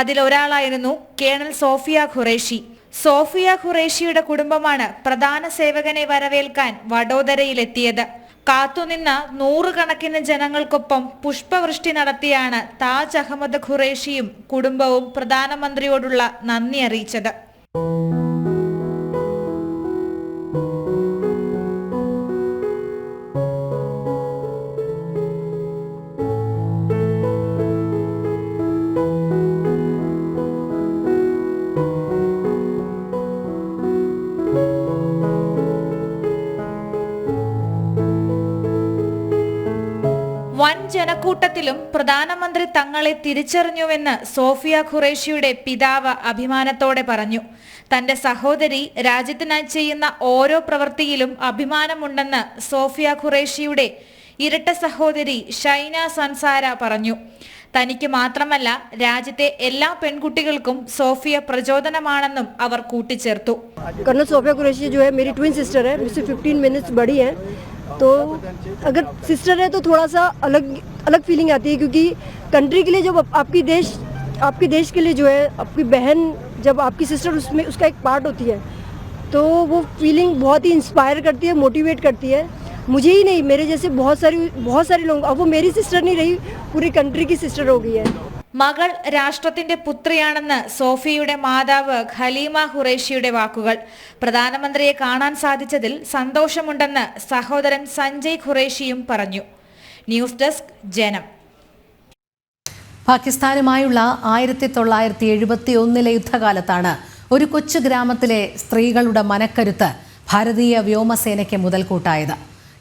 S17: അതിലൊരാളായിരുന്നു കേണൽ സോഫിയ ഖുറേഷി. സോഫിയ ഖുറേഷിയുടെ കുടുംബമാണ് പ്രധാന സേവകനെ വരവേൽക്കാൻ വഡോദരയിലെത്തിയത്. കാത്തുനിന്ന 100 കണക്കിന് ജനങ്ങൾക്കൊപ്പം പുഷ്പവൃഷ്ടി നടത്തിയാണ് താജ് അഹമ്മദ് ഖുറേഷിയും കുടുംബവും പ്രധാനമന്ത്രിയോടുള്ള നന്ദി അറിയിച്ചത്. വൻ ജനക്കൂട്ടത്തിലും പ്രധാനമന്ത്രി തങ്ങളെ തിരിച്ചറിഞ്ഞുവെന്ന് സോഫിയ ഖുറേഷിയുടെ പിതാവ് അഭിമാനത്തോടെ പറഞ്ഞു. തന്റെ സഹോദരി രാജ്യത്തിനായി ചെയ്യുന്ന ഓരോ പ്രവൃത്തിയിലും അഭിമാനമുണ്ടെന്ന് സോഫിയ ഖുറേഷിയുടെ ഇരട്ട സഹോദരി ഷൈന സൻസാര പറഞ്ഞു. തനിക്ക് മാത്രമല്ല രാജ്യത്തെ എല്ലാ പെൺകുട്ടികൾക്കും സോഫിയ പ്രചോദനമാണെന്നും അവർ കൂട്ടിച്ചേർത്തു.
S18: कर्नल सोफिया कुरैशी जो है मेरी ट्विन सिस्टर है, मुझसे 15 मिनट्स बड़ी है, तो अगर सिस्टर है तो थोड़ा सा अलग फीलिंग आती है, क्योंकि कंट्री के लिए जब आपके देश के लिए जो है आपकी बहन जब आपकी सिस्टर उसमें उसका एक पार्ट होती है तो वो फीलिंग बहुत ही इंस्पायर करती है, मोटिवेट करती है. मुझे ही नहीं, मेरे जैसे बहुत सारे लोग. अब वो मेरी सिस्टर नहीं रही, पूरी कंट्री की सिस्टर हो गई है.
S17: മകൾ രാഷ്ട്രത്തിന്റെ പുത്രിയാണെന്ന് സോഫിയയുടെ മാതാവ് ഖലീമ ഖുറേഷിയുടെ വാക്കുകൾ. പ്രധാനമന്ത്രിയെ കാണാൻ സാധിച്ചതിൽ സന്തോഷമുണ്ടെന്ന് സഹോദരൻ സഞ്ജയ് ഖുറേഷിയും പറഞ്ഞു. ന്യൂസ് ഡെസ്ക് ജനം.
S1: പാകിസ്ഥാനുമായുള്ള 1971 യുദ്ധകാലത്താണ് ഒരു കൊച്ചു ഗ്രാമത്തിലെ സ്ത്രീകളുടെ മനക്കരുത്ത് ഭാരതീയ വ്യോമസേനയ്ക്ക് മുതൽക്കൂട്ടായത്.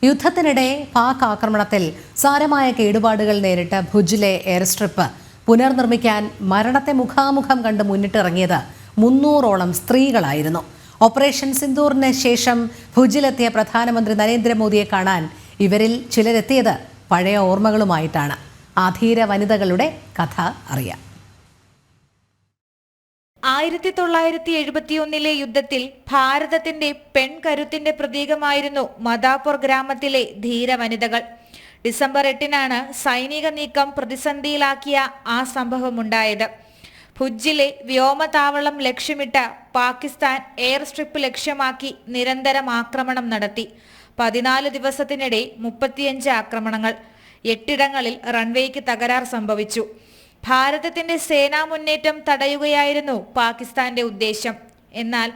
S1: യുദ്ധത്തിനിടെ പാക് ആക്രമണത്തിൽ സാരമായ കേടുപാടുകൾ നേരിട്ട ഭുജിലെ എയർ സ്ട്രിപ്പ് പുനർനിർമ്മിക്കാൻ മരണത്തെ മുഖാമുഖം കണ്ട് മുന്നിട്ടിറങ്ങിയത് 300ഓളം സ്ത്രീകളായിരുന്നു. ഓപ്പറേഷൻ സിന്ദൂറിന് ശേഷം ഭുജിലെത്തിയ പ്രധാനമന്ത്രി നരേന്ദ്രമോദിയെ കാണാൻ ഇവരിൽ ചിലരെത്തിയത് പഴയ ഓർമ്മകളുമായിട്ടാണ്. ആധീര വനിതകളുടെ കഥ അറിയാം.
S17: 1971 യുദ്ധത്തിൽ ഭാരതത്തിന്റെ പെൺകരുത്തിന്റെ പ്രതീകമായിരുന്നു മദാപൂർ ഗ്രാമത്തിലെ ധീര വനിതകൾ. ഡിസംബർ 8-നാണ് സൈനിക നീക്കം പ്രതിസന്ധിയിലാക്കിയ ആ സംഭവമുണ്ടായത്. ഭുജിലെ വ്യോമതാവളം ലക്ഷ്യമിട്ട പാകിസ്ഥാൻ എയർ സ്ട്രിപ്പ് ലക്ഷ്യമാക്കി നിരന്തരം ആക്രമണം നടത്തി. 14 ദിവസത്തിനിടെ 35 ആക്രമണങ്ങൾ. 8 ഇടങ്ങളിൽ റൺവേക്ക് തകരാർ സംഭവിച്ചു. ഭാരതത്തിന്റെ സേനാ മുന്നേറ്റം തടയുകയായിരുന്നു പാകിസ്ഥാന്റെ ഉദ്ദേശം. എന്നാൽ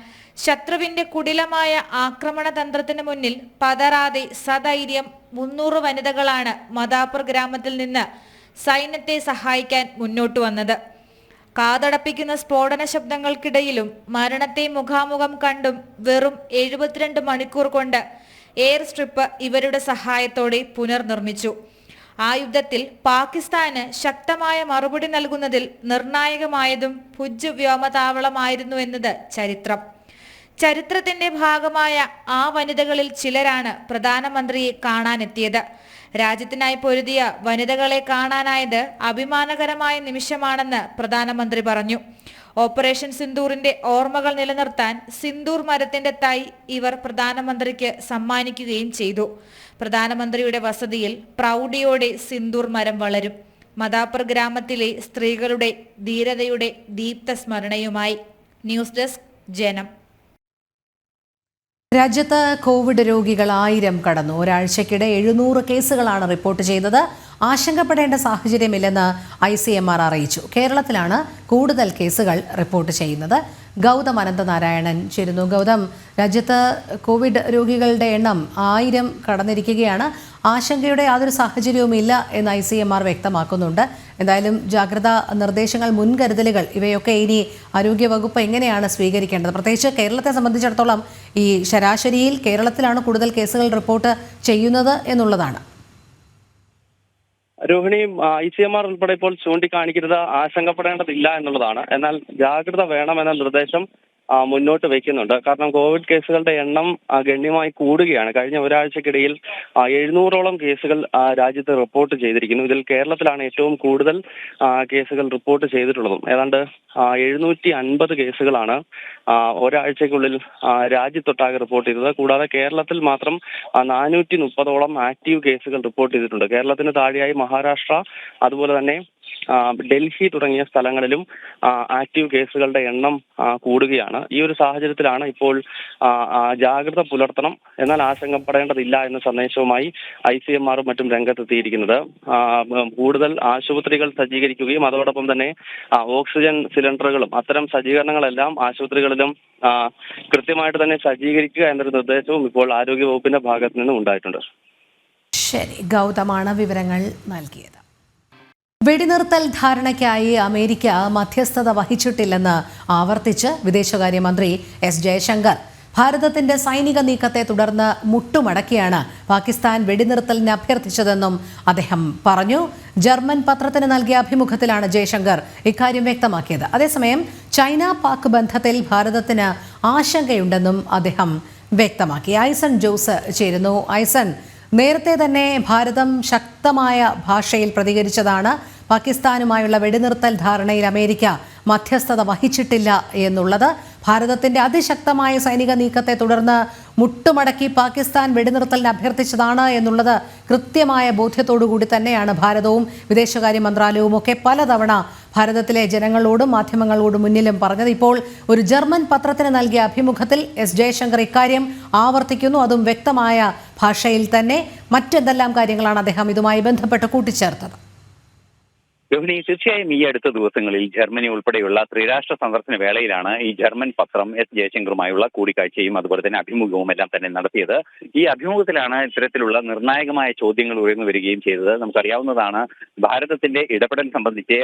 S17: ശത്രുവിന്റെ കുടിലമായ ആക്രമണ തന്ത്രത്തിന് മുന്നിൽ പതറാതെ സധൈര്യം 300 വനിതകളാണ് മദാപൂർ ഗ്രാമത്തിൽ നിന്ന് സൈന്യത്തെ സഹായിക്കാൻ മുന്നോട്ട് വന്നത്. കാതടപ്പിക്കുന്ന സ്ഫോടന ശബ്ദങ്ങൾക്കിടയിലും മരണത്തെ മുഖാമുഖം കണ്ടും വെറും 72 മണിക്കൂർ കൊണ്ട് എയർ സ്ട്രിപ്പ് ഇവരുടെ സഹായത്തോടെ പുനർനിർമ്മിച്ചു. ആ യുദ്ധത്തിൽ പാകിസ്ഥാന് ശക്തമായ മറുപടി നൽകുന്നതിൽ നിർണായകമായതും ഭുജ് വ്യോമതാവളമായിരുന്നു എന്നത് ചരിത്രം. ചരിത്രത്തിന്റെ ഭാഗമായ ആ വനിതകളിൽ ചിലരാണ് പ്രധാനമന്ത്രിയെ കാണാനെത്തിയത്. രാജ്യത്തിനായി പൊരുതിയ വനിതകളെ കാണാനായത് അഭിമാനകരമായ നിമിഷമാണെന്ന് പ്രധാനമന്ത്രി പറഞ്ഞു. ഓപ്പറേഷൻ സിന്ദൂറിന്റെ ഓർമ്മകൾ നിലനിർത്താൻ സിന്ദൂർ മരത്തിന്റെ തൈ ഇവർ പ്രധാനമന്ത്രിക്ക് സമ്മാനിക്കുകയും ചെയ്തു. പ്രധാനമന്ത്രിയുടെ വസതിയിൽ പ്രൗഢിയോടെ സിന്ദൂർ മരം വളരും. മദാപൂർ ഗ്രാമത്തിലെ സ്ത്രീകളുടെ ധീരതയുടെ ദീപ്ത സ്മരണയുമായി. ന്യൂസ് ഡെസ്ക് ജനം.
S1: രാജ്യത്ത് കോവിഡ് രോഗികൾ 1000 കടന്നു. ഒരാഴ്ചക്കിടെ 700 കേസുകളാണ് റിപ്പോർട്ട് ചെയ്തത്. ആശങ്കപ്പെടേണ്ട സാഹചര്യമില്ലെന്ന് ICMR അറിയിച്ചു. കേരളത്തിലാണ് കൂടുതൽ കേസുകൾ റിപ്പോർട്ട് ചെയ്യുന്നത്. ഗൗതം അനന്തനാരായണൻ ചേരുന്നു. ഗൗതം, രാജ്യത്ത് കോവിഡ് രോഗികളുടെ എണ്ണം 1000 കടന്നിരിക്കുകയാണ്. ആശങ്കയുടെ യാതൊരു സാഹചര്യവുമില്ല എന്ന് ICMR വ്യക്തമാക്കുന്നുണ്ട്. എന്തായാലും ജാഗ്രതാ നിർദ്ദേശങ്ങൾ, മുൻകരുതലുകൾ ഇവയൊക്കെ ഇനി ആരോഗ്യവകുപ്പ് എങ്ങനെയാണ് സ്വീകരിക്കേണ്ടത്? പ്രത്യേകിച്ച് കേരളത്തെ സംബന്ധിച്ചിടത്തോളം ഈ ശരാശരിയിൽ കേരളത്തിലാണ് കൂടുതൽ കേസുകൾ റിപ്പോർട്ട് ചെയ്യുന്നത് എന്നുള്ളതാണ്.
S16: രോഹിണി, ICMR ഉൾപ്പെടെ ഇപ്പോൾ ചൂണ്ടിക്കാണിക്കുന്നത് ആശങ്കപ്പെടേണ്ടതില്ല എന്നുള്ളതാണ്. എന്നാൽ ജാഗ്രത വേണമെന്ന നിർദ്ദേശം മുന്നോട്ട് വയ്ക്കുന്നുണ്ട്. കാരണം കോവിഡ് കേസുകളുടെ എണ്ണം ഗണ്യമായി കൂടുകയാണ്. കഴിഞ്ഞ ഒരാഴ്ചക്കിടയിൽ 700ഓളം കേസുകൾ രാജ്യത്ത് റിപ്പോർട്ട് ചെയ്തിരിക്കുന്നു. ഇതിൽ കേരളത്തിലാണ് ഏറ്റവും കൂടുതൽ കേസുകൾ റിപ്പോർട്ട് ചെയ്തിട്ടുള്ളതും. ഏതാണ്ട് 750 കേസുകളാണ് ഒരാഴ്ചക്കുള്ളിൽ രാജ്യത്തൊട്ടാകെ റിപ്പോർട്ട് ചെയ്തത്. കൂടാതെ കേരളത്തിൽ മാത്രം 430ഓളം ആക്റ്റീവ് കേസുകൾ റിപ്പോർട്ട് ചെയ്തിട്ടുണ്ട്. കേരളത്തിന് താഴെയായി മഹാരാഷ്ട്ര, അതുപോലെ തന്നെ ഡൽഹി തുടങ്ങിയ സ്ഥലങ്ങളിലും ആക്റ്റീവ് കേസുകളുടെ എണ്ണം കൂടുകയാണ്. ഈ ഒരു സാഹചര്യത്തിലാണ് ഇപ്പോൾ ജാഗ്രത പുലർത്തണം, എന്നാൽ ആശങ്കപ്പെടേണ്ടതില്ല എന്ന സന്ദേശവുമായി ICMR മറ്റും രംഗത്തെത്തിയിരിക്കുന്നത്. കൂടുതൽ ആശുപത്രികൾ സജ്ജീകരിക്കുകയും അതോടൊപ്പം തന്നെ ഓക്സിജൻ സിലിണ്ടറുകളും അത്തരം സജ്ജീകരണങ്ങളെല്ലാം ആശുപത്രികളിലും കൃത്യമായിട്ട് തന്നെ സജ്ജീകരിക്കുക എന്നൊരു നിർദ്ദേശവും ഇപ്പോൾ ആരോഗ്യവകുപ്പിന്റെ ഭാഗത്തു നിന്നും ഉണ്ടായിട്ടുണ്ട്.
S1: ശരി, ഗൗതമാണ് വിവരങ്ങൾ നൽകിയത്. വെടിനിർത്തൽ ധാരണയ്ക്കായി അമേരിക്ക മധ്യസ്ഥത വഹിച്ചിട്ടില്ലെന്ന് ആവർത്തിച്ച് വിദേശകാര്യമന്ത്രി S. ജയശങ്കർ. ഭാരതത്തിന്റെ സൈനിക നീക്കത്തെ തുടർന്ന് മുട്ടുമടക്കിയാണ് പാകിസ്ഥാൻ വെടിനിർത്തലിന് അഭ്യർത്ഥിച്ചതെന്നും അദ്ദേഹം പറഞ്ഞു. ജർമ്മൻ പത്രത്തിന് നൽകിയ അഭിമുഖത്തിലാണ് ജയശങ്കർ ഇക്കാര്യം വ്യക്തമാക്കിയത്. അതേസമയം ചൈന പാക് ബന്ധത്തിൽ ഭാരതത്തിന് ആശങ്കയുണ്ടെന്നും അദ്ദേഹം വ്യക്തമാക്കി. ഐസൺ ജോസ് ചേരുന്നു. ഐസൺ, നേരത്തെ തന്നെ ഭാരതം ശക്തമായ ഭാഷയിൽ പ്രതികരിച്ചതാണ്. പാകിസ്ഥാനുമായുള്ള വെടിനിർത്തൽ ധാരണയിൽ അമേരിക്ക മധ്യസ്ഥത വഹിച്ചിട്ടില്ല എന്നുള്ളത്. ഭാരതത്തിന്റെ അതിശക്തമായ സൈനിക നീക്കത്തെ തുടർന്ന് മുട്ടുമടക്കി പാകിസ്ഥാൻ വെടിനിർത്തലിന് അഭ്യർത്ഥിച്ചതാണ് എന്നുള്ളത് കൃത്യമായ ബോധ്യത്തോടുകൂടി തന്നെയാണ് ഭാരതവും വിദേശകാര്യ മന്ത്രാലയവും ഒക്കെ പലതവണ ഭാരതത്തിലെ ജനങ്ങളോടും മാധ്യമങ്ങളോടും മുന്നിലും പറഞ്ഞത്. ഇപ്പോൾ ഒരു ജർമ്മൻ പത്രത്തിന് നൽകിയ അഭിമുഖത്തിൽ എസ് ജയശങ്കർ ഇക്കാര്യം ആവർത്തിക്കുന്നു, അതും വ്യക്തമായ ഭാഷയിൽ തന്നെ. മറ്റെന്തെല്ലാം കാര്യങ്ങളാണ് അദ്ദേഹം ഇതുമായി ബന്ധപ്പെട്ട് കൂട്ടിച്ചേർത്തത്?
S19: രോഹിണി, തീർച്ചയായും ഈ അടുത്ത ദിവസങ്ങളിൽ ജർമ്മനി ഉൾപ്പെടെയുള്ള ത്രിരാഷ്ട്ര സന്ദർശന വേളയിലാണ് ഈ ജർമ്മൻ പത്രം എസ് ജയശങ്കറുമായുള്ള കൂടിക്കാഴ്ചയും അതുപോലെ തന്നെ അഭിമുഖവും എല്ലാം തന്നെ നടത്തിയത്. ഈ അഭിമുഖത്തിലാണ് ഇത്തരത്തിലുള്ള നിർണായകമായ ചോദ്യങ്ങൾ ഉയർന്നു വരികയും ചെയ്തത്. നമുക്കറിയാവുന്നതാണ്, ഭാരതത്തിന്റെ ഇടപെടൽ സംബന്ധിച്ച്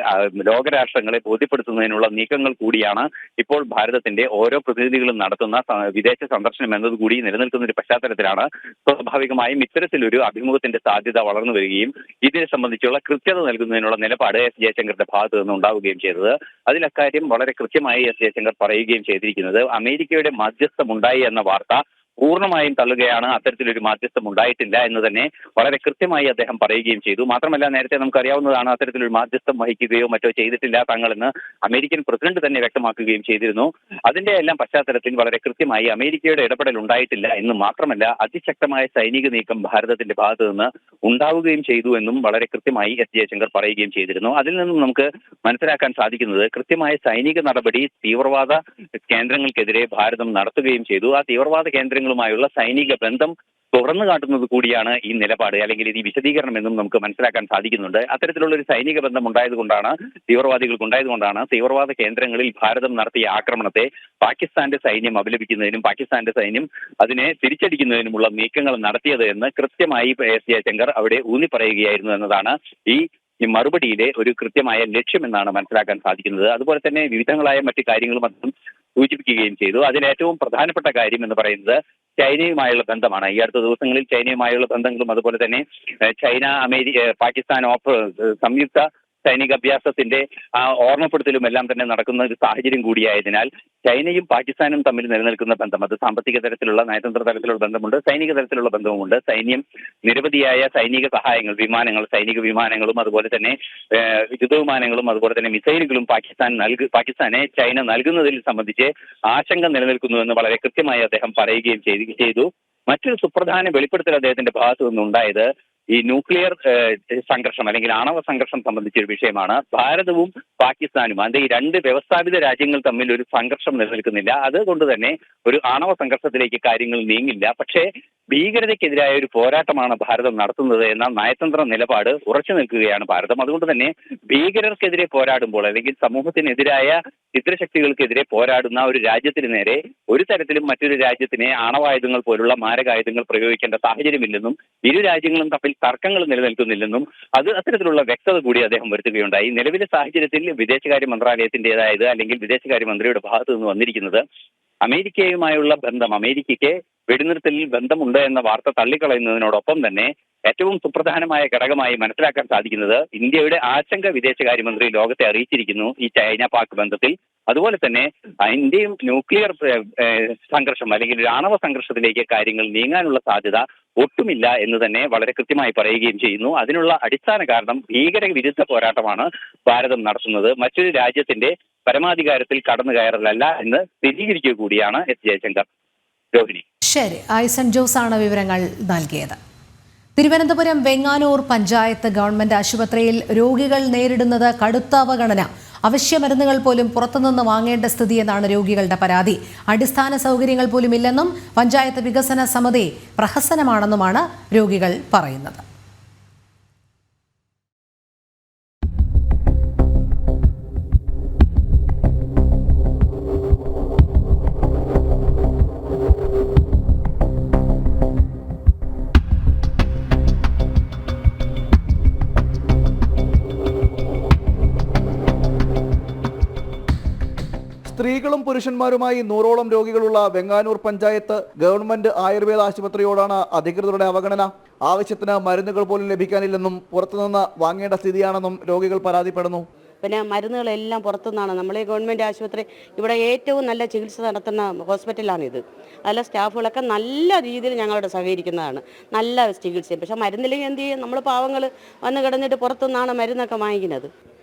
S19: ലോകരാഷ്ട്രങ്ങളെ ബോധ്യപ്പെടുത്തുന്നതിനുള്ള നീക്കങ്ങൾ കൂടിയാണ് ഇപ്പോൾ ഭാരതത്തിന്റെ ഓരോ പ്രതിനിധികളും നടത്തുന്ന വിദേശ സന്ദർശനം എന്നതുകൂടി നിലനിൽക്കുന്ന ഒരു പശ്ചാത്തലത്തിലാണ് സ്വാഭാവികമായും ഇത്തരത്തിലൊരു അഭിമുഖത്തിന്റെ സാധ്യത വളർന്നു വരികയും ഇതിനെ സംബന്ധിച്ചുള്ള കൃത്യത നൽകുന്നതിനുള്ള നിലപാട് എസ് ജയശങ്കറിന്റെ ഭാഗത്ത് നിന്ന് ഉണ്ടാവുകയും ചെയ്തത്. അതിലക്കാര്യം വളരെ കൃത്യമായി എസ് ജയശങ്കർ പറയുകയും ചെയ്തിരിക്കുന്നത്, അമേരിക്കയുടെ മധ്യസ്ഥം ഉണ്ടായി എന്ന വാർത്ത പൂർണ്ണമായും തള്ളുകയാണ്. അത്തരത്തിലൊരു മാധ്യസ്ഥം ഉണ്ടായിട്ടില്ല എന്ന് തന്നെ വളരെ കൃത്യമായി അദ്ദേഹം പറയുകയും ചെയ്തു. മാത്രമല്ല, നേരത്തെ നമുക്കറിയാവുന്നതാണ്, അത്തരത്തിലൊരു മാധ്യസ്ഥം വഹിക്കുകയോ മറ്റോ ചെയ്തിട്ടില്ല തങ്ങളെന്ന് അമേരിക്കൻ പ്രസിഡന്റ് തന്നെ വ്യക്തമാക്കുകയും ചെയ്തിരുന്നു. അതിന്റെ എല്ലാം പശ്ചാത്തലത്തിൽ വളരെ കൃത്യമായി അമേരിക്കയുടെ ഇടപെടൽ ഉണ്ടായിട്ടില്ല എന്ന് മാത്രമല്ല, അതിശക്തമായ സൈനിക നീക്കം ഭാരതത്തിന്റെ ഭാഗത്ത് നിന്ന് ഉണ്ടാവുകയും ചെയ്തു എന്നും വളരെ കൃത്യമായി എസ് ജയശങ്കർ പറയുകയും ചെയ്തിരുന്നു. അതിൽ നിന്നും നമുക്ക് മനസ്സിലാക്കാൻ സാധിക്കുന്നത്, കൃത്യമായ സൈനിക നടപടി തീവ്രവാദ കേന്ദ്രങ്ങൾക്കെതിരെ ഭാരതം നടത്തുകയും ചെയ്തു. ആ തീവ്രവാദ കേന്ദ്രങ്ങളുമായുള്ള സൈനിക ബന്ധം തുറന്നു കാട്ടുന്നത് കൂടിയാണ് ഈ നിലപാട്, അല്ലെങ്കിൽ ഈ വിശദീകരണം എന്നും നമുക്ക് മനസ്സിലാക്കാൻ സാധിക്കുന്നുണ്ട്. അത്തരത്തിലുള്ള ഒരു സൈനിക ബന്ധം ഉണ്ടായതുകൊണ്ടാണ്, തീവ്രവാദികൾക്കുണ്ടായതുകൊണ്ടാണ് തീവ്രവാദ കേന്ദ്രങ്ങളിൽ ഭാരതം നടത്തിയ ആക്രമണത്തെ പാകിസ്ഥാന്റെ സൈന്യം അപലപിക്കുന്നതിനും പാകിസ്ഥാന്റെ സൈന്യം അതിനെ തിരിച്ചടിക്കുന്നതിനുമുള്ള നീക്കങ്ങൾ നടത്തിയത് എന്ന് കൃത്യമായി എസ് ജയശങ്കർ അവിടെ ഊന്നി പറയുകയായിരുന്നു എന്നതാണ് ഈ മറുപടിയിലെ ഒരു കൃത്യമായ ലക്ഷ്യമെന്നാണ് മനസ്സിലാക്കാൻ സാധിക്കുന്നത്. അതുപോലെ തന്നെ വിവിധങ്ങളായ മറ്റു കാര്യങ്ങളും അദ്ദേഹം സൂചിപ്പിക്കുകയും ചെയ്തു. അതിലേറ്റവും പ്രധാനപ്പെട്ട കാര്യം എന്ന് പറയുന്നത് ചൈനയുമായുള്ള ബന്ധമാണ്. ഈ അടുത്ത ദിവസങ്ങളിൽ ചൈനയുമായുള്ള ബന്ധങ്ങളും അതുപോലെ തന്നെ ചൈന പാകിസ്ഥാൻ സംയുക്ത സൈനിക അഭ്യാസത്തിന്റെ ഓർമ്മപ്പെടുത്തലും എല്ലാം തന്നെ നടക്കുന്ന ഒരു സാഹചര്യം കൂടിയായതിനാൽ ചൈനയും പാകിസ്ഥാനും തമ്മിൽ നിലനിൽക്കുന്ന ബന്ധം, അത് സാമ്പത്തിക തലത്തിലുള്ള നയതന്ത്ര തലത്തിലുള്ള ബന്ധമുണ്ട്, സൈനിക തലത്തിലുള്ള ബന്ധവുമുണ്ട്. സൈന്യം നിരവധിയായ സൈനിക സഹായങ്ങൾ, വിമാനങ്ങൾ, സൈനിക വിമാനങ്ങളും അതുപോലെ തന്നെ യുദ്ധവിമാനങ്ങളും അതുപോലെ തന്നെ മിസൈലുകളും പാകിസ്ഥാനെ ചൈന നൽകുന്നതിൽ സംബന്ധിച്ച് ആശങ്ക നിലനിൽക്കുന്നുവെന്ന് വളരെ കൃത്യമായി അദ്ദേഹം പറയുകയും ചെയ്തു. മറ്റൊരു സുപ്രധാന വെളിപ്പെടുത്തൽ അദ്ദേഹത്തിന്റെ ഭാഗത്തു നിന്നുണ്ടായത് ഈ ന്യൂക്ലിയർ സംഘർഷം അല്ലെങ്കിൽ ആണവ സംഘർഷം സംബന്ധിച്ചൊരു വിഷയമാണ്. ഭാരതവും പാകിസ്ഥാനും, അത് ഈ രണ്ട് വ്യവസ്ഥാപിത രാജ്യങ്ങൾ തമ്മിൽ ഒരു സംഘർഷം നിലനിൽക്കുന്നില്ല. അതുകൊണ്ട് തന്നെ ഒരു ആണവ സംഘർഷത്തിലേക്ക് കാര്യങ്ങൾ നീങ്ങില്ല. പക്ഷേ ഭീകരതയ്ക്കെതിരായ ഒരു പോരാട്ടമാണ് ഭാരതം നടത്തുന്നത് എന്ന നയതന്ത്ര നിലപാട് ഉറച്ചു നിൽക്കുകയാണ് ഭാരതം. അതുകൊണ്ട് തന്നെ ഭീകരർക്കെതിരെ പോരാടുമ്പോൾ അല്ലെങ്കിൽ സമൂഹത്തിനെതിരായ ചിത്രശക്തികൾക്കെതിരെ പോരാടുന്ന ഒരു രാജ്യത്തിന് നേരെ ഒരു തരത്തിലും മറ്റൊരു രാജ്യത്തിനെ ആണവായുധങ്ങൾ പോലുള്ള മാരകായുധങ്ങൾ പ്രയോഗിക്കേണ്ട സാഹചര്യമില്ലെന്നും ഇരു രാജ്യങ്ങളും തമ്മിൽ തർക്കങ്ങൾ നിലനിൽക്കുന്നില്ലെന്നും അത്തരത്തിലുള്ള വ്യക്തത കൂടി അദ്ദേഹം വരുത്തുകയുണ്ടായി. നിലവിലെ സാഹചര്യത്തിൽ വിദേശകാര്യ മന്ത്രാലയത്തിൻ്റെതായത് അല്ലെങ്കിൽ വിദേശകാര്യമന്ത്രിയുടെ ഭാഗത്തു നിന്ന് വന്നിരിക്കുന്നത് അമേരിക്കയുമായുള്ള ബന്ധം, അമേരിക്കയ്ക്ക് വെടിനിർത്തലിൽ ബന്ധമുണ്ട് എന്ന വാർത്ത തള്ളിക്കളയുന്നതിനോടൊപ്പം തന്നെ ഏറ്റവും സുപ്രധാനമായ ഘടകമായി മനസ്സിലാക്കാൻ സാധിക്കുന്നത് ഇന്ത്യയുടെ ആശങ്ക വിദേശകാര്യമന്ത്രി ലോകത്തെ അറിയിച്ചിരിക്കുന്നു ഈ ചൈന പാക് ബന്ധത്തിൽ. അതുപോലെ തന്നെ ഇന്ത്യയും ന്യൂക്ലിയർ സംഘർഷം അല്ലെങ്കിൽ ഒരു ആണവ സംഘർഷത്തിലേക്ക് കാര്യങ്ങൾ നീങ്ങാനുള്ള സാധ്യത ഒട്ടുമില്ല എന്ന് തന്നെ വളരെ കൃത്യമായി പറയുകയും ചെയ്യുന്നു. അതിനുള്ള അടിസ്ഥാന കാരണം ഭീകര വിരുദ്ധ പോരാട്ടമാണ് ഭാരതം നടത്തുന്നത്, മറ്റൊരു രാജ്യത്തിന്റെ പരമാധികാരത്തിൽ കടന്നു കയറലല്ല എന്ന് സ്ഥിരീകരിക്കുക കൂടിയാണ് എസ് ജയശങ്കർ. രോഹിണി.
S1: ശരി, ഐസൺ ജോസ് ആണ് വിവരങ്ങൾ നൽകിയത്. തിരുവനന്തപുരം വെങ്ങാനൂർ പഞ്ചായത്ത് ഗവൺമെന്റ് ആശുപത്രിയിൽ രോഗികൾ നേരിടുന്നത് കടുത്ത അവഗണന. അവശ്യ മരുന്നുകൾ പോലും പുറത്തുനിന്ന് വാങ്ങേണ്ട സ്ഥിതിയെന്നാണ് രോഗികളുടെ പരാതി. അടിസ്ഥാന സൗകര്യങ്ങൾ പോലും ഇല്ലെന്നും പഞ്ചായത്ത് വികസന സമിതി പ്രഹസനമാണെന്നുമാണ് രോഗികൾ പറയുന്നത്.
S4: സ്ത്രീകളും പുരുഷന്മാരുമായി 100ഓളം രോഗികളുള്ള വെങ്ങാനൂർ പഞ്ചായത്ത് ഗവൺമെന്റ് ആയുർവേദ ആശുപത്രിയോടാണ് അധികൃതരുടെ അവഗണന. ആവശ്യത്തിന് മരുന്നുകൾ പോലും ലഭിക്കാനില്ലെന്നും പുറത്തുനിന്ന് വാങ്ങേണ്ട സ്ഥിതിയാണെന്നും രോഗികൾ പരാതിപ്പെടുന്നു.
S20: പിന്നെ മരുന്നുകളെല്ലാം പുറത്തുനിന്നാണ്. നമ്മളെ ഗവൺമെൻറ് ആശുപത്രി ഇവിടെ ഏറ്റവും നല്ല ചികിത്സ നടത്തുന്ന ഹോസ്പിറ്റലാണിത്. അതിലെ സ്റ്റാഫുകളൊക്കെ നല്ല രീതിയിൽ ഞങ്ങളോട് സഹകരിക്കുന്നതാണ്, നല്ല ചികിത്സയും. പക്ഷേ മരുന്നില്ലെങ്കിൽ എന്ത് ചെയ്യും? നമ്മൾ പാവങ്ങൾ വന്ന് കിടന്നിട്ട് പുറത്തുനിന്നാണ് മരുന്നൊക്കെ വാങ്ങിക്കുന്നത്.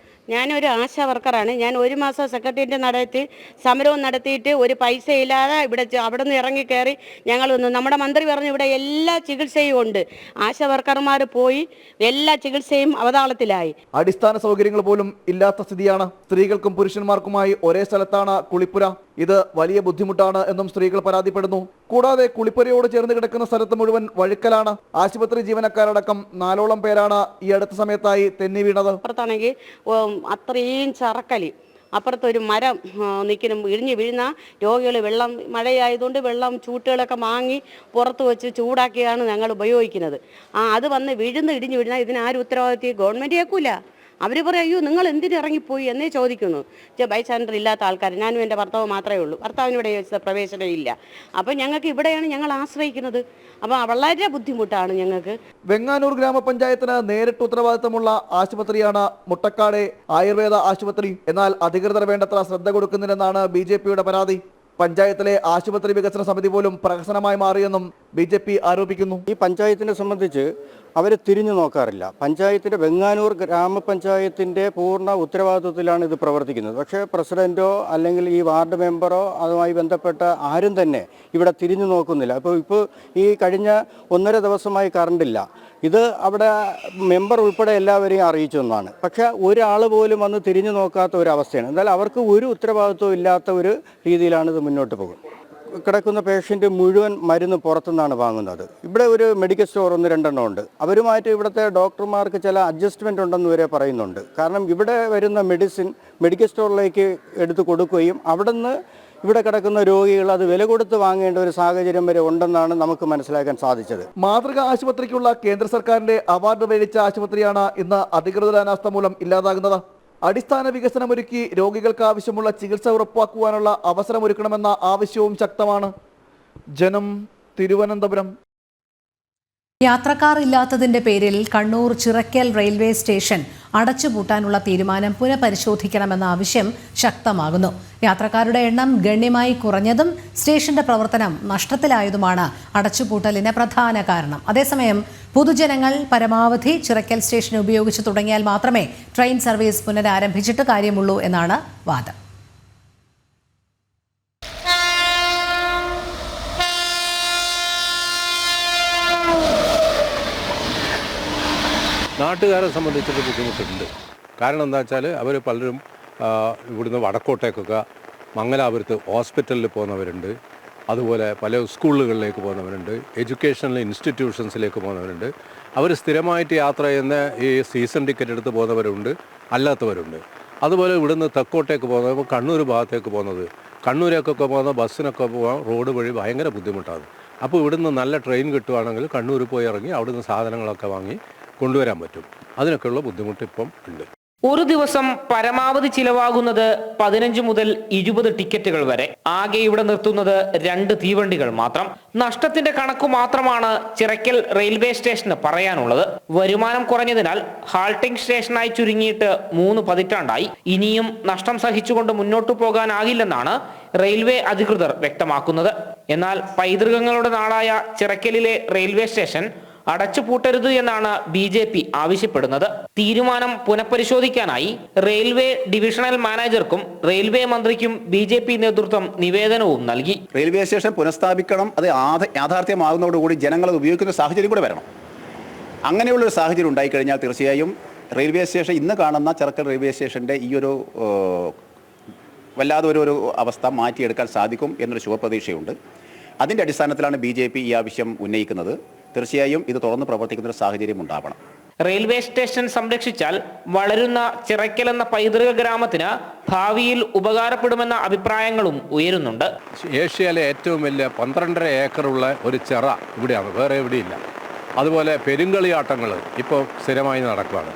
S20: ഞാനൊരു ആശാ വർക്കറാണ്. ഞാൻ 1 മാസം സെക്രട്ടേറിയറ്റ് നടത്തി സമരവും നടത്തിയിട്ട് ഒരു പൈസ ഇല്ലാതെ അവിടെ നിന്ന് ഇറങ്ങി കയറി ഞങ്ങൾ വന്നു. നമ്മുടെ മന്ത്രി പറഞ്ഞു ഇവിടെ എല്ലാ ചികിത്സയും ഉണ്ട്. ആശാ വർക്കർമാർ പോയി എല്ലാ ചികിത്സയും അവതാളത്തിലായി.
S4: അടിസ്ഥാന സൗകര്യങ്ങൾ പോലും ഇല്ലാത്ത സ്ഥിതിയാണ്. സ്ത്രീകൾക്കും പുരുഷന്മാർക്കുമായി ഒരേ സ്ഥലത്താണ് കുളിപ്പുര. ഇത് വലിയ ബുദ്ധിമുട്ടാണ് എന്നും സ്ത്രീകൾ പരാതിപ്പെടുന്നു. കൂടാതെ കുളിപ്പുരയോട് ചേർന്ന് കിടക്കുന്ന സ്ഥലത്ത് മുഴുവൻ വഴുക്കലാണ്. ആശുപത്രി ജീവനക്കാരടക്കം 4ഓളം പേരാണ് ഈ അടുത്ത സമയത്തായി തെന്നി വീണത്.
S20: അപ്പുറത്താണെങ്കിൽ അത്രയും ചറക്കലി, അപ്പുറത്തൊരു മരം ഇടിഞ്ഞ് വീഴുന്ന രോഗികൾ വെള്ളം മഴയായതുകൊണ്ട് വെള്ളം ചൂട്ടുകളൊക്കെ വാങ്ങി പുറത്ത് വെച്ച് ചൂടാക്കിയാണ് ഞങ്ങൾ ഉപയോഗിക്കുന്നത്. അത് വന്ന് ഇടിഞ്ഞ് വീഴുന്ന ഇതിനാരും ഉത്തരവാദിത്വം ഗവൺമെൻറ് കേൾക്കൂല. അവർ പറയും അയ്യോ നിങ്ങൾ എന്തിനു ഇറങ്ങിപ്പോയി എന്നേ ചോദിക്കുന്നു. ബൈ സ്റ്റാൻഡർ ഇല്ലാത്ത ആൾക്കാർ, ഞാനും എൻ്റെ ഭർത്താവ് മാത്രമേ ഉള്ളൂ. ഭർത്താവിനിവിടെ പ്രവേശനം ഇല്ല. അപ്പോൾ ഞങ്ങൾക്ക് ഇവിടെയാണ് ഞങ്ങൾ ആശ്രയിക്കുന്നത്. അപ്പോൾ വളരെ ബുദ്ധിമുട്ടാണ് ഞങ്ങൾക്ക്.
S4: വെങ്ങാനൂർ ഗ്രാമപഞ്ചായത്തിന് നേരിട്ട് ഉത്തരവാദിത്തമുള്ള ആശുപത്രിയാണ് മുട്ടക്കാട് ആയുർവേദ ആശുപത്രി. എന്നാൽ അധികൃതർ വേണ്ടത്ര ശ്രദ്ധ കൊടുക്കുന്നില്ലെന്നാണ് BJPയുടെ പരാതി. പഞ്ചായത്തിലെ ആശുപത്രി വികസന സമിതി പോലും പ്രഹസനമായി മാറിയെന്നും BJP ആരോപിക്കുന്നു.
S21: ഈ പഞ്ചായത്തിനെ സംബന്ധിച്ച് അവർ തിരിഞ്ഞു നോക്കാറില്ല. പഞ്ചായത്തിൻ്റെ വെങ്ങാനൂർ ഗ്രാമപഞ്ചായത്തിൻ്റെ പൂർണ്ണ ഉത്തരവാദിത്വത്തിലാണ് ഇത് പ്രവർത്തിക്കുന്നത്. പക്ഷേ പ്രസിഡന്റോ അല്ലെങ്കിൽ ഈ വാർഡ് മെമ്പറോ അതുമായി ബന്ധപ്പെട്ട ആരും തന്നെ ഇവിടെ തിരിഞ്ഞു നോക്കുന്നില്ല. ഇപ്പോൾ ഈ കഴിഞ്ഞ 1.5 ദിവസമായി കറണ്ടില്ല. ഇത് അവിടെ മെമ്പർ ഉൾപ്പെടെ എല്ലാവരെയും അറിയിച്ചൊന്നാണ്. പക്ഷേ ഒരാൾ പോലും വന്ന് തിരിഞ്ഞു നോക്കാത്ത ഒരു അവസ്ഥയാണ്. എന്നാൽ അവർക്ക് ഒരു ഉത്തരവാദിത്വം ഇല്ലാത്ത ഒരു രീതിയിലാണ് ഇത് മുന്നോട്ട് പോകുന്നത്. കിടക്കുന്ന പേഷ്യൻ്റ് മുഴുവൻ മരുന്ന് പുറത്തുനിന്നാണ് വാങ്ങുന്നത്. ഇവിടെ ഒരു മെഡിക്കൽ സ്റ്റോർ 1-2 ഉണ്ട്. അവരുമായിട്ട് ഇവിടുത്തെ ഡോക്ടർമാർക്ക് ചില അഡ്ജസ്റ്റ്മെൻ്റ് ഉണ്ടെന്ന് വരെ പറയുന്നുണ്ട്. കാരണം ഇവിടെ വരുന്ന മെഡിസിൻ മെഡിക്കൽ സ്റ്റോറിലേക്ക് എടുത്ത് കൊടുക്കുകയും അവിടെ നിന്ന് ഇവിടെ കിടക്കുന്ന രോഗികൾ അത് വില കൊടുത്ത് വാങ്ങേണ്ട ഒരു സാഹചര്യം വരെ ഉണ്ടെന്നാണ് നമുക്ക് മനസ്സിലാക്കാൻ സാധിച്ചത്.
S4: മാതൃകാ ആശുപത്രിക്കുള്ള കേന്ദ്ര സർക്കാരിന്റെ അവാർഡ് മേടിച്ച ആശുപത്രിയാണ് ഇന്ന് അധികൃതരുടെ അനാസ്ഥ മൂലം ഇല്ലാതാകുന്നത്. അടിസ്ഥാന വികസനമൊരുക്കി രോഗികൾക്ക് ആവശ്യമുള്ള ചികിത്സ ഉറപ്പാക്കുവാനുള്ള അവസരമൊരുക്കണമെന്ന ആവശ്യവും ശക്തമാണ്. ജനം, തിരുവനന്തപുരം.
S1: യാത്രക്കാർ ഇല്ലാത്തതിന്റെ പേരിൽ കണ്ണൂർ ചിറക്കൽ റെയിൽവേ സ്റ്റേഷൻ അടച്ചുപൂട്ടാനുള്ള തീരുമാനം പുനഃപരിശോധിക്കണമെന്ന ആവശ്യം ശക്തമാകുന്നു. യാത്രക്കാരുടെ എണ്ണം ഗണ്യമായി കുറഞ്ഞതും സ്റ്റേഷന്റെ പ്രവർത്തനം നഷ്ടത്തിലായതുമാണ് അടച്ചുപൂട്ടലിന് പ്രധാന കാരണം. അതേസമയം പൊതുജനങ്ങൾ പരമാവധി ചിറക്കൽ സ്റ്റേഷൻ ഉപയോഗിച്ച് തുടങ്ങിയാൽ മാത്രമേ ട്രെയിൻ സർവീസ് പുനരാരംഭിച്ചിട്ട് കാര്യമുള്ളൂ എന്നാണ് വാദം.
S22: നാട്ടുകാരെ സംബന്ധിച്ചൊരു ബുദ്ധിമുട്ടുണ്ട്. കാരണം എന്താ വെച്ചാൽ അവർ പലരും ഇവിടുന്ന് വടക്കോട്ടേക്കൊക്കെ മംഗലാപുരത്ത് ഹോസ്പിറ്റലിൽ പോകുന്നവരുണ്ട്, അതുപോലെ പല സ്കൂളുകളിലേക്ക് പോകുന്നവരുണ്ട്, എഡ്യൂക്കേഷണൽ ഇൻസ്റ്റിറ്റ്യൂഷൻസിലേക്ക് പോകുന്നവരുണ്ട്. അവർ സ്ഥിരമായിട്ട് യാത്ര ചെയ്യുന്ന ഈ സീസൺ ടിക്കറ്റ് എടുത്ത് പോകുന്നവരുണ്ട്, അല്ലാത്തവരുണ്ട്. അതുപോലെ ഇവിടുന്ന് തെക്കോട്ടേക്ക് പോകുന്നവർ കണ്ണൂർ ഭാഗത്തേക്ക് പോകുന്നത്, കണ്ണൂരേക്കൊക്കെ പോകുന്ന ബസ്സിനൊക്കെ പോകാൻ റോഡ് വഴി ഭയങ്കര ബുദ്ധിമുട്ടാണ്. അപ്പോൾ ഇവിടുന്ന് നല്ല ട്രെയിൻ കിട്ടുവാണെങ്കിൽ കണ്ണൂർ പോയി ഇറങ്ങി അവിടുന്ന് സാധനങ്ങളൊക്കെ വാങ്ങി കൊണ്ടുവരാൻ പറ്റും. അതിനൊക്കെയുള്ള ബുദ്ധിമുട്ട് ഇപ്പം ഉണ്ട്.
S23: ഒരു ദിവസം പരമാവധി ചിലവാകുന്നത് 15 മുതൽ 20 ടിക്കറ്റുകൾ വരെ. ആകെ ഇവിടെ നിർത്തുന്നത് 2 തീവണ്ടികൾ മാത്രം. നഷ്ടത്തിന്റെ കണക്കു മാത്രമാണ് ചിറക്കൽ റെയിൽവേ സ്റ്റേഷന് പറയാനുള്ളത്. വരുമാനം കുറഞ്ഞതിനാൽ ഹാൾട്ടിംഗ് സ്റ്റേഷനായി ചുരുങ്ങിയിട്ട് 3 പതിറ്റാണ്ടായി. ഇനിയും നഷ്ടം സഹിച്ചുകൊണ്ട് മുന്നോട്ടു പോകാനാകില്ലെന്നാണ് റെയിൽവേ അധികൃതർ വ്യക്തമാക്കുന്നത്. എന്നാൽ പൈതൃകങ്ങളുടെ നാടായ ചിറക്കലിലെ റെയിൽവേ സ്റ്റേഷൻ അടച്ചുപൂട്ടരുത് എന്നാണ് BJP ആവശ്യപ്പെടുന്നത്. തീരുമാനം പുനഃപരിശോധിക്കാനായി റെയിൽവേ ഡിവിഷണൽ മാനേജർക്കും റെയിൽവേ മന്ത്രിക്കും BJP നേതൃത്വം നിവേദനവും നൽകി.
S24: റെയിൽവേ സ്റ്റേഷൻ പുനഃസ്ഥാപിക്കണം, അത് യാഥാർത്ഥ്യമാകുന്നതോടുകൂടി ജനങ്ങൾ അത് ഉപയോഗിക്കുന്ന സാഹചര്യം കൂടെ വരണം. അങ്ങനെയുള്ളൊരു സാഹചര്യം ഉണ്ടായിക്കഴിഞ്ഞാൽ തീർച്ചയായും റെയിൽവേ സ്റ്റേഷൻ ഇന്ന് കാണുന്ന ചിറക്കൽ റെയിൽവേ സ്റ്റേഷൻ്റെ ഈ ഒരു വല്ലാതെ ഒരു അവസ്ഥ മാറ്റിയെടുക്കാൻ സാധിക്കും എന്നൊരു ശുഭപ്രതീക്ഷയുണ്ട്. അതിൻ്റെ അടിസ്ഥാനത്തിലാണ് BJP ഈ ആവശ്യം ഉന്നയിക്കുന്നത്. തീർച്ചയായും ഇത് തുറന്ന് പ്രവർത്തിക്കുന്ന ഒരു സാഹചര്യം ഉണ്ടാവണം.
S23: റെയിൽവേ സ്റ്റേഷൻ സംരക്ഷിച്ചാൽ വളരുന്ന ചിറക്കൽ എന്ന പൈതൃക ഗ്രാമത്തിന് ഭാവിയിൽ ഉപകാരപ്പെടുമെന്ന അഭിപ്രായങ്ങളും ഉയരുന്നുണ്ട്.
S22: ഏഷ്യയിലെ ഏറ്റവും വലിയ 12.5 ഏക്കറുള്ള ഒരു ചിറ ഇവിടെയാണ്, വേറെ എവിടെയില്ല. അതുപോലെ പെരുങ്കളിയാട്ടങ്ങൾ ഇപ്പോൾ സ്ഥിരമായി നടക്കുകയാണ്.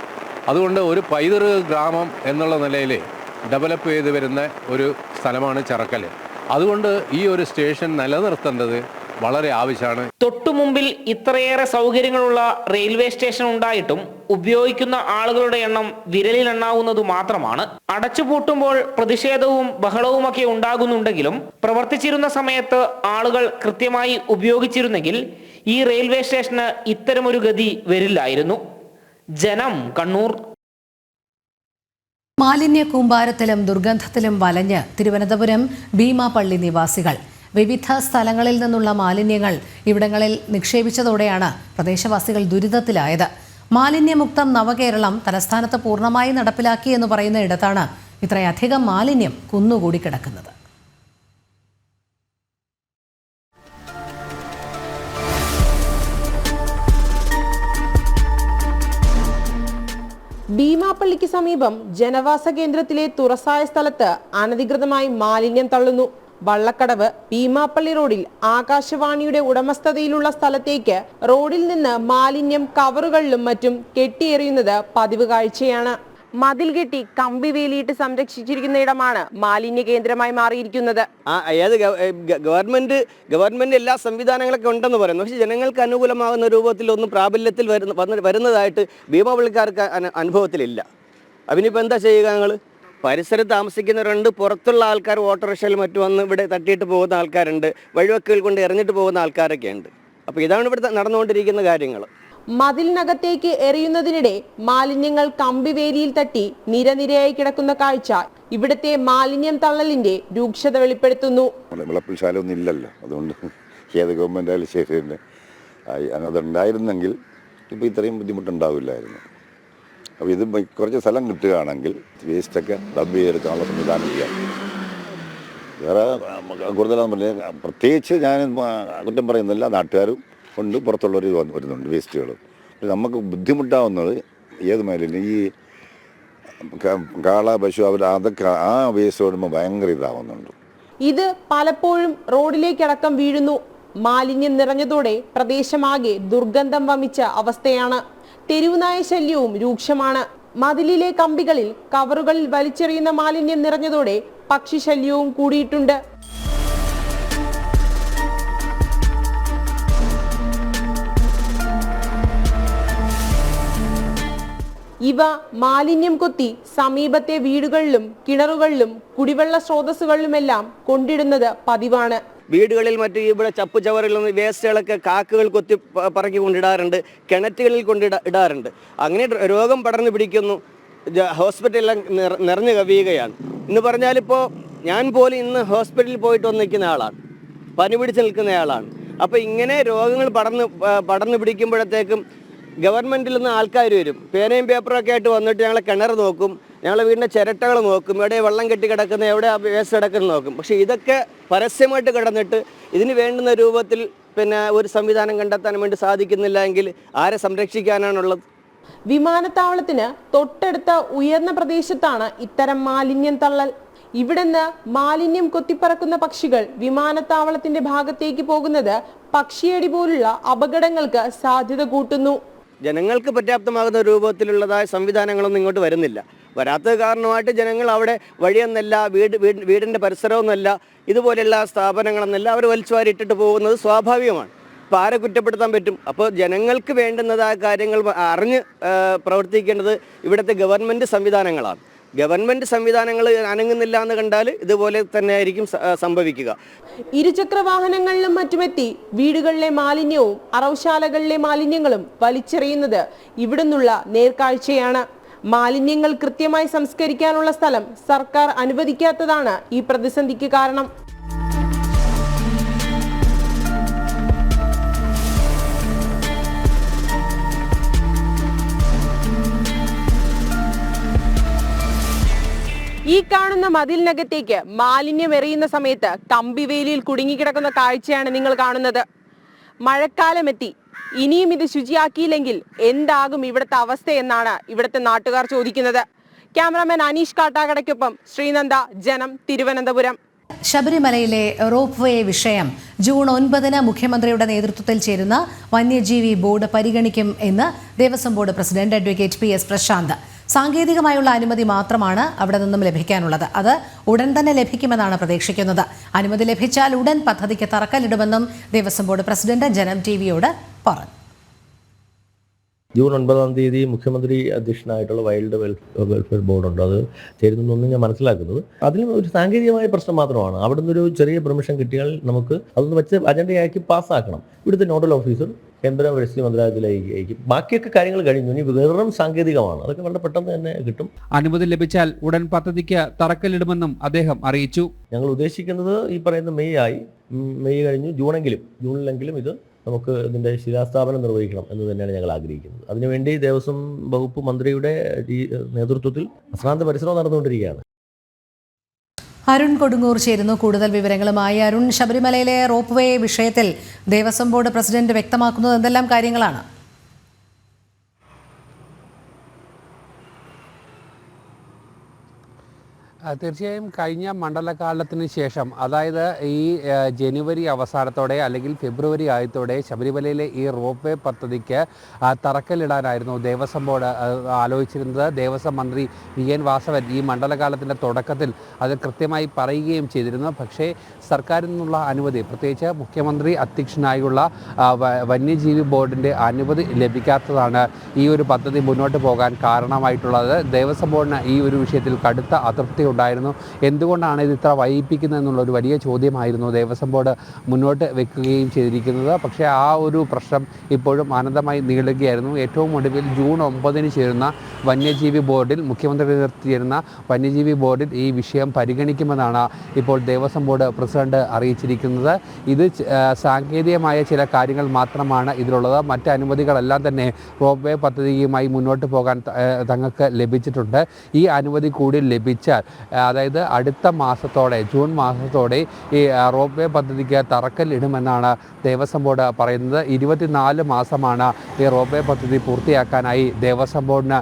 S22: അതുകൊണ്ട് ഒരു പൈതൃക ഗ്രാമം എന്നുള്ള നിലയിൽ ഡെവലപ്പ് ചെയ്ത് വരുന്ന ഒരു സ്ഥലമാണ് ചിറക്കൽ. അതുകൊണ്ട് ഈ ഒരു സ്റ്റേഷൻ നിലനിർത്തേണ്ടത് വളരെ ആവശ്യമാണ്.
S23: തൊട്ടുമുമ്പിൽ ഇത്രയേറെ സൗകര്യങ്ങളുള്ള റെയിൽവേ സ്റ്റേഷൻ ഉണ്ടായിട്ടും ഉപയോഗിക്കുന്ന ആളുകളുടെ എണ്ണം വിരലിലെണ്ണാവുന്നത് മാത്രമാണ്. അടച്ചുപൂട്ടുമ്പോൾ പ്രതിഷേധവും ബഹളവുമൊക്കെ ഉണ്ടാകുന്നുണ്ടെങ്കിലും പ്രവർത്തിച്ചിരുന്ന സമയത്ത് ആളുകൾ കൃത്യമായി ഉപയോഗിച്ചിരുന്നെങ്കിൽ ഈ റെയിൽവേ സ്റ്റേഷന് ഇത്തരമൊരു ഗതി വരില്ലായിരുന്നു. ജനം, കണ്ണൂർ.
S1: മാലിന്യ കൂമ്പാരത്തിലും ദുർഗന്ധത്തിലും വലഞ്ഞ് തിരുവനന്തപുരം ഭീമാപള്ളി നിവാസികൾ. വിവിധ സ്ഥലങ്ങളിൽ നിന്നുള്ള മാലിന്യങ്ങൾ ഇവിടങ്ങളിൽ നിക്ഷേപിച്ചതോടെയാണ് പ്രദേശവാസികൾ ദുരിതത്തിലായത്. മാലിന്യമുക്തം നവകേരളം തലസ്ഥാനത്ത് പൂർണ്ണമായി നടപ്പിലാക്കിയെന്ന് പറയുന്ന ഇടത്താണ് ഇത്രയധികം മാലിന്യം കുന്നുകൂടി കിടക്കുന്നത്.
S5: ഭീമാപള്ളിക്ക് സമീപം ജനവാസ കേന്ദ്രത്തിലെ തുറസായ സ്ഥലത്ത് അനധികൃതമായി മാലിന്യം തള്ളുന്നു. വള്ളക്കടവ് ഭീമാപ്പള്ളി റോഡിൽ ആകാശവാണിയുടെ ഉടമസ്ഥതയിലുള്ള സ്ഥലത്തേക്ക് റോഡിൽ നിന്ന് മാലിന്യം കവറുകളിലും മറ്റും കെട്ടിയെറിയുന്നത് പതിവ് കാഴ്ചയാണ്. മതിൽ കെട്ടി കമ്പി വേലിയിട്ട് സംരക്ഷിച്ചിരിക്കുന്ന ഇടമാണ് മാലിന്യ കേന്ദ്രമായി മാറിയിരിക്കുന്നത്.
S6: ഏത് ഗവൺമെന്റ് എല്ലാ സംവിധാനങ്ങളൊക്കെ ഉണ്ടെന്ന് പറയുന്നു. പക്ഷേ ജനങ്ങൾക്ക് അനുകൂലമാകുന്ന രൂപത്തിൽ ഒന്നും പ്രാബല്യത്തിൽ വരുന്നതായിട്ട് ഭീമാപള്ളിക്കാർക്ക് അനുഭവത്തിലില്ല. അതിനിപ്പോൾ എന്താ ചെയ്യുക? ഞങ്ങൾ പരിസരത്ത് താമസിക്കുന്നവരുണ്ട്, പുറത്തുള്ള ആൾക്കാർ ഓട്ടോറിക്ഷയിൽ മറ്റും വന്ന് ഇവിടെ തട്ടിയിട്ട് പോകുന്ന ആൾക്കാരുണ്ട്, വഴിവക്കുകൾ കൊണ്ട് എറിഞ്ഞിട്ട് പോകുന്ന ആൾക്കാരൊക്കെ ഉണ്ട്. അപ്പോൾ ഇതാണ് ഇവിടെ നടന്നുകൊണ്ടിരിക്കുന്ന കാര്യങ്ങൾ.
S5: മതിലിനകത്തേക്ക് എറിയുന്നതിനിടെ മാലിന്യങ്ങൾ കമ്പിവേലിയിൽ തട്ടി നിരനിരയായി കിടക്കുന്ന കാഴ്ച ഇവിടുത്തെ മാലിന്യം തള്ളലിന്റെ രൂക്ഷത വെളിപ്പെടുത്തുന്നു.
S7: വിളപ്പിൽശാലൊന്നും ഇല്ലല്ലോ, അതുകൊണ്ട് ഏത് ഗവൺമെന്റ് ആയാലും ശരി തന്നെ അതുണ്ടായിരുന്നെങ്കിൽ ഇപ്പോൾ ഇത്രയും ബുദ്ധിമുട്ടുണ്ടാവില്ലായിരുന്നു. അപ്പോൾ ഇത് കുറച്ച് സ്ഥലം കിട്ടുകയാണെങ്കിൽ വേസ്റ്റൊക്കെ ഡബ് ചെയ്തെടുക്കാനുള്ള സംവിധാനം ചെയ്യാം. വേറെ കൂടുതലെന്ന് പറഞ്ഞാൽ പ്രത്യേകിച്ച് ഞാൻ കുറ്റം പറയുന്നില്ല, നാട്ടുകാരും കൊണ്ട് പുറത്തുള്ളവർ വരുന്നുണ്ട് വേസ്റ്റുകൾ. നമുക്ക് ബുദ്ധിമുട്ടാവുന്നത് ഏത് മാലിന്യം ഈ കാള, പശു അതൊക്കെ ആ വേസ്റ്റ് ഓടുമ്പോൾ ഭയങ്കര ഇതാവുന്നുണ്ട്.
S5: ഇത് പലപ്പോഴും റോഡിലേക്കടക്കം വീഴുന്നു. മാലിന്യം നിറഞ്ഞതോടെ പ്രദേശമാകെ ദുർഗന്ധം വമിച്ച അവസ്ഥയാണ്. തെരുവുനായ ശല്യവും രൂക്ഷമാണ്. മതിലിലെ കമ്പികളിൽ കവറുകളിൽ വലിച്ചെറിയുന്ന മാലിന്യം നിറഞ്ഞതോടെ പക്ഷി ശല്യവും കൂടിയിട്ടുണ്ട്. ഇവ മാലിന്യം കൊത്തി സമീപത്തെ വീടുകളിലും കിണറുകളിലും കുടിവെള്ള സ്രോതസ്സുകളിലുമെല്ലാം കൊണ്ടിടുന്നത് പതിവാണ്.
S6: വീടുകളിൽ മറ്റു ഇവിടെ ചപ്പു ചവറുകളിൽ നിന്ന് വേസ്റ്റുകളൊക്കെ കാക്കകൾ കൊത്തി പറക്കി കൊണ്ടിടാറുണ്ട്, കിണറ്റുകളിൽ കൊണ്ടിടാറുണ്ട്. അങ്ങനെ രോഗം പടർന്നു പിടിക്കുന്നു. ഹോസ്പിറ്റലെല്ലാം നിറഞ്ഞു കവിയുകയാണ്. എന്ന് പറഞ്ഞാലിപ്പോൾ ഞാൻ പോലും ഇന്ന് ഹോസ്പിറ്റലിൽ പോയിട്ട് വന്ന് നിൽക്കുന്ന ആളാണ്, പനി പിടിച്ച് നിൽക്കുന്നയാളാണ്. അപ്പോൾ ഇങ്ങനെ രോഗങ്ങൾ പടർന്നു പിടിക്കുമ്പോഴത്തേക്കും ഗവൺമെൻറ്റിൽ നിന്ന് ആൾക്കാർ വരും, പേനയും പേപ്പറൊക്കെ ആയിട്ട് വന്നിട്ട് ഞങ്ങളെ കിണർ നോക്കും, ഞങ്ങളെ വീടിൻ്റെ ചിരട്ടകൾ നോക്കും, എവിടെ വെള്ളം കെട്ടി കിടക്കുന്ന, എവിടെ വേസ്റ്റ് കിടക്കുന്ന നോക്കും. പക്ഷേ ഇതൊക്കെ പരസ്യമായിട്ട് കിടന്നിട്ട് ഇതിന് വേണ്ടുന്ന രൂപത്തിൽ ഒരു സംവിധാനം കണ്ടെത്താൻ വേണ്ടി സാധിക്കുന്നില്ല എങ്കിൽ ആരെ സംരക്ഷിക്കാനാണുള്ളത്?
S5: വിമാനത്താവളത്തിന് തൊട്ടടുത്ത ഉയർന്ന പ്രദേശത്താണ് ഇത്തരം മാലിന്യം തള്ളൽ. ഇവിടുന്ന് മാലിന്യം കൊത്തിപ്പറക്കുന്ന പക്ഷികൾ വിമാനത്താവളത്തിന്റെ ഭാഗത്തേക്ക് പോകുന്നത് പക്ഷിയടി പോലുള്ള അപകടങ്ങൾക്ക് സാധ്യത കൂട്ടുന്നു.
S6: ജനങ്ങൾക്ക് പര്യാപ്തമാകുന്ന രൂപത്തിലുള്ളതായ സംവിധാനങ്ങളൊന്നും ഇങ്ങോട്ട് വരുന്നില്ല. വരാത്തത് കാരണമായിട്ട് ജനങ്ങൾ അവിടെ വഴിയൊന്നല്ല, വീടിൻ്റെ പരിസരമൊന്നുമല്ല, ഇതുപോലെയുള്ള സ്ഥാപനങ്ങളൊന്നല്ല അവർ വലിച്ചുവാരിട്ടിട്ട് പോകുന്നത് സ്വാഭാവികമാണ്. അപ്പോൾ ആരെ കുറ്റപ്പെടുത്താൻ പറ്റും? അപ്പോൾ ജനങ്ങൾക്ക് വേണ്ടുന്നതായ കാര്യങ്ങൾ അറിഞ്ഞ് പ്രവർത്തിക്കേണ്ടത് ഇവിടുത്തെ ഗവൺമെൻറ് സംവിധാനങ്ങളാണ്. ഗവൺമെന്റ് സംവിധാനങ്ങൾ അനങ്ങുന്നില്ല എന്ന് കണ്ടാൽ ഇതുപോലെ തന്നെ ആയിരിക്കും സംഭവിക്കുക.
S5: ഇരുചക്ര വാഹനങ്ങളിലും മറ്റുമെത്തി വീടുകളിലെ മാലിന്യവും അറവുശാലകളിലെ മാലിന്യങ്ങളും വലിച്ചെറിയുന്നത് ഇവിടുന്നുള്ള നേർക്കാഴ്ചയാണ്. മാലിന്യങ്ങൾ കൃത്യമായി സംസ്കരിക്കാനുള്ള സ്ഥലം സർക്കാർ അനുവദിക്കാത്തതാണ് ഈ പ്രതിസന്ധിക്ക് കാരണം. ഈ കാണുന്ന മതിലിനകത്തേക്ക് മാലിന്യം എറിയുന്ന സമയത്ത് കമ്പിവേലിയിൽ കുടുങ്ങിക്കിടക്കുന്ന കാഴ്ചയാണ് നിങ്ങൾ കാണുന്നത്. മഴക്കാലമെത്തി, ഇനിയും ഇത് ശുചിയാക്കിയില്ലെങ്കിൽ എന്താകും ഇവിടുത്തെ അവസ്ഥയെന്നാണ് ഇവിടുത്തെ നാട്ടുകാർ ചോദിക്കുന്നത്. ക്യാമറാമാൻ അനീഷ് കാട്ടാക്കടയ്ക്കൊപ്പം ശ്രീനന്ദ, ജനം, തിരുവനന്തപുരം.
S1: ശബരിമലയിലെ റോപ്പ് വേ വിഷയം ജൂൺ 9 മുഖ്യമന്ത്രിയുടെ നേതൃത്വത്തിൽ ചേരുന്ന വന്യജീവി ബോർഡ് പരിഗണിക്കും എന്ന് Devaswom board president advocate PS Prashanth. സാങ്കേതികമായുള്ള അനുമതി മാത്രമാണ് അവിടെ നിന്നും ലഭിക്കാനുള്ളത്. അത് ഉടൻ തന്നെ ലഭിക്കുമെന്നാണ് പ്രതീക്ഷിക്കുന്നത്. അനുമതി ലഭിച്ചാൽ ഉടൻ പദ്ധതിക്ക് തറക്കല്ലിടുമെന്നും ദേവസ്വം ബോർഡ് പ്രസിഡന്റ് ജനം ടിവിയോട് പറഞ്ഞു.
S8: ജൂൺ 9 മുഖ്യമന്ത്രി അധ്യക്ഷനായിട്ടുള്ള വൈൽഡ് വെൽഫെയർ ബോർഡുണ്ട്. അത് ചേരുന്നൊന്നും ഞാൻ മനസ്സിലാക്കുന്നത് അതിൽ ഒരു സാങ്കേതികമായ പ്രശ്നം മാത്രമാണ്. അവിടെ നിന്നൊരു ചെറിയ പെർമിഷൻ കിട്ടിയാൽ നമുക്ക് അതൊന്ന് വെച്ച് അജണ്ടയാക്കി പാസ്സാക്കണം. ഇവിടുത്തെ നോഡൽ ഓഫീസർ കേന്ദ്ര പരിസ്ഥിതി മന്ത്രാലയത്തിലേക്ക് ബാക്കിയൊക്കെ കാര്യങ്ങൾ കഴിഞ്ഞു. ഇനി വെറും സാങ്കേതികമാണ്. അതൊക്കെ വളരെ പെട്ടെന്ന് തന്നെ കിട്ടും.
S9: അനുമതി ലഭിച്ചാൽ ഉടൻ പദ്ധതിക്ക് തറക്കല്ലിടുമെന്നും അദ്ദേഹം അറിയിച്ചു.
S8: ഞങ്ങൾ ഉദ്ദേശിക്കുന്നത് ഈ പറയുന്ന മെയ് കഴിഞ്ഞു ജൂണിലെങ്കിലും ഇത് നമുക്ക് ഇതിൻ്റെ ശിലാസ്ഥാപനം നിർവഹിക്കണം എന്ന് തന്നെയാണ് ഞങ്ങൾ ആഗ്രഹിക്കുന്നത്. അതിനുവേണ്ടി ദേവസ്വം വകുപ്പ് മന്ത്രിയുടെ നേതൃത്വത്തിൽ അശ്രാന്ത പരിശ്രമം നടന്നുകൊണ്ടിരിക്കുകയാണ്.
S1: അരുൺ കൊടുങ്ങൂർ ചേരുന്നു കൂടുതൽ വിവരങ്ങളുമായി. അരുൺ, ശബരിമലയിലെ റോപ്പ് വേ വിഷയത്തിൽ ദേവസ്വം ബോർഡ് പ്രസിഡന്റ് വ്യക്തമാക്കുന്നത് എന്തെല്ലാം കാര്യങ്ങളാണ്?
S2: തീർച്ചയായും കഴിഞ്ഞ മണ്ഡലകാലത്തിന് ശേഷം, അതായത് ഈ ജനുവരി അവസാനത്തോടെ അല്ലെങ്കിൽ ഫെബ്രുവരി ആദ്യത്തോടെ ശബരിമലയിലെ ഈ റോപ്പ് വേ പദ്ധതിക്ക് തറക്കല്ലിടാനായിരുന്നു ദേവസ്വം ബോർഡ് ആലോചിച്ചിരുന്നത്. ദേവസ്വം മന്ത്രി VN വാസവൻ ഈ മണ്ഡലകാലത്തിൻ്റെ തുടക്കത്തിൽ അത് കൃത്യമായി പറയുകയും ചെയ്തിരുന്നു. പക്ഷേ സർക്കാരിൽ നിന്നുള്ള അനുമതി, പ്രത്യേകിച്ച് മുഖ്യമന്ത്രി അധ്യക്ഷനായുള്ള വന്യജീവി ബോർഡിൻ്റെ അനുമതി ലഭിക്കാത്തതാണ് ഈ ഒരു പദ്ധതി മുന്നോട്ട് പോകാൻ കാരണമായിട്ടുള്ളത്. ദേവസ്വം ബോർഡിന് ഈ ഒരു വിഷയത്തിൽ കടുത്ത അതൃപ്തി ഉണ്ടായിരുന്നു. എന്തുകൊണ്ടാണ് ഇത് ഇത്ര വൈകിപ്പിക്കുന്നത് എന്നുള്ളൊരു വലിയ ചോദ്യമായിരുന്നു ദേവസ്വം ബോർഡ് മുന്നോട്ട് വെക്കുകയും ചെയ്തിരിക്കുന്നത്. പക്ഷേ ആ ഒരു പ്രശ്നം ഇപ്പോഴും അനന്തമായി നീളുകയായിരുന്നു. ഏറ്റവും ഒടുവിൽ ജൂൺ 9 ചേരുന്ന വന്യജീവി ബോർഡിൽ, മുഖ്യമന്ത്രി നേതൃത്വത്തിൽ ചേരുന്ന വന്യജീവി ബോർഡിൽ ഈ വിഷയം പരിഗണിക്കുമെന്നാണ് ഇപ്പോൾ ദേവസ്വം ബോർഡ് പ്രസിഡന്റ് അറിയിച്ചിരിക്കുന്നത്. ഇത് സാങ്കേതികമായ ചില കാര്യങ്ങൾ മാത്രമാണ് ഇതിലുള്ളത്. മറ്റ് അനുമതികളെല്ലാം തന്നെ റോപ്പ് വേ പദ്ധതിയുമായി മുന്നോട്ട് പോകാൻ തങ്ങൾക്ക് ലഭിച്ചിട്ടുണ്ട്. ഈ അനുമതി കൂടി ലഭിച്ചാൽ, അതായത് അടുത്ത മാസത്തോടെ, ജൂൺ മാസത്തോടെ ഈ റോപ്പ് വേ പദ്ധതിക്ക് തറക്കല്ലിടുമെന്നാണ് ദേവസ്വം ബോർഡ് പറയുന്നത്. 24 മാസമാണ് ഈ റോപ്പ് വേ പദ്ധതി പൂർത്തിയാക്കാനായി ദേവസ്വം ബോർഡിന്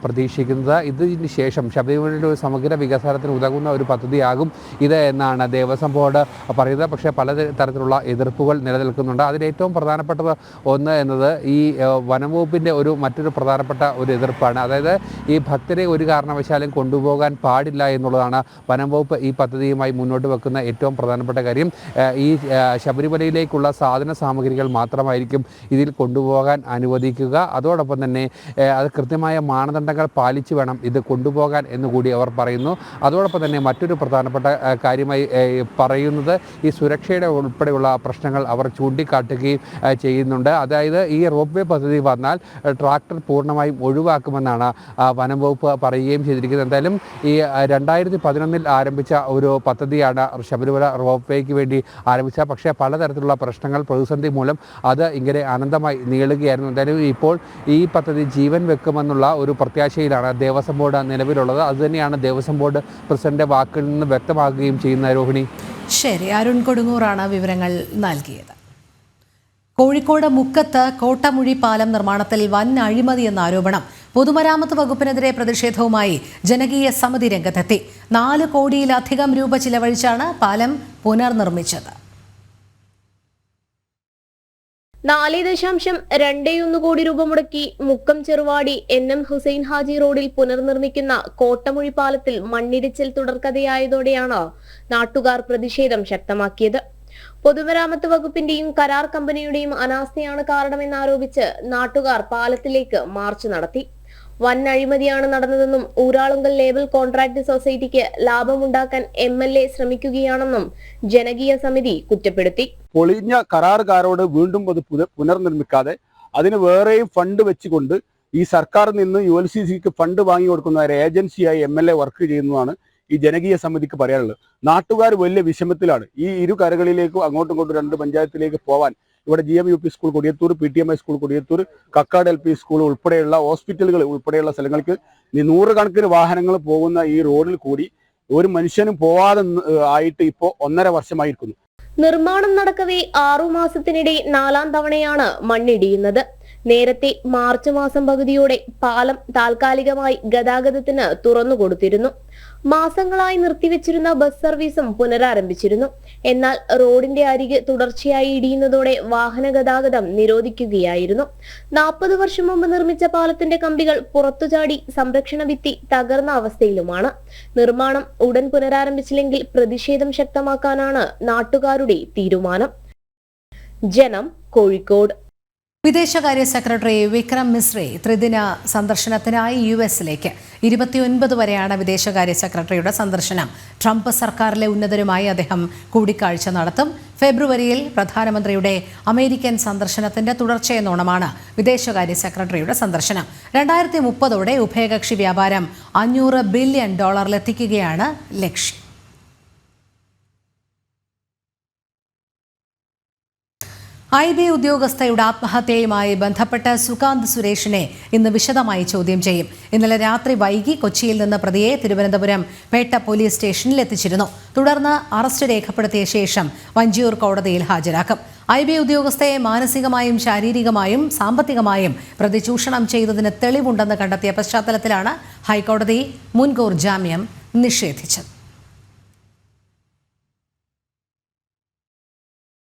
S2: പ്രതീക്ഷിക്കുന്നത്. ഇതിന് ശേഷം ശബരിമലയുടെ ഒരു സമഗ്ര വികസനത്തിന് ഉതകുന്ന ഒരു പദ്ധതിയാകും ഇത് എന്നാണ് ദേവസ്വം ബോർഡ് പറയുന്നത്. പക്ഷേ പല തരത്തിലുള്ള എതിർപ്പുകൾ നിലനിൽക്കുന്നുണ്ട്. അതിലേറ്റവും പ്രധാനപ്പെട്ടത് ഒന്ന് എന്നത് ഈ വനംവകുപ്പിൻ്റെ മറ്റൊരു പ്രധാനപ്പെട്ട ഒരു എതിർപ്പാണ്. അതായത് ഈ ഭക്തരെ ഒരു കാരണവശാലും കൊണ്ടുപോകാൻ പാടില്ല എന്നുള്ളതാണ് വനം വകുപ്പ് ഈ പദ്ധതിയുമായി മുന്നോട്ട് വെക്കുന്ന ഏറ്റവും പ്രധാനപ്പെട്ട കാര്യം. ഈ ശബരിമലയിലേക്കുള്ള സാധന സാമഗ്രികൾ മാത്രമായിരിക്കും ഇതിൽ കൊണ്ടുപോകാൻ അനുവദിക്കുക. അതോടൊപ്പം തന്നെ അത് കൃത്യമായ മാനദണ്ഡങ്ങൾ പാലിച്ചു വേണം ഇത് കൊണ്ടുപോകാൻ എന്നുകൂടി അവർ പറയുന്നു. അതോടൊപ്പം തന്നെ മറ്റൊരു പ്രധാനപ്പെട്ട കാര്യമായി പറയുന്നത് ഈ സുരക്ഷയുടെ ഉൾപ്പെടെയുള്ള പ്രശ്നങ്ങൾ അവർ ചൂണ്ടിക്കാട്ടുകയും ചെയ്യുന്നുണ്ട്. അതായത് ഈ റോപ്പ് വേ പദ്ധതി വന്നാൽ ട്രാക്ടർ പൂർണ്ണമായും ഒഴിവാക്കുമെന്നാണ് വനം വകുപ്പ് പറയുകയും ചെയ്തിരിക്കുന്നത്. എന്തായാലും ഈ 2011 ആരംഭിച്ച ഒരു പദ്ധതിയാണ് ശബരിമല റോപ്പ് വേക്ക് വേണ്ടി ആരംഭിച്ച. പക്ഷേ പലതരത്തിലുള്ള പ്രശ്നങ്ങൾ, പ്രതിസന്ധി മൂലം അത് ഇങ്ങനെ അനന്തമായി നീളുകയായിരുന്നു. എന്തായാലും ഇപ്പോൾ ഈ പദ്ധതി ജീവൻ വെക്കുമെന്നുള്ള ഒരു പ്രത്യാശയിലാണ് ദേവസ്വം ബോർഡ് നിലവിലുള്ളത്. അതുതന്നെയാണ് ദേവസ്വം ബോർഡ് പ്രസിഡന്റ് വാക്കിൽ നിന്ന് വ്യക്തമാക്കുകയും ചെയ്യുന്ന രോഹിണി.
S1: ശരി, അരുൺ കൊടുങ്ങൂറാണ് വിവരങ്ങൾ നൽകിയത്. കോഴിക്കോട് മുക്കത്ത് കോട്ടമുഴി പാലം നിർമ്മാണത്തിൽ വൻ അഴിമതി എന്ന ആരോപണം. പൊതുമരാമത്ത് വകുപ്പിനെതിരെ പ്രതിഷേധവുമായി ജനകീയ സമിതി രംഗത്തെത്തി. 4 കോടിയിലധികം രൂപ ചിലവഴിച്ചാണ് പാലം പുനർനിർമ്മിച്ചത്.
S3: 4.21 കോടി രൂപ മുടക്കി മുക്കം ചെറുവാടി NM ഹുസൈൻ ഹാജി റോഡിൽ പുനർനിർമ്മിക്കുന്ന കോട്ടമുഴി പാലത്തിൽ മണ്ണിടിച്ചിൽ തുടർക്കഥയായതോടെയാണ് നാട്ടുകാർ പ്രതിഷേധം ശക്തമാക്കിയത്. പൊതുമരാമത്ത് വകുപ്പിന്റെയും കരാർ കമ്പനിയുടെയും അനാസ്ഥയാണ് കാരണമെന്നാരോപിച്ച് നാട്ടുകാർ പാലത്തിലേക്ക് മാർച്ച് നടത്തി. വൻ അഴിമതിയാണ് നടന്നതെന്നും ഊരാളുങ്കൽ ലേബൽ കോൺട്രാക്ട് സൊസൈറ്റിക്ക് ലാഭമുണ്ടാക്കാൻ MLA ശ്രമിക്കുകയാണെന്നും ജനകീയ സമിതി കുറ്റപ്പെടുത്തി.
S24: പൊളിഞ്ഞ കരാറുകാരോട് വീണ്ടും അത് പുനർനിർമ്മിക്കാതെ അതിന് വേറെയും ഫണ്ട് വെച്ചുകൊണ്ട് ഈ സർക്കാരിൽ നിന്ന് ULCCക്ക് ഫണ്ട് വാങ്ങി കൊടുക്കുന്ന ഒരു ഏജൻസിയായി MLA വർക്ക് ചെയ്യുന്നതാണ് ഈ ജനകീയ സമിതിക്ക് പറയാനുള്ളത്. നാട്ടുകാർ വലിയ വിഷമത്തിലാണ്. ഈ ഇരു കരകളിലേക്കും അങ്ങോട്ടും ഇങ്ങോട്ടും 2 പഞ്ചായത്തിലേക്ക് പോവാൻ ഇവിടെ GMUP school Kodiyathur, PTMI school Kodiyathur, Kakkad LP school ഉൾപ്പെടെയുള്ള ഹോസ്പിറ്റലുകൾ ഉൾപ്പെടെയുള്ള സ്ഥലങ്ങൾക്ക് 100 കണക്കിന് വാഹനങ്ങൾ പോകുന്ന ഈ റോഡിൽ കൂടി ഒരു മനുഷ്യനും പോവാതെ ആയിട്ട് ഇപ്പോൾ 1.5 വർഷമായിരിക്കുന്നു.
S3: നിർമ്മാണം നടക്കവേ 6 മാസത്തിനിടെ 4ാം തവണയാണ് മണ്ണിടിയുന്നത്. നേരത്തെ മാർച്ച് മാസം പകുതിയോടെ പാലം താൽക്കാലികമായി ഗതാഗതത്തിന് തുറന്നുകൊടുത്തിരുന്നു. മാസങ്ങളായി നിർത്തിവെച്ചിരുന്ന ബസ് സർവീസും പുനരാരംഭിച്ചിരുന്നു. എന്നാൽ റോഡിന്റെ അരികെ തുടർച്ചയായി ഇടിയുന്നതോടെ വാഹന ഗതാഗതം നിരോധിക്കുകയായിരുന്നു. 40 വർഷം മുമ്പ് നിർമ്മിച്ച പാലത്തിന്റെ കമ്പികൾ പുറത്തുചാടി സംരക്ഷണ ഭിത്തി തകർന്ന അവസ്ഥയിലുമാണ്. നിർമ്മാണം ഉടൻ പുനരാരംഭിച്ചില്ലെങ്കിൽ പ്രതിഷേധം ശക്തമാക്കാനാണ് നാട്ടുകാരുടെ തീരുമാനം. ജനം, കോഴിക്കോട്.
S1: വിദേശകാര്യ സെക്രട്ടറി വിക്രം മിശ്രി ത്രിദിന സന്ദർശനത്തിനായി US-ലേക്ക് 29 വരെയാണ് വിദേശകാര്യ സെക്രട്ടറിയുടെ സന്ദർശനം. ട്രംപ് സർക്കാരിലെ ഉന്നതരുമായി അദ്ദേഹം കൂടിക്കാഴ്ച നടത്തും. ഫെബ്രുവരിയിൽ പ്രധാനമന്ത്രിയുടെ അമേരിക്കൻ സന്ദർശനത്തിന്റെ തുടർച്ചയെന്നോണമാണ് വിദേശകാര്യ സെക്രട്ടറിയുടെ സന്ദർശനം. 2030ഓടെ ഉഭയകക്ഷി വ്യാപാരം $500 ബില്യൺ എത്തിക്കുകയാണ് ലക്ഷ്യം. IB ഉദ്യോഗസ്ഥയുടെ ആത്മഹത്യയുമായി ബന്ധപ്പെട്ട് സുകാന്ത് സുരേഷിനെ ഇന്ന് വിശദമായി ചോദ്യം ചെയ്യും. ഇന്നലെ രാത്രി വൈകി കൊച്ചിയിൽ നിന്ന് പ്രതിയെ തിരുവനന്തപുരം പേട്ട പോലീസ് സ്റ്റേഷനിൽ എത്തിച്ചിരുന്നു. തുടർന്ന് അറസ്റ്റ് രേഖപ്പെടുത്തിയ ശേഷം വഞ്ചിയൂർ കോടതിയിൽ ഹാജരാക്കും. IB ഉദ്യോഗസ്ഥയെ മാനസികമായും ശാരീരികമായും സാമ്പത്തികമായും പ്രതി ചൂഷണം ചെയ്തതിന് തെളിവുണ്ടെന്ന് കണ്ടെത്തിയ പശ്ചാത്തലത്തിലാണ് ഹൈക്കോടതി മുൻകൂർ ജാമ്യം നിഷേധിച്ചത്.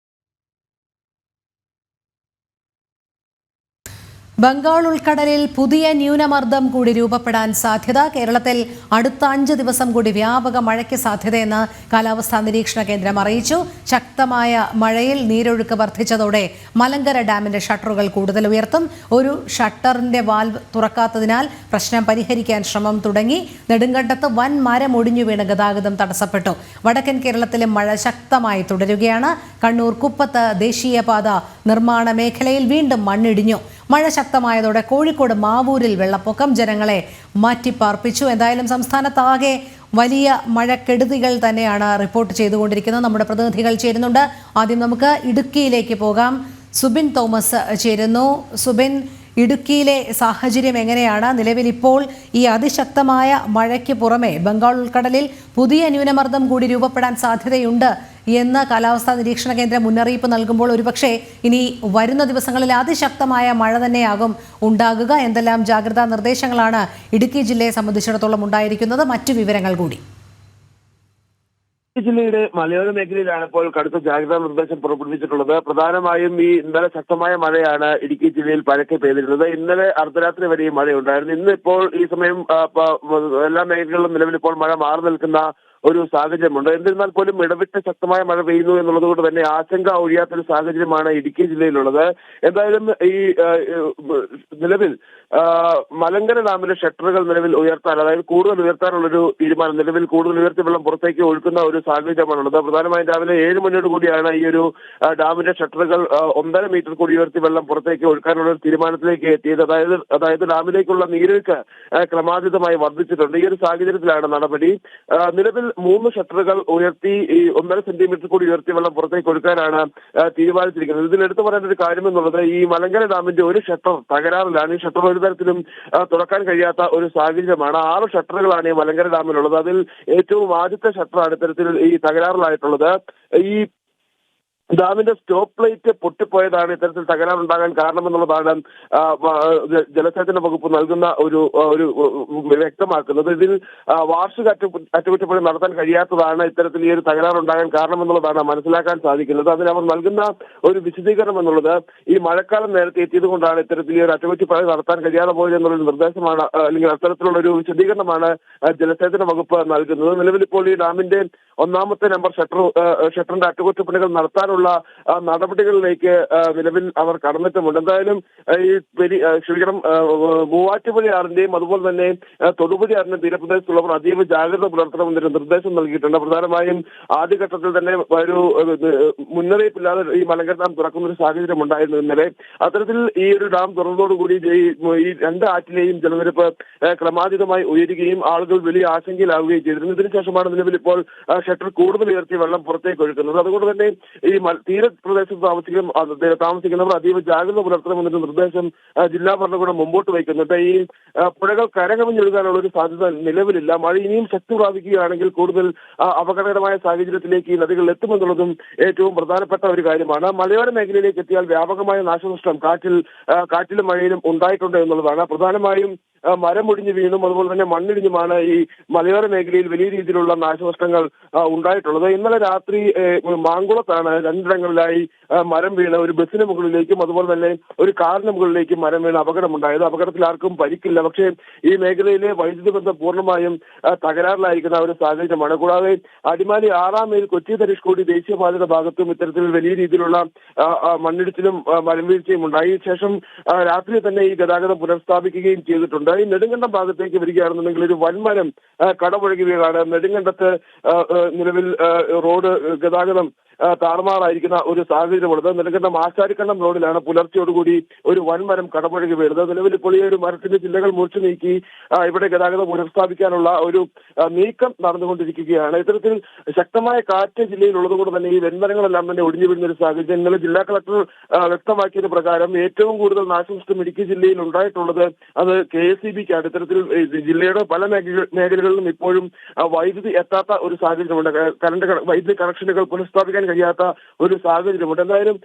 S1: ബംഗാൾ ഉൾക്കടലിൽ പുതിയ ന്യൂനമർദ്ദം കൂടി രൂപപ്പെടാൻ സാധ്യത. കേരളത്തിൽ അടുത്ത 5 ദിവസം കൂടി വ്യാപക മഴയ്ക്ക് സാധ്യതയെന്ന് കാലാവസ്ഥാ നിരീക്ഷണ കേന്ദ്രം അറിയിച്ചു. ശക്തമായ മഴയിൽ നീരൊഴുക്ക് വർദ്ധിച്ചതോടെ മലങ്കര ഡാമിന്റെ ഷട്ടറുകൾ കൂടുതൽ ഉയർത്തും. ഒരു ഷട്ടറിന്റെ വാൽവ് തുറക്കാത്തതിനാൽ പ്രശ്നം പരിഹരിക്കാൻ ശ്രമം തുടങ്ങി. നെടുങ്കണ്ടത്ത് വൻ മരം ഒടിഞ്ഞു വീണ് ഗതാഗതം തടസ്സപ്പെട്ടു. വടക്കൻ കേരളത്തിലും മഴ ശക്തമായി തുടരുകയാണ്. കണ്ണൂർ കുപ്പത്ത് ദേശീയപാത നിർമ്മാണ മേഖലയിൽ വീണ്ടും മണ്ണിടിഞ്ഞു. മഴ ശക്തമായതോടെ കോഴിക്കോട് മാവൂരിൽ വെള്ളപ്പൊക്കം ജനങ്ങളെ മാറ്റിപ്പാർപ്പിച്ചു. എന്തായാലും സംസ്ഥാനത്താകെ വലിയ മഴക്കെടുതികൾ തന്നെയാണ് റിപ്പോർട്ട് ചെയ്തുകൊണ്ടിരിക്കുന്നത്. നമ്മുടെ പ്രതിനിധികൾ ചേരുന്നുണ്ട്. ആദ്യം നമുക്ക് ഇടുക്കിയിലേക്ക് പോകാം. സുബിൻ തോമസ് ചേരുന്നു. സുബിൻ, ഇടുക്കിയിലെ സാഹചര്യം എങ്ങനെയാണ്? നിലവിൽ ഇപ്പോൾ ഈ അതിശക്തമായ മഴയ്ക്ക് പുറമെ ബംഗാൾ ഉൾക്കടലിൽ പുതിയ ന്യൂനമർദ്ദം കൂടി രൂപപ്പെടാൻ സാധ്യതയുണ്ട് എന്ന് കാലാവസ്ഥാ നിരീക്ഷണ കേന്ദ്രം മുന്നറിയിപ്പ് നൽകുമ്പോൾ ഒരുപക്ഷെ ഇനി വരുന്ന ദിവസങ്ങളിൽ അതിശക്തമായ മഴ തന്നെയാകും ഉണ്ടാകുക. എന്തെല്ലാം ജാഗ്രതാ നിർദ്ദേശങ്ങളാണ് ഇടുക്കി ജില്ലയെ സംബന്ധിച്ചിടത്തോളം ഉണ്ടായിരിക്കുന്നത്? മറ്റു വിവരങ്ങൾ കൂടി.
S10: ജില്ലയുടെ മലയോര മേഖലയിലാണ് ഇപ്പോൾ കടുത്ത ജാഗ്രതാ നിർദ്ദേശം പുറപ്പെടുവിച്ചിട്ടുള്ളത്. പ്രധാനമായും ഈ ഇന്നലെ ശക്തമായ മഴയാണ് ഇടുക്കി ജില്ലയിൽ പരക്കെ പെയ്തിരുന്നത്. ഇന്നലെ അർദ്ധരാത്രി വരെയും മഴയുണ്ടായിരുന്നു. ഇന്ന് ഇപ്പോൾ ഈ സമയം എല്ലാ മേഖലകളിലും നിലവിൽ ഇപ്പോൾ മഴ മാറി നിൽക്കുന്ന ഒരു സാഹചര്യമുണ്ട്. എന്നിരുന്നാൽ പോലും ഇടവിട്ട് ശക്തമായ മഴ പെയ്യുന്നു എന്നുള്ളത് കൊണ്ട് തന്നെ ആശങ്ക ഒഴിയാത്തൊരു സാഹചര്യമാണ് ഇടുക്കി ജില്ലയിലുള്ളത്. എന്തായാലും ഈ നിലവിൽ മലങ്കര ഡാമിലെ ഷട്ടറുകൾ നിലവിൽ ഉയർത്താൻ, അതായത് കൂടുതൽ ഉയർത്താനുള്ളൊരു തീരുമാനം, നിലവിൽ കൂടുതൽ ഉയർത്തി വെള്ളം പുറത്തേക്ക് ഒഴുക്കുന്ന ഒരു സാഹചര്യമാണുള്ളത്. പ്രധാനമായും രാവിലെ 7 മണിയോട് കൂടിയാണ് ഈ ഒരു ഡാമിന്റെ ഷട്ടറുകൾ 1.5 മീറ്റർ കൂടി ഉയർത്തി വെള്ളം പുറത്തേക്ക് ഒഴുക്കാനുള്ള ഒരു തീരുമാനത്തിലേക്ക് എത്തിയത്. അതായത് ഡാമിലേക്കുള്ള നീരൊഴുക്ക് ക്രമാതീതമായി വർദ്ധിച്ചിട്ടുണ്ട്. ഈ ഒരു സാഹചര്യത്തിലാണ് നടപടി. നിലവിൽ 3 ഷട്ടറുകൾ ഉയർത്തി ഈ 1.5 സെന്റിമീറ്റർ കൂടി ഉയർത്തി വെള്ളം പുറത്തേക്ക് ഒഴുക്കാനാണ് തീരുമാനിച്ചിരിക്കുന്നത്. ഇതിൽ എടുത്തു പറയേണ്ട ഒരു കാര്യം എന്നുള്ളത്, ഈ മലങ്കര ഡാമിന്റെ ഒരു ഷട്ടർ തകരാറിലാണ്. ഈ ഷട്ടർ ഒരു തരത്തിലും തുറക്കാൻ കഴിയാത്ത ഒരു സാഹചര്യമാണ്. 6 ഷട്ടറുകളാണ് ഈ മലങ്കര ഡാമിലുള്ളത്. അതിൽ ഏറ്റവും ആദ്യത്തെ ഷട്ടറാണ് ഇത്തരത്തിൽ ഈ തകരാറിലായിട്ടുള്ളത്. ഈ ഡാമിന്റെ സ്റ്റോപ്പ് ലൈറ്റ് പൊട്ടിപ്പോയതാണ് ഇത്തരത്തിൽ തകരാറുണ്ടാകാൻ കാരണമെന്നുള്ളതാണ് ജലസേചന വകുപ്പ് നൽകുന്ന ഒരു വ്യക്തമാക്കുന്നത്. ഇതിൽ വാർഷിക അറ്റകുറ്റപ്പണി നടത്താൻ കഴിയാത്തതാണ് ഇത്തരത്തിൽ ഈ ഒരു തകരാറുണ്ടാകാൻ കാരണമെന്നുള്ളതാണ് മനസ്സിലാക്കാൻ സാധിക്കുന്നത്. അതിന് അവർ നൽകുന്ന ഒരു വിശദീകരണം എന്നുള്ളത്, ഈ മഴക്കാലം നേരത്തെ എത്തിയത് കൊണ്ടാണ് ഇത്തരത്തിൽ ഈ ഒരു അറ്റകുറ്റപ്പണി നടത്താൻ കഴിയാതെ പോയത് എന്നുള്ളൊരു നിർദ്ദേശമാണ്, അല്ലെങ്കിൽ അത്തരത്തിലുള്ള ഒരു വിശദീകരണമാണ് ജലസേചന വകുപ്പ് നൽകുന്നത്. നിലവിൽ ഇപ്പോൾ ഈ ഡാമിന്റെ 1ാമത്തെ നമ്പർ ഷട്ടറിന്റെ അറ്റകുറ്റപ്പണികൾ നടത്താനുള്ള നടപടികളിലേക്ക് നിലവിൽ അവർ കടന്നിട്ടുമുണ്ട്. എന്തായാലും ഈ മൂവാറ്റുപുഴയാറിന്റെയും അതുപോലെ തന്നെ തൊടുപുഴയാറിന്റെയും തീരപ്രദേശത്തുള്ളവർ അതീവ ജാഗ്രത പുലർത്തണമെന്നൊരു നിർദ്ദേശം നൽകിയിട്ടുണ്ട്. പ്രധാനമായും ആദ്യഘട്ടത്തിൽ തന്നെ ഒരു മുന്നറിയിപ്പില്ലാതെ ഈ മലങ്കര ഡാം തുറക്കുന്ന ഒരു സാഹചര്യം ഉണ്ടായിരുന്നു ഇന്നലെ. അത്തരത്തിൽ ഈ ഒരു ഡാം തുറന്നതോടുകൂടി ഈ 2 ആറ്റിലെയും ജലനിരപ്പ് ക്രമാതീതമായി ഉയരുകയും ആളുകൾ വലിയ ആശങ്കയിലാവുകയും ചെയ്തിരുന്നു. ഇതിനുശേഷമാണ് നിലവിൽ ഇപ്പോൾ ഷട്ടർ കൂടുതൽ ഉയർത്തി വെള്ളം പുറത്തേക്ക് ഒഴുക്കുന്നത്. അതുകൊണ്ട് തന്നെ ഈ തീരപ്രദേശത്ത് താമസിക്കുന്നവർ അതീവ ജാഗ്രത പുലർത്തണമെന്നൊരു നിർദ്ദേശം ജില്ലാ ഭരണകൂടം മുമ്പോട്ട് വയ്ക്കുന്നുണ്ട്. ഈ പുഴകൾ കരകവിഞ്ഞൊഴുകാനുള്ള ഒരു സാധ്യത നിലവിലില്ല. മഴ ഇനിയും ശക്തി പ്രാപിക്കുകയാണെങ്കിൽ കൂടുതൽ അപകടകരമായ സാഹചര്യത്തിലേക്ക് ഈ നദികൾ എത്തുമെന്നുള്ളതും ഏറ്റവും പ്രധാനപ്പെട്ട ഒരു കാര്യമാണ്. മലയോര മേഖലയിലേക്ക് എത്തിയാൽ വ്യാപകമായ നാശനഷ്ടം കാറ്റിലും മഴയിലും ഉണ്ടായിട്ടുണ്ട് എന്നുള്ളതാണ്. പ്രധാനമായും മരമൊടിഞ്ഞു വീണും അതുപോലെ തന്നെ മണ്ണിടിഞ്ഞുമാണ് ഈ മലയോര മേഖലയിൽ വലിയ രീതിയിലുള്ള നാശനഷ്ടങ്ങൾ ഉണ്ടായിട്ടുള്ളത്. ഇന്നലെ രാത്രി മാങ്കുളത്താണ് രണ്ടിടങ്ങളിലായി മരം വീണ് ഒരു ബസ്സിന് മുകളിലേക്കും അതുപോലെ തന്നെ ഒരു കാറിന് മുകളിലേക്കും മരം വീണ് അപകടമുണ്ടായത്. അപകടത്തിൽ ആർക്കും പരിക്കില്ല. പക്ഷേ ഈ മേഖലയിലെ വൈദ്യുതി ബന്ധം പൂർണ്ണമായും തകരാറിലായിരിക്കുന്ന ഒരു സാഹചര്യമാണ്. കൂടാതെ അടിമാലി 6-ാം മൈൽ കൊച്ചി ധനുഷ്കോടി ദേശീയപാതയുടെ ഭാഗത്തും ഇത്തരത്തിൽ വലിയ രീതിയിലുള്ള മണ്ണിടിച്ചിലും മരം വീഴ്ചയും ഉണ്ടായി. ശേഷം രാത്രി തന്നെ ഈ ഗതാഗതം പുനഃസ്ഥാപിക്കുകയും ചെയ്തിട്ടുണ്ട്. ഈ നെടുങ്കണ്ടം ഭാഗത്തേക്ക് വരികയാണെന്നുണ്ടെങ്കിൽ ഒരു വൻമരം കടപുഴകി വീണാണ്. നെടുങ്കണ്ടത്ത് നിലവിൽ റോഡ് ഗതാഗതം താറുമാറായിരിക്കുന്ന ഒരു സാഹചര്യമുള്ളത്. നെടുങ്കണ്ടം ആശാരിക്കണ്ടം റോഡിലാണ് പുലർച്ചയോടുകൂടി ഒരു വൻമരം കടപുഴകി വീഴുന്നത്. നിലവിൽ ഇപ്പോൾ ഈ ഒരു മരത്തിന്റെ ചില്ലകൾ മുറിച്ചു നീക്കി ഇവിടെ ഗതാഗതം പുനഃസ്ഥാപിക്കാനുള്ള ഒരു നീക്കം നടന്നുകൊണ്ടിരിക്കുകയാണ്. ഇത്തരത്തിൽ ശക്തമായ കാറ്റ് ജില്ലയിൽ ഉള്ളതുകൊണ്ട് തന്നെ ഈ വൻമരങ്ങളെല്ലാം തന്നെ ഒടിഞ്ഞു വീഴുന്ന ഒരു സാഹചര്യം. ഇന്നലെ ജില്ലാ കളക്ടർ വ്യക്തമാക്കിയത് പ്രകാരം ഏറ്റവും കൂടുതൽ നാശനഷ്ടം ഇടുക്കി ജില്ലയിൽ ഉണ്ടായിട്ടുള്ളത് അത് KSEBക്കാണ്. ഇത്തരത്തിൽ ജില്ലയുടെ പല മേഖലകളിലും ഇപ്പോഴും വൈദ്യുതി എത്താത്ത ഒരു സാഹചര്യമുണ്ട്. വൈദ്യുതി കണക്ഷനുകൾ പുനഃസ്ഥാപിക്കാൻ കഴിയാത്ത ഒരു സാഹചര്യമുണ്ട്. എന്തായാലും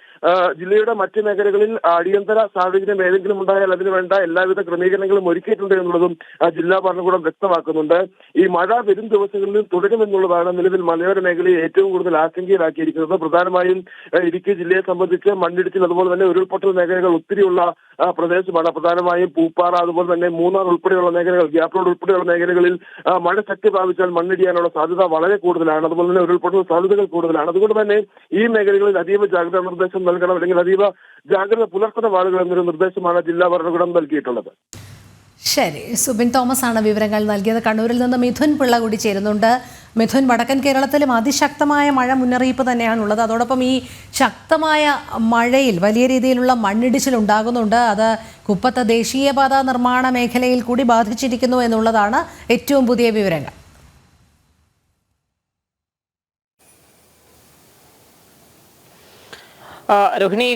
S10: ജില്ലയുടെ മറ്റ് മേഖലകളിൽ അടിയന്തര സാഹചര്യം ഏതെങ്കിലും ഉണ്ടായാൽ അതിന് വേണ്ട എല്ലാവിധ ക്രമീകരണങ്ങളും ഒരുക്കിയിട്ടുണ്ട് എന്നുള്ളതും ജില്ലാ ഭരണകൂടം വ്യക്തമാക്കുന്നുണ്ട്. ഈ മഴ വരും ദിവസങ്ങളിൽ തുടരുമെന്നുള്ളതാണ് നിലവിൽ മലയോര മേഖലയെ ഏറ്റവും കൂടുതൽ ആശങ്കയിലാക്കിയിരിക്കുന്നത്. പ്രധാനമായും ഇടുക്കി ജില്ലയെ സംബന്ധിച്ച് മണ്ണിടിച്ചിൽ അതുപോലെ തന്നെ ഉരുൾപൊട്ടൽ മേഖലകൾ ഒത്തിരിയുള്ള പ്രദേശമാണ്. പ്രധാനമായും പൂപ്പാറ അതുപോലെ തന്നെ മൂന്നാർ ഉൾപ്പെടെയുള്ള മേഖലകൾ, ഗ്യാപ് റോഡ് ഉൾപ്പെടെയുള്ള മേഖലകളിൽ മഴ ശക്തി പ്രാപിച്ചാൽ മണ്ണിടിയാനുള്ള സാധ്യത വളരെ കൂടുതലാണ്. അതുപോലെ തന്നെ ഉരുൾപൊട്ടൽ സാധ്യതകൾ കൂടുതലാണ്. അതുകൊണ്ട് തന്നെ ഈ മേഖലകളിൽ അതീവ ജാഗ്രതാ നിർദ്ദേശം നൽകണം, അല്ലെങ്കിൽ അതീവ ജാഗ്രത പുലർത്തണം ആളുകൾ എന്നൊരു നിർദ്ദേശമാണ് ജില്ലാ ഭരണകൂടം നൽകിയിട്ടുള്ളത്.
S1: ശരി, സുബിൻ തോമസ് ആണ് വിവരങ്ങൾ നൽകിയത്. കണ്ണൂരിൽ നിന്ന് മിഥുൻ പിള്ള കൂടി ചേരുന്നുണ്ട്. മിഥുൻ, വടക്കൻ കേരളത്തിലും അതിശക്തമായ മഴ മുന്നറിയിപ്പ് തന്നെയാണുള്ളത്. അതോടൊപ്പം ഈ ശക്തമായ മഴയിൽ വലിയ രീതിയിലുള്ള മണ്ണിടിച്ചിൽ ഉണ്ടാകുന്നുണ്ട്. അത് കുപ്പത്ത് ദേശീയപാത നിർമ്മാണ മേഖലയിൽ കൂടി ബാധിച്ചിരിക്കുന്നു എന്നുള്ളതാണ് ഏറ്റവും പുതിയ വിവരങ്ങൾ.
S23: രോഹിണി,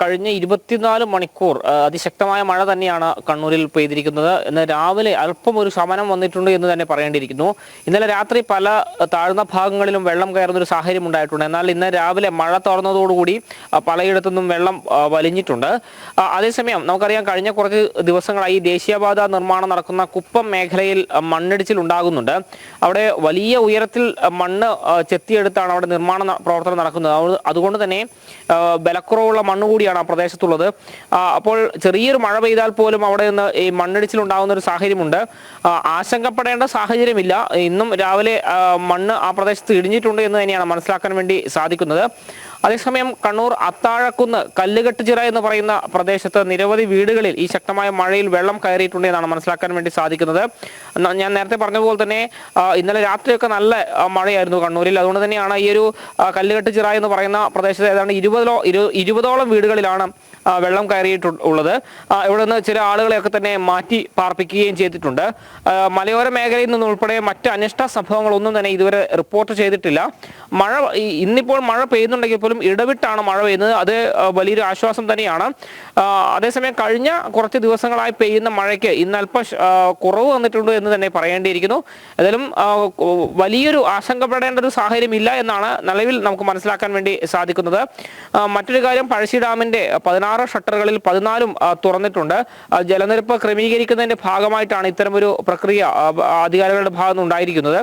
S23: കഴിഞ്ഞ 24 മണിക്കൂർ അതിശക്തമായ മഴ തന്നെയാണ് കണ്ണൂരിൽ പെയ്തിരിക്കുന്നത്. ഇന്ന് രാവിലെ അല്പം ഒരു ശമനം വന്നിട്ടുണ്ട് എന്ന് തന്നെ പറയേണ്ടിയിരിക്കുന്നു. ഇന്നലെ രാത്രി പല താഴ്ന്ന ഭാഗങ്ങളിലും വെള്ളം കയറുന്ന ഒരു സാഹചര്യം ഉണ്ടായിട്ടുണ്ട്. എന്നാൽ ഇന്ന് രാവിലെ മഴ തുറന്നതോടുകൂടി പലയിടത്തുനിന്നും വെള്ളം വലിഞ്ഞിട്ടുണ്ട്. അതേസമയം നമുക്കറിയാം, കഴിഞ്ഞ കുറച്ച് ദിവസങ്ങളായി ദേശീയപാത നിർമ്മാണം നടക്കുന്ന കുപ്പം മേഖലയിൽ മണ്ണിടിച്ചിൽ ഉണ്ടാകുന്നുണ്ട്. അവിടെ വലിയ ഉയരത്തിൽ മണ്ണ് ചെത്തിയെടുത്താണ് അവിടെ നിർമ്മാണ പ്രവർത്തനം നടക്കുന്നത്. അതുകൊണ്ട് തന്നെ ബലക്കുറവുള്ള മണ്ണ് കൂടിയാണ് ആ പ്രദേശത്തുള്ളത്. അപ്പോൾ ചെറിയൊരു മഴ പെയ്താൽ പോലും അവിടെ നിന്ന് ഈ മണ്ണിടിച്ചിലുണ്ടാകുന്ന ഒരു സാഹചര്യമുണ്ട്. ആശങ്കപ്പെടേണ്ട സാഹചര്യമില്ല. ഇന്നും രാവിലെ മണ്ണ് ആ പ്രദേശത്ത് ഇടിഞ്ഞിട്ടുണ്ട് എന്ന് തന്നെയാണ് മനസ്സിലാക്കാൻ വേണ്ടി സാധിക്കുന്നത്. അതേസമയം കണ്ണൂർ അത്താഴക്കുന്ന് കല്ലുകെട്ടുചിറ എന്ന് പറയുന്ന പ്രദേശത്ത് നിരവധി വീടുകളിൽ ഈ ശക്തമായ മഴയിൽ വെള്ളം കയറിയിട്ടുണ്ട് എന്നാണ് മനസ്സിലാക്കാൻ വേണ്ടി സാധിക്കുന്നത്. ഞാൻ നേരത്തെ പറഞ്ഞതുപോലെ തന്നെ ഇന്നലെ രാത്രിയൊക്കെ നല്ല മഴയായിരുന്നു കണ്ണൂരിൽ. അതുകൊണ്ട് തന്നെയാണ് ഈ ഒരു കല്ലുകെട്ടുചിറ എന്ന് പറയുന്ന പ്രദേശത്ത് ഏതാണ്ട് 20ഓളം വീടുകളിലാണ് വെള്ളം കയറിയിട്ടുള്ളത്. ഇവിടെ നിന്ന് ചില ആളുകളെയൊക്കെ തന്നെ മാറ്റി പാർപ്പിക്കുകയും ചെയ്തിട്ടുണ്ട്. മലയോര മേഖലയിൽ നിന്നുൾപ്പെടെ മറ്റ് അനിഷ്ട സംഭവങ്ങളൊന്നും തന്നെ ഇതുവരെ റിപ്പോർട്ട് ചെയ്തിട്ടില്ല. ഇന്നിപ്പോൾ മഴ പെയ്യുന്നുണ്ടെങ്കിൽ പോലും ഇടവിട്ടാണ് മഴ പെയ്യുന്നത്. അത് വലിയൊരു ആശ്വാസം തന്നെയാണ്. അതേസമയം കഴിഞ്ഞ കുറച്ച് ദിവസങ്ങളായി പെയ്യുന്ന മഴയ്ക്ക് ഇന്ന് അല്പം കുറവ് വന്നിട്ടുണ്ട് എന്ന് തന്നെ പറയേണ്ടിയിരിക്കുന്നു. ഏതായാലും വലിയൊരു ആശങ്കപ്പെടേണ്ട ഒരു സാഹചര്യം ഇല്ല എന്നാണ് നിലവിൽ നമുക്ക് മനസ്സിലാക്കാൻ വേണ്ടി സാധിക്കുന്നത്. മറ്റൊരു കാര്യം, പഴശ്ശി ഡാമിന്റെ 16 ഷട്ടറുകളിൽ 14 തുറന്നിട്ടുണ്ട്. ജലനിരപ്പ് ക്രമീകരിക്കുന്നതിന്റെ ഭാഗമായിട്ടാണ് ഇത്തരമൊരു പ്രക്രിയ അധികാരികളുടെ ഭാഗത്ത് ഉണ്ടായിരിക്കുന്നത്.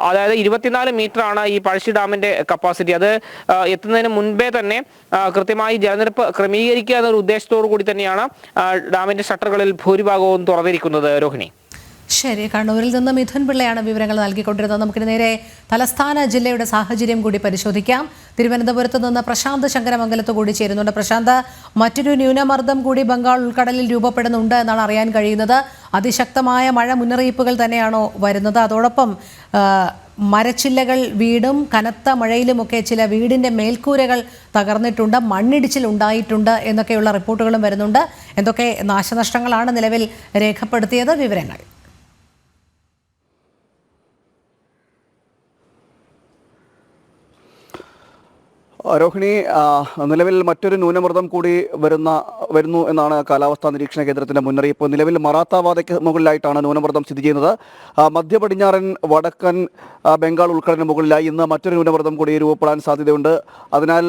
S23: അതായത് 24 മീറ്ററാണ് ഈ പഴശ്ശി ഡാമിന്റെ കപ്പാസിറ്റി. അത് എത്തുന്നതിന് മുൻപേ തന്നെ കൃത്യമായി ജലനിരപ്പ് ക്രമീകരിക്കുക എന്നൊരു ഉദ്ദേശത്തോടു കൂടി തന്നെയാണ് ഡാമിന്റെ ഷട്ടറുകളിൽ ഭൂരിഭാഗവും തുറന്നിരിക്കുന്നത്. രോഹിണി.
S1: ശരി, കണ്ണൂരിൽ നിന്ന് മിഥുൻ പിള്ളയാണ് വിവരങ്ങൾ നൽകിക്കൊണ്ടിരുന്നത്. നമുക്കിന് നേരെ തലസ്ഥാന ജില്ലയുടെ സാഹചര്യം കൂടി പരിശോധിക്കാം. തിരുവനന്തപുരത്ത് നിന്ന് പ്രശാന്ത് ശങ്കരമംഗലത്ത് കൂടി ചേരുന്നുണ്ട്. പ്രശാന്ത്, മറ്റൊരു ന്യൂനമർദ്ദം കൂടി ബംഗാൾ ഉൾക്കടലിൽ രൂപപ്പെടുന്നുണ്ട് എന്നാണ് അറിയാൻ കഴിയുന്നത്. അതിശക്തമായ മഴ മുന്നറിയിപ്പുകൾ തന്നെയാണോ വരുന്നത്? അതോടൊപ്പം മരച്ചില്ലകൾ വീടും കനത്ത മഴയിലുമൊക്കെ ചില വീടിൻ്റെ മേൽക്കൂരകൾ തകർന്നിട്ടുണ്ട്, മണ്ണിടിച്ചിൽ ഉണ്ടായിട്ടുണ്ട് എന്നൊക്കെയുള്ള റിപ്പോർട്ടുകളും വരുന്നുണ്ട്. എന്തൊക്കെ നാശനഷ്ടങ്ങളാണ് നിലവിൽ രേഖപ്പെടുത്തിയത്? വിവരങ്ങൾ.
S4: രോഹിണി, നിലവിൽ മറ്റൊരു ന്യൂനമർദ്ദം കൂടി വരുന്ന വരുന്നു എന്നാണ് കാലാവസ്ഥാ നിരീക്ഷണ കേന്ദ്രത്തിന്റെ മുന്നറിയിപ്പ്. നിലവിൽ മറാത്താവാദയ്ക്ക് മുകളിലായിട്ടാണ് ന്യൂനമർദ്ദം സ്ഥിതി ചെയ്യുന്നത്. മധ്യ പടിഞ്ഞാറൻ വടക്കൻ ബംഗാൾ ഉൾക്കടലിന് മുകളിലായി ഇന്ന് മറ്റൊരു ന്യൂനമർദ്ദം കൂടി രൂപപ്പെടാൻ സാധ്യതയുണ്ട്. അതിനാൽ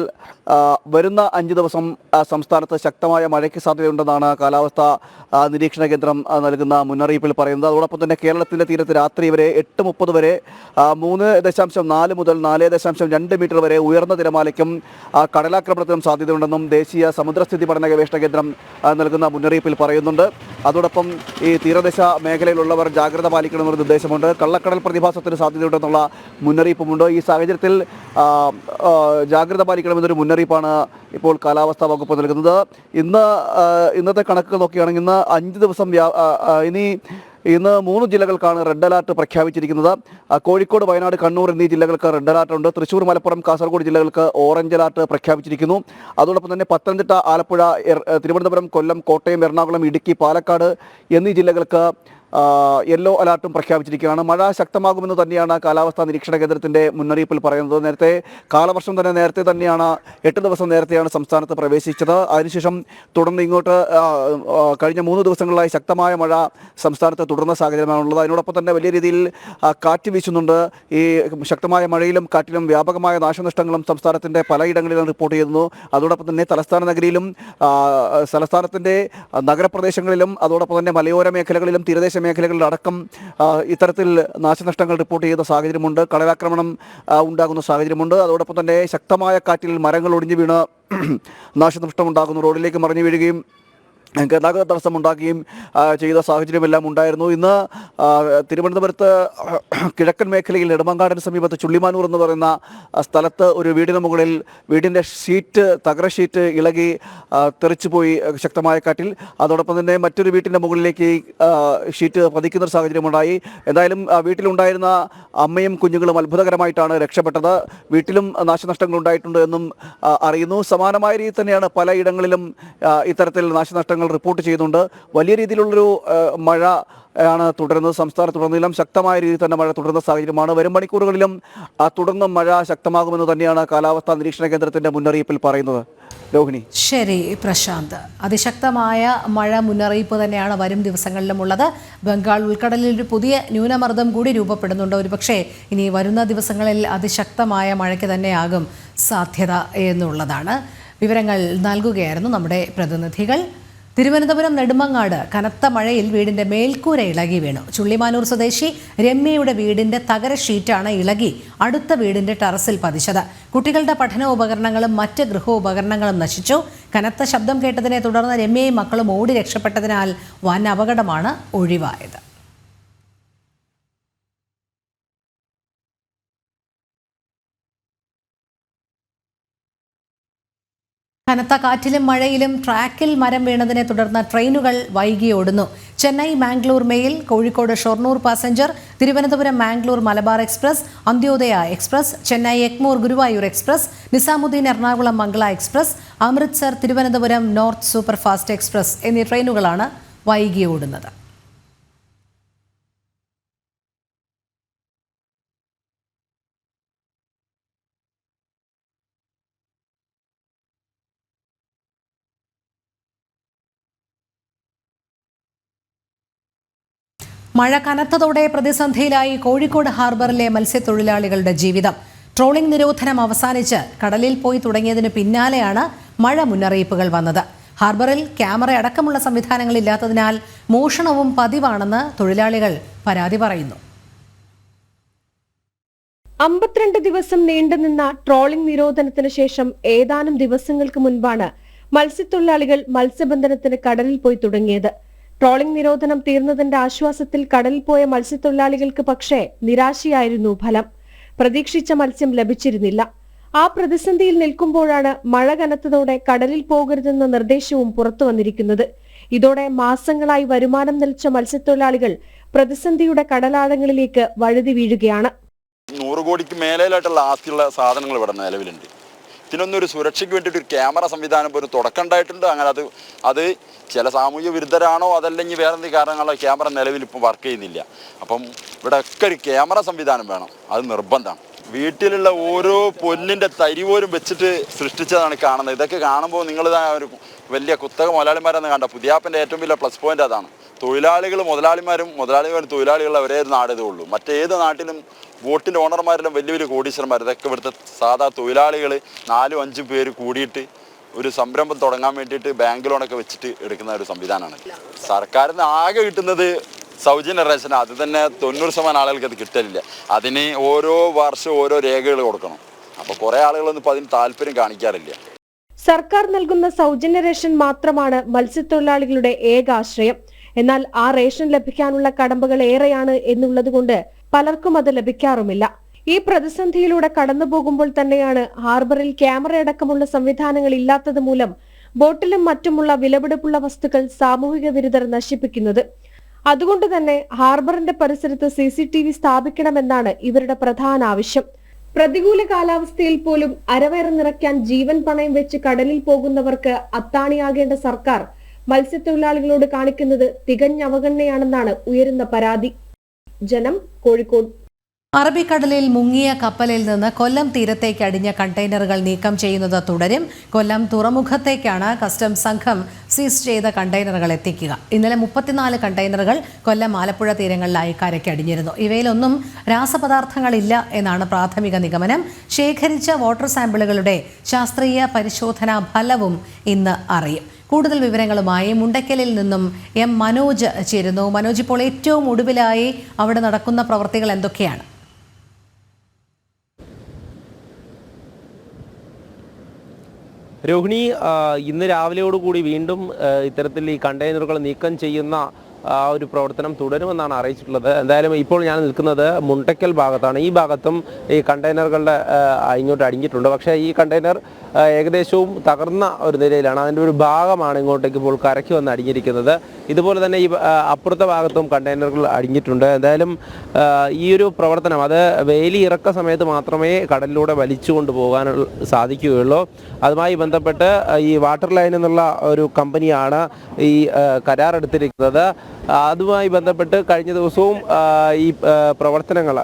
S4: വരുന്ന 5 ദിവസം സംസ്ഥാനത്ത് ശക്തമായ മഴയ്ക്ക് സാധ്യതയുണ്ടെന്നാണ് കാലാവസ്ഥാ നിരീക്ഷണ കേന്ദ്രം നൽകുന്ന മുന്നറിയിപ്പിൽ പറയുന്നത്. അതോടൊപ്പം തന്നെ കേരളത്തിന്റെ തീരത്ത് രാത്രി വരെ 8:30 വരെ 3.4 മുതൽ 4.2 മീറ്റർ വരെ ഉയർന്ന തിരമാലയ്ക്കും കടലാക്രമണത്തിനും സാധ്യതയുണ്ടെന്നും ദേശീയ സമുദ്രസ്ഥിതി പഠന ഗവേഷണ കേന്ദ്രം നൽകുന്ന മുന്നറിയിപ്പിൽ പറയുന്നുണ്ട്. അതോടൊപ്പം ഈ തീരദേശ മേഖലയിലുള്ളവർ ജാഗ്രത പാലിക്കണമെന്നൊരു നിർദ്ദേശമുണ്ട്. കള്ളക്കടൽ പ്രതിഭാസത്തിന് സാധ്യതയുണ്ടെന്നുള്ള മുന്നറിയിപ്പുമുണ്ട്. ഈ സാഹചര്യത്തിൽ ജാഗ്രത പാലിക്കണമെന്നൊരു മുന്നറിയിപ്പാണ് ഇപ്പോൾ കാലാവസ്ഥാ വകുപ്പ് നൽകുന്നത്. ഇന്നത്തെ കണക്കുകൾ നോക്കുകയാണെങ്കിൽ ഇന്ന് 5 ദിവസം ഇന്ന് 3 ജില്ലകൾക്കാണ് റെഡ് അലർട്ട് പ്രഖ്യാപിച്ചിരിക്കുന്നത്. കോഴിക്കോട്, വയനാട്, കണ്ണൂർ എന്നീ ജില്ലകൾക്ക് റെഡ് അലർട്ട് ഉണ്ട്. തൃശ്ശൂർ, മലപ്പുറം, കാസർഗോഡ് ജില്ലകൾക്ക് ഓറഞ്ച് അലർട്ട് പ്രഖ്യാപിച്ചിരിക്കുന്നു. അതോടൊപ്പം തന്നെ പത്തനംതിട്ട, ആലപ്പുഴ, തിരുവനന്തപുരം, കൊല്ലം, കോട്ടയം, എറണാകുളം, ഇടുക്കി, പാലക്കാട് എന്നീ ജില്ലകൾക്ക് യെല്ലോ അലർട്ടും പ്രഖ്യാപിച്ചിരിക്കുകയാണ്. മഴ ശക്തമാകുമെന്ന് തന്നെയാണ് കാലാവസ്ഥാ നിരീക്ഷണ കേന്ദ്രത്തിന്റെ മുന്നറിയിപ്പിൽ പറയുന്നത്. നേരത്തെ കാലവർഷം നേരത്തെ തന്നെയാണ് 8 ദിവസം നേരത്തെയാണ് സംസ്ഥാനത്ത് പ്രവേശിച്ചത്. അതിനുശേഷം തുടർന്ന് ഇങ്ങോട്ട് കഴിഞ്ഞ 3 ദിവസങ്ങളിലായി ശക്തമായ മഴ സംസ്ഥാനത്ത് തുടർന്ന സാഹചര്യമാണുള്ളത്. അതിനോടൊപ്പം തന്നെ വലിയ രീതിയിൽ കാറ്റ് വീശുന്നുണ്ട്. ഈ ശക്തമായ മഴയിലും കാറ്റിലും വ്യാപകമായ നാശനഷ്ടങ്ങളും സംസ്ഥാനത്തിന്റെ പലയിടങ്ങളിലും റിപ്പോർട്ട് ചെയ്യുന്നു. അതോടൊപ്പം തന്നെ തലസ്ഥാന നഗരിയിലും തലസ്ഥാനത്തിന്റെ നഗരപ്രദേശങ്ങളിലും അതോടൊപ്പം തന്നെ മലയോര മേഖലകളിലും തീരദേശ മേഖലകളിലടക്കം ഇത്തരത്തിൽ നാശനഷ്ടങ്ങൾ റിപ്പോർട്ട് ചെയ്യുന്ന സാഹചര്യമുണ്ട്. കടലാക്രമണം ഉണ്ടാകുന്ന സാഹചര്യമുണ്ട്. അതോടൊപ്പം തന്നെ ശക്തമായ കാറ്റിൽ മരങ്ങൾ ഒടിഞ്ഞു വീണ് നാശനഷ്ടമുണ്ടാകുന്നു. റോഡിലേക്ക് മറിഞ്ഞു വീഴുകയും ഗതാഗത തടസ്സമുണ്ടാക്കുകയും ചെയ്ത സാഹചര്യമെല്ലാം ഉണ്ടായിരുന്നു. ഇന്ന് തിരുവനന്തപുരത്ത് കിഴക്കൻ മേഖലയിൽ നെടുമങ്ങാടിന് സമീപത്ത് ചുള്ളിമാനൂർ എന്ന് പറയുന്ന സ്ഥലത്ത് ഒരു വീടിന് മുകളിൽ വീടിൻ്റെ തകര ഷീറ്റ് ഇളകി തെറിച്ചുപോയി ശക്തമായ കാറ്റിൽ. അതോടൊപ്പം തന്നെ മറ്റൊരു വീട്ടിൻ്റെ മുകളിലേക്ക് ഷീറ്റ് പതിക്കുന്നൊരു സാഹചര്യമുണ്ടായി. എന്തായാലും വീട്ടിലുണ്ടായിരുന്ന അമ്മയും കുഞ്ഞുങ്ങളും അത്ഭുതകരമായിട്ടാണ് രക്ഷപ്പെട്ടത്. വീട്ടിലും നാശനഷ്ടങ്ങൾ ഉണ്ടായിട്ടുണ്ട് എന്നും അറിയുന്നു. സമാനമായ രീതിയിൽ തന്നെയാണ് പലയിടങ്ങളിലും ഇത്തരത്തിൽ നാശനഷ്ടങ്ങൾ റിപ്പോർട്ട് ചെയ്യുന്നുണ്ട്. വലിയ രീതിയിലുള്ളൊരു മഴ ആണ് തുടരുന്നത്. സംസ്ഥാനത്തുടനീളം ശക്തമായ രീതിയിൽ തന്നെ മഴ തുടരുന്ന സാഹചര്യമാണ്. വരും മണിക്കൂറുകളിലും തുടർന്നും മഴ ശക്തമാകുമെന്ന് തന്നെയാണ് കാലാവസ്ഥാ നിരീക്ഷണ കേന്ദ്രത്തിന്റെ മുന്നറിയിപ്പിൽ പറയുന്നത്. രോഹിണി.
S1: ശരി പ്രശാന്ത്, അതിശക്തമായ മഴ മുന്നറിയിപ്പ് തന്നെയാണ് വരും ദിവസങ്ങളിലുമുള്ളത്. ബംഗാൾ ഉൾക്കടലിൽ ഒരു പുതിയ ന്യൂനമർദ്ദം കൂടി രൂപപ്പെടുന്നുണ്ട്. ഒരുപക്ഷെ ഇനി വരുന്ന ദിവസങ്ങളിൽ അതിശക്തമായ മഴയ്ക്ക് തന്നെയാകും സാധ്യത എന്നുള്ളതാണ്. വിവരങ്ങൾ നൽകുകയായിരുന്നു നമ്മുടെ പ്രതിനിധികൾ. തിരുവനന്തപുരം നെടുമങ്ങാട് കനത്ത മഴയിൽ വീടിന്റെ മേൽക്കൂര ഇളകി വീണു. ചുള്ളിമാനൂർ സ്വദേശി രമ്യയുടെ വീടിന്റെ തകര ഷീറ്റാണ് ഇളകി അടുത്ത വീടിന്റെ ടെറസിൽ പതിച്ചത്. കുട്ടികളുടെ പഠനോപകരണങ്ങളും മറ്റ് ഗൃഹോപകരണങ്ങളും നശിച്ചു. കനത്ത ശബ്ദം കേട്ടതിനെ തുടർന്ന് രമ്യയും മക്കളും ഓടി രക്ഷപ്പെട്ടതിനാൽ വൻ അപകടമാണ് ഒഴിവായത്. കനത്ത കാറ്റിലും മഴയിലും ട്രാക്കിൽ മരം വീണതിനെ തുടർന്ന് ട്രെയിനുകൾ വൈകി ഓടുന്നു. Chennai Mangalore mail, Kozhikode Shoranur passenger, Thiruvananthapuram Mangalore Malabar express, Antyodaya express, Chennai Egmore Guruvayur express, Nizamuddin Ernakulam Mangala express, Amritsar Thiruvananthapuram north superfast express എന്നീ ട്രെയിനുകളാണ് വൈകി ഓടുന്നത്. മഴ കനത്തതോടെ പ്രതിസന്ധിയിലായി കോഴിക്കോട് ഹാർബറിലെ മത്സ്യത്തൊഴിലാളികളുടെ ജീവിതം. ട്രോളിംഗ് നിരോധനം അവസാനിച്ച് കടലിൽ പോയി തുടങ്ങിയതിന് പിന്നാലെയാണ് മഴ മുന്നറിയിപ്പുകൾ വന്നത്. ഹാർബറിൽ ക്യാമറ അടക്കമുള്ള സംവിധാനങ്ങളില്ലാത്തതിനാൽ മോഷണവും പതിവാണെന്ന് തൊഴിലാളികൾ പരാതി പറയുന്നു.
S5: 52 ദിവസം നീണ്ടുനിന്ന ട്രോളിംഗ് നിരോധനത്തിന് ശേഷം ഏതാനും ദിവസങ്ങൾക്ക് മുൻപാണ് മത്സ്യത്തൊഴിലാളികൾ മത്സ്യബന്ധനത്തിന് കടലിൽ പോയി തുടങ്ങിയത്. ട്രോളിംഗ് നിരോധനം തീർന്നതിന്റെ ആശ്വാസത്തിൽ കടലിൽ പോയ മത്സ്യത്തൊഴിലാളികൾക്ക് പക്ഷേ നിരാശയായിരുന്നു ഫലം. പ്രതീക്ഷിച്ച മത്സ്യം ലഭിച്ചിരുന്നില്ല. ആ പ്രതിസന്ധിയിൽ നിൽക്കുമ്പോഴാണ് മഴ കനത്തതോടെ കടലിൽ പോകരുതെന്ന നിർദ്ദേശവും പുറത്തു വന്നിരിക്കുന്നത്. ഇതോടെ മാസങ്ങളായി വരുമാനം നിലച്ച മത്സ്യത്തൊഴിലാളികൾ പ്രതിസന്ധിയുടെ കടലാഴങ്ങളിലേക്ക് വഴുതി വീഴുകയാണ്.
S11: 100 കോടിക്ക് മേലേലായിട്ടുള്ള ആസ്തിയുള്ള സാധനങ്ങൾ ഇവിടെ നിലവിലുണ്ട്. ഇതിനൊന്നും ഒരു സുരക്ഷയ്ക്ക് വേണ്ടിയിട്ട് ഒരു ക്യാമറ സംവിധാനം ഒരു തുടക്കം ഉണ്ടായിട്ടുണ്ട്. അങ്ങനെ അത് ചില സാമൂഹ്യ വിരുദ്ധരാണോ അതല്ലെങ്കിൽ വേറെ എന്തെങ്കിലും കാരണങ്ങളോ ക്യാമറ നിലവിൽ ഇപ്പോൾ വർക്ക് ചെയ്യുന്നില്ല. അപ്പം ഇവിടെ ഒക്കെ ഒരു ക്യാമറ സംവിധാനം വേണം, അത് നിർബന്ധമാണ്. വീട്ടിലുള്ള ഓരോ പൊന്നിൻ്റെ തരി പോലും വെച്ചിട്ട് സൃഷ്ടിച്ചതാണ് കാണുന്നത്. ഇതൊക്കെ കാണുമ്പോൾ നിങ്ങൾ ഒരു വലിയ കുത്തക മുതലാളിമാരെന്ന് കണ്ട പുതിയാപ്പൻ്റെ ഏറ്റവും വലിയ പ്ലസ് പോയിന്റ് അതാണ്. തൊഴിലാളികൾ മുതലാളിമാരും തൊഴിലാളികൾ ഒരേ ഒരു നാടേ ഉള്ളൂ. മറ്റേത് നാട്ടിലും ബോട്ടിൻ്റെ ഓണർമാരെല്ലാം വലിയ വലിയ കോടീശ്വരന്മാർ. ഇതൊക്കെ ഇവിടുത്തെ സാധാ തൊഴിലാളികൾ 4-5 പേര് കൂടിയിട്ട് ഒരു സംരംഭം തുടങ്ങാൻ വേണ്ടിയിട്ട് ബാങ്ക് ലോണൊക്കെ വെച്ചിട്ട് എടുക്കുന്ന ഒരു സംവിധാനമാണ്. സർക്കാരിന് ആകെ കിട്ടുന്നത് സൗജന്യ റേഷൻ. അത് തന്നെ 90% ആളുകൾക്ക് അത് കിട്ടലില്ല. അതിന് ഓരോ വർഷം ഓരോ രേഖകൾ കൊടുക്കണം. അപ്പോൾ കുറേ ആളുകളൊന്നും ഇപ്പോൾ അതിന് താല്പര്യം കാണിക്കാറില്ല.
S12: സർക്കാർ നൽകുന്ന സൗജന്യ റേഷൻ മാത്രമാണ് മത്സ്യത്തൊഴിലാളികളുടെ ഏക ആശ്രയം. എന്നാൽ ആ റേഷൻ ലഭിക്കാനുള്ള കടമ്പകൾ ഏറെയാണ് എന്നുള്ളതുകൊണ്ട് പലർക്കും അത് ലഭിക്കാറുമില്ല. ഈ പ്രതിസന്ധിയിലൂടെ കടന്നു പോകുമ്പോൾ തന്നെയാണ് ഹാർബറിൽ ക്യാമറയടക്കമുള്ള സംവിധാനങ്ങൾ ഇല്ലാത്തത് മൂലം ബോട്ടിലും മറ്റുമുള്ള വിലപിടിപ്പുള്ള വസ്തുക്കൾ സാമൂഹിക വിരുദ്ധർ നശിപ്പിക്കുന്നത്. അതുകൊണ്ട് തന്നെ ഹാർബറിന്റെ പരിസരത്ത് CCTV സ്ഥാപിക്കണമെന്നാണ് ഇവരുടെ പ്രധാന ആവശ്യം. പ്രതികൂല കാലാവസ്ഥയിൽ പോലും അരവയറ് നിറയ്ക്കാൻ ജീവൻ പണയം വെച്ച് കടലിൽ പോകുന്നവർക്ക് അത്താണിയാകേണ്ട സർക്കാർ മത്സ്യത്തൊഴിലാളികളോട് കാണിക്കുന്നത് തികഞ്ഞ അവഗണനയാണെന്നാണ് ഉയരുന്ന പരാതി. ജനം, കോഴിക്കോട്.
S1: അറബിക്കടലിൽ മുങ്ങിയ കപ്പലിൽ നിന്ന് കൊല്ലം തീരത്തേക്ക് അടിഞ്ഞ കണ്ടെയ്നറുകൾ നീക്കം ചെയ്യുന്നത് തുടരും. കൊല്ലം തുറമുഖത്തേക്കാണ് കസ്റ്റംസ് സംഘം സീസ് ചെയ്ത കണ്ടെയ്നറുകൾ എത്തിക്കുക. ഇന്നലെ 34 കണ്ടെയ്നറുകൾ കൊല്ലം ആലപ്പുഴ തീരങ്ങളിലായി കരയ്ക്കടിഞ്ഞിരുന്നു. ഇവയിലൊന്നും രാസപദാർത്ഥങ്ങളില്ല എന്നാണ് പ്രാഥമിക നിഗമനം. ശേഖരിച്ച വാട്ടർ സാമ്പിളുകളുടെ ശാസ്ത്രീയ പരിശോധനാ ഫലവും ഇന്ന് അറിയും. കൂടുതൽ വിവരങ്ങളുമായി മുണ്ടക്കലിൽ നിന്നും M. മനോജ് ചേരുന്നു. മനോജ്, ഇപ്പോൾ ഏറ്റവും ഒടുവിലായി അവിടെ നടക്കുന്ന പ്രവൃത്തികൾ എന്തൊക്കെയാണ്?
S2: രോഹിണി, ഇന്ന് രാവിലെയോടുകൂടി വീണ്ടും ഇത്തരത്തിൽ ഈ കണ്ടെയ്നറുകൾ നീക്കം ചെയ്യുന്ന ഒരു പ്രവർത്തനം തുടരുമെന്നാണ് അറിയിച്ചിട്ടുള്ളത്. എന്തായാലും ഇപ്പോൾ ഞാൻ നിൽക്കുന്നത് മുണ്ടക്കൽ ഭാഗത്താണ്. ഈ ഭാഗത്തും ഈ കണ്ടെയ്നറുകളുടെ ഇങ്ങോട്ട് അടിഞ്ഞിട്ടുണ്ട്. പക്ഷേ ഈ കണ്ടെയ്നർ ഏകദേശവും തകർന്ന ഒരു നിലയിലാണ്. അതിൻ്റെ ഒരു ഭാഗമാണ് ഇങ്ങോട്ടേക്ക് ഇപ്പോൾ കരയ്ക്ക് വന്ന് അടിഞ്ഞിരിക്കുന്നത്. ഇതുപോലെ തന്നെ ഈ അപ്പുറത്തെ ഭാഗത്തും കണ്ടെയ്നറുകൾ അടിഞ്ഞിട്ടുണ്ട്. എന്തായാലും ഈ ഒരു പ്രവർത്തനം അത് വേലി ഇറക്ക സമയത്ത് മാത്രമേ കടലിലൂടെ വലിച്ചു കൊണ്ടുപോകാൻ സാധിക്കുകയുള്ളൂ. അതുമായി ബന്ധപ്പെട്ട് ഈ വാട്ടർ ലൈൻ എന്നുള്ള ഒരു കമ്പനിയാണ് ഈ കരാറെടുത്തിരിക്കുന്നത്. അതുമായി ബന്ധപ്പെട്ട് കഴിഞ്ഞ ദിവസവും ഈ പ്രവർത്തനങ്ങൾ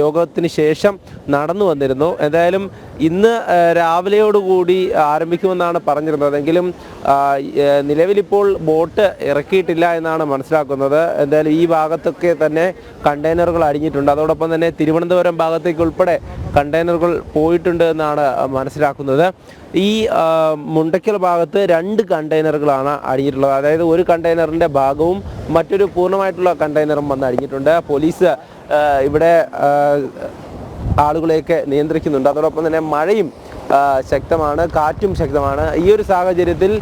S2: യോഗത്തിന് ശേഷം നടന്നു വന്നിരുന്നു. എന്തായാലും ഇന്ന് രാവിലെയോടുകൂടി ആരംഭിക്കുമെന്നാണ് പറഞ്ഞിരുന്നതെങ്കിലും നിലവിലിപ്പോൾ ബോട്ട് ഇറക്കിയിട്ടില്ല എന്നാണ് മനസ്സിലാക്കുന്നത്. എന്തായാലും ഈ ഭാഗത്തൊക്കെ തന്നെ കണ്ടെയ്നറുകൾ അടിഞ്ഞിട്ടുണ്ട്. അതോടൊപ്പം തന്നെ തിരുവനന്തപുരം ഭാഗത്തേക്ക് ഉൾപ്പെടെ കണ്ടെയ്നറുകൾ പോയിട്ടുണ്ട് എന്നാണ് മനസ്സിലാക്കുന്നത്. ഈ മുണ്ടക്കൽ ഭാഗത്ത് 2 കണ്ടെയ്നറുകളാണ് അടിഞ്ഞിട്ടുള്ളത്. അതായത് ഒരു കണ്ടെയ്നറിൻ്റെ ഭാഗവും മറ്റൊരു പൂർണ്ണമായിട്ടുള്ള കണ്ടെയ്നറും വന്ന് അടിഞ്ഞിട്ടുണ്ട്. പോലീസ് ഇവിടെ ആളുകളെയൊക്കെ നിയന്ത്രിക്കുന്നുണ്ട്. അതോടൊപ്പം തന്നെ മഴയും ശക്തമാണ്, കാറ്റും ശക്തമാണ്. ഈ ഒരു സാഹചര്യത്തിൽ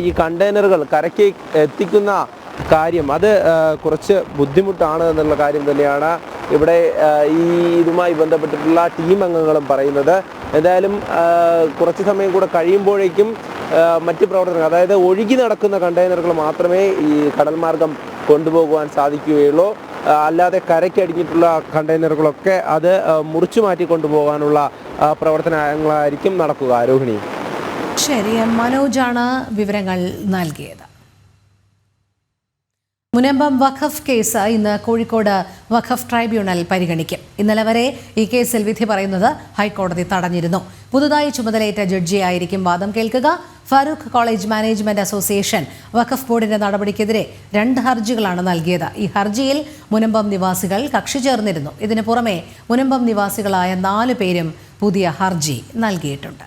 S2: ഈ കണ്ടെയ്നറുകൾ കരയ്ക്ക് എത്തിക്കുന്ന കാര്യം അത് കുറച്ച് ബുദ്ധിമുട്ടാണ് എന്നുള്ള കാര്യം തന്നെയാണ് ഇവിടെ ഈ ഇതുമായി ബന്ധപ്പെട്ടിട്ടുള്ള ടീം അംഗങ്ങളും പറയുന്നത്. എന്തായാലും കുറച്ച് സമയം കൂടെ കഴിയുമ്പോഴേക്കും മറ്റ് പ്രവർത്തനങ്ങൾ, അതായത് ഒഴുകി നടക്കുന്ന കണ്ടെയ്നറുകൾ മാത്രമേ ഈ കടൽ മാർഗം കൊണ്ടുപോകുവാൻ സാധിക്കുകയുള്ളൂ. അല്ലാതെ കരയ്ക്കടിഞ്ഞിട്ടുള്ള കണ്ടെയ്നറുകളൊക്കെ അത് മുറിച്ചു മാറ്റി കൊണ്ടുപോകാനുള്ള പ്രവർത്തനങ്ങളായിരിക്കും നടക്കുക. രോഹിണി,
S1: ശരി. മനോജാണ് വിവരങ്ങൾ നൽകിയത്. മുനമ്പം വഖഫ് കേസ് ഇന്ന് കോഴിക്കോട് വഖഫ് ട്രൈബ്യൂണൽ പരിഗണിക്കും. ഇന്നലെ വരെ ഈ കേസിൽ വിധി പറയുന്നത് ഹൈക്കോടതി തടഞ്ഞിരുന്നു. പുതുതായി ചുമതലയേറ്റ ജഡ്ജിയായിരിക്കും വാദം കേൾക്കുക. ഫാറൂഖ് കോളേജ് മാനേജ്മെന്റ് അസോസിയേഷൻ വഖഫ് ബോർഡിന്റെ നടപടിക്കെതിരെ 2 ഹർജികളാണ് നൽകിയത്. ഈ ഹർജിയിൽ മുനമ്പം നിവാസികൾ കക്ഷി ചേർന്നിരുന്നു. ഇതിനു പുറമെ മുനമ്പം നിവാസികളായ 4 പേരും പുതിയ ഹർജി നൽകിയിട്ടുണ്ട്.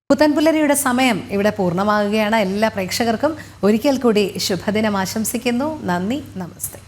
S1: പുത്തൻപുലരിയുടെ സമയം ഇവിടെ പൂർണ്ണമാകുകയാണ്. എല്ലാ പ്രേക്ഷകർക്കും ഒരിക്കൽ കൂടി ശുഭദിനം ആശംസിക്കുന്നു. നന്ദി, നമസ്തേ.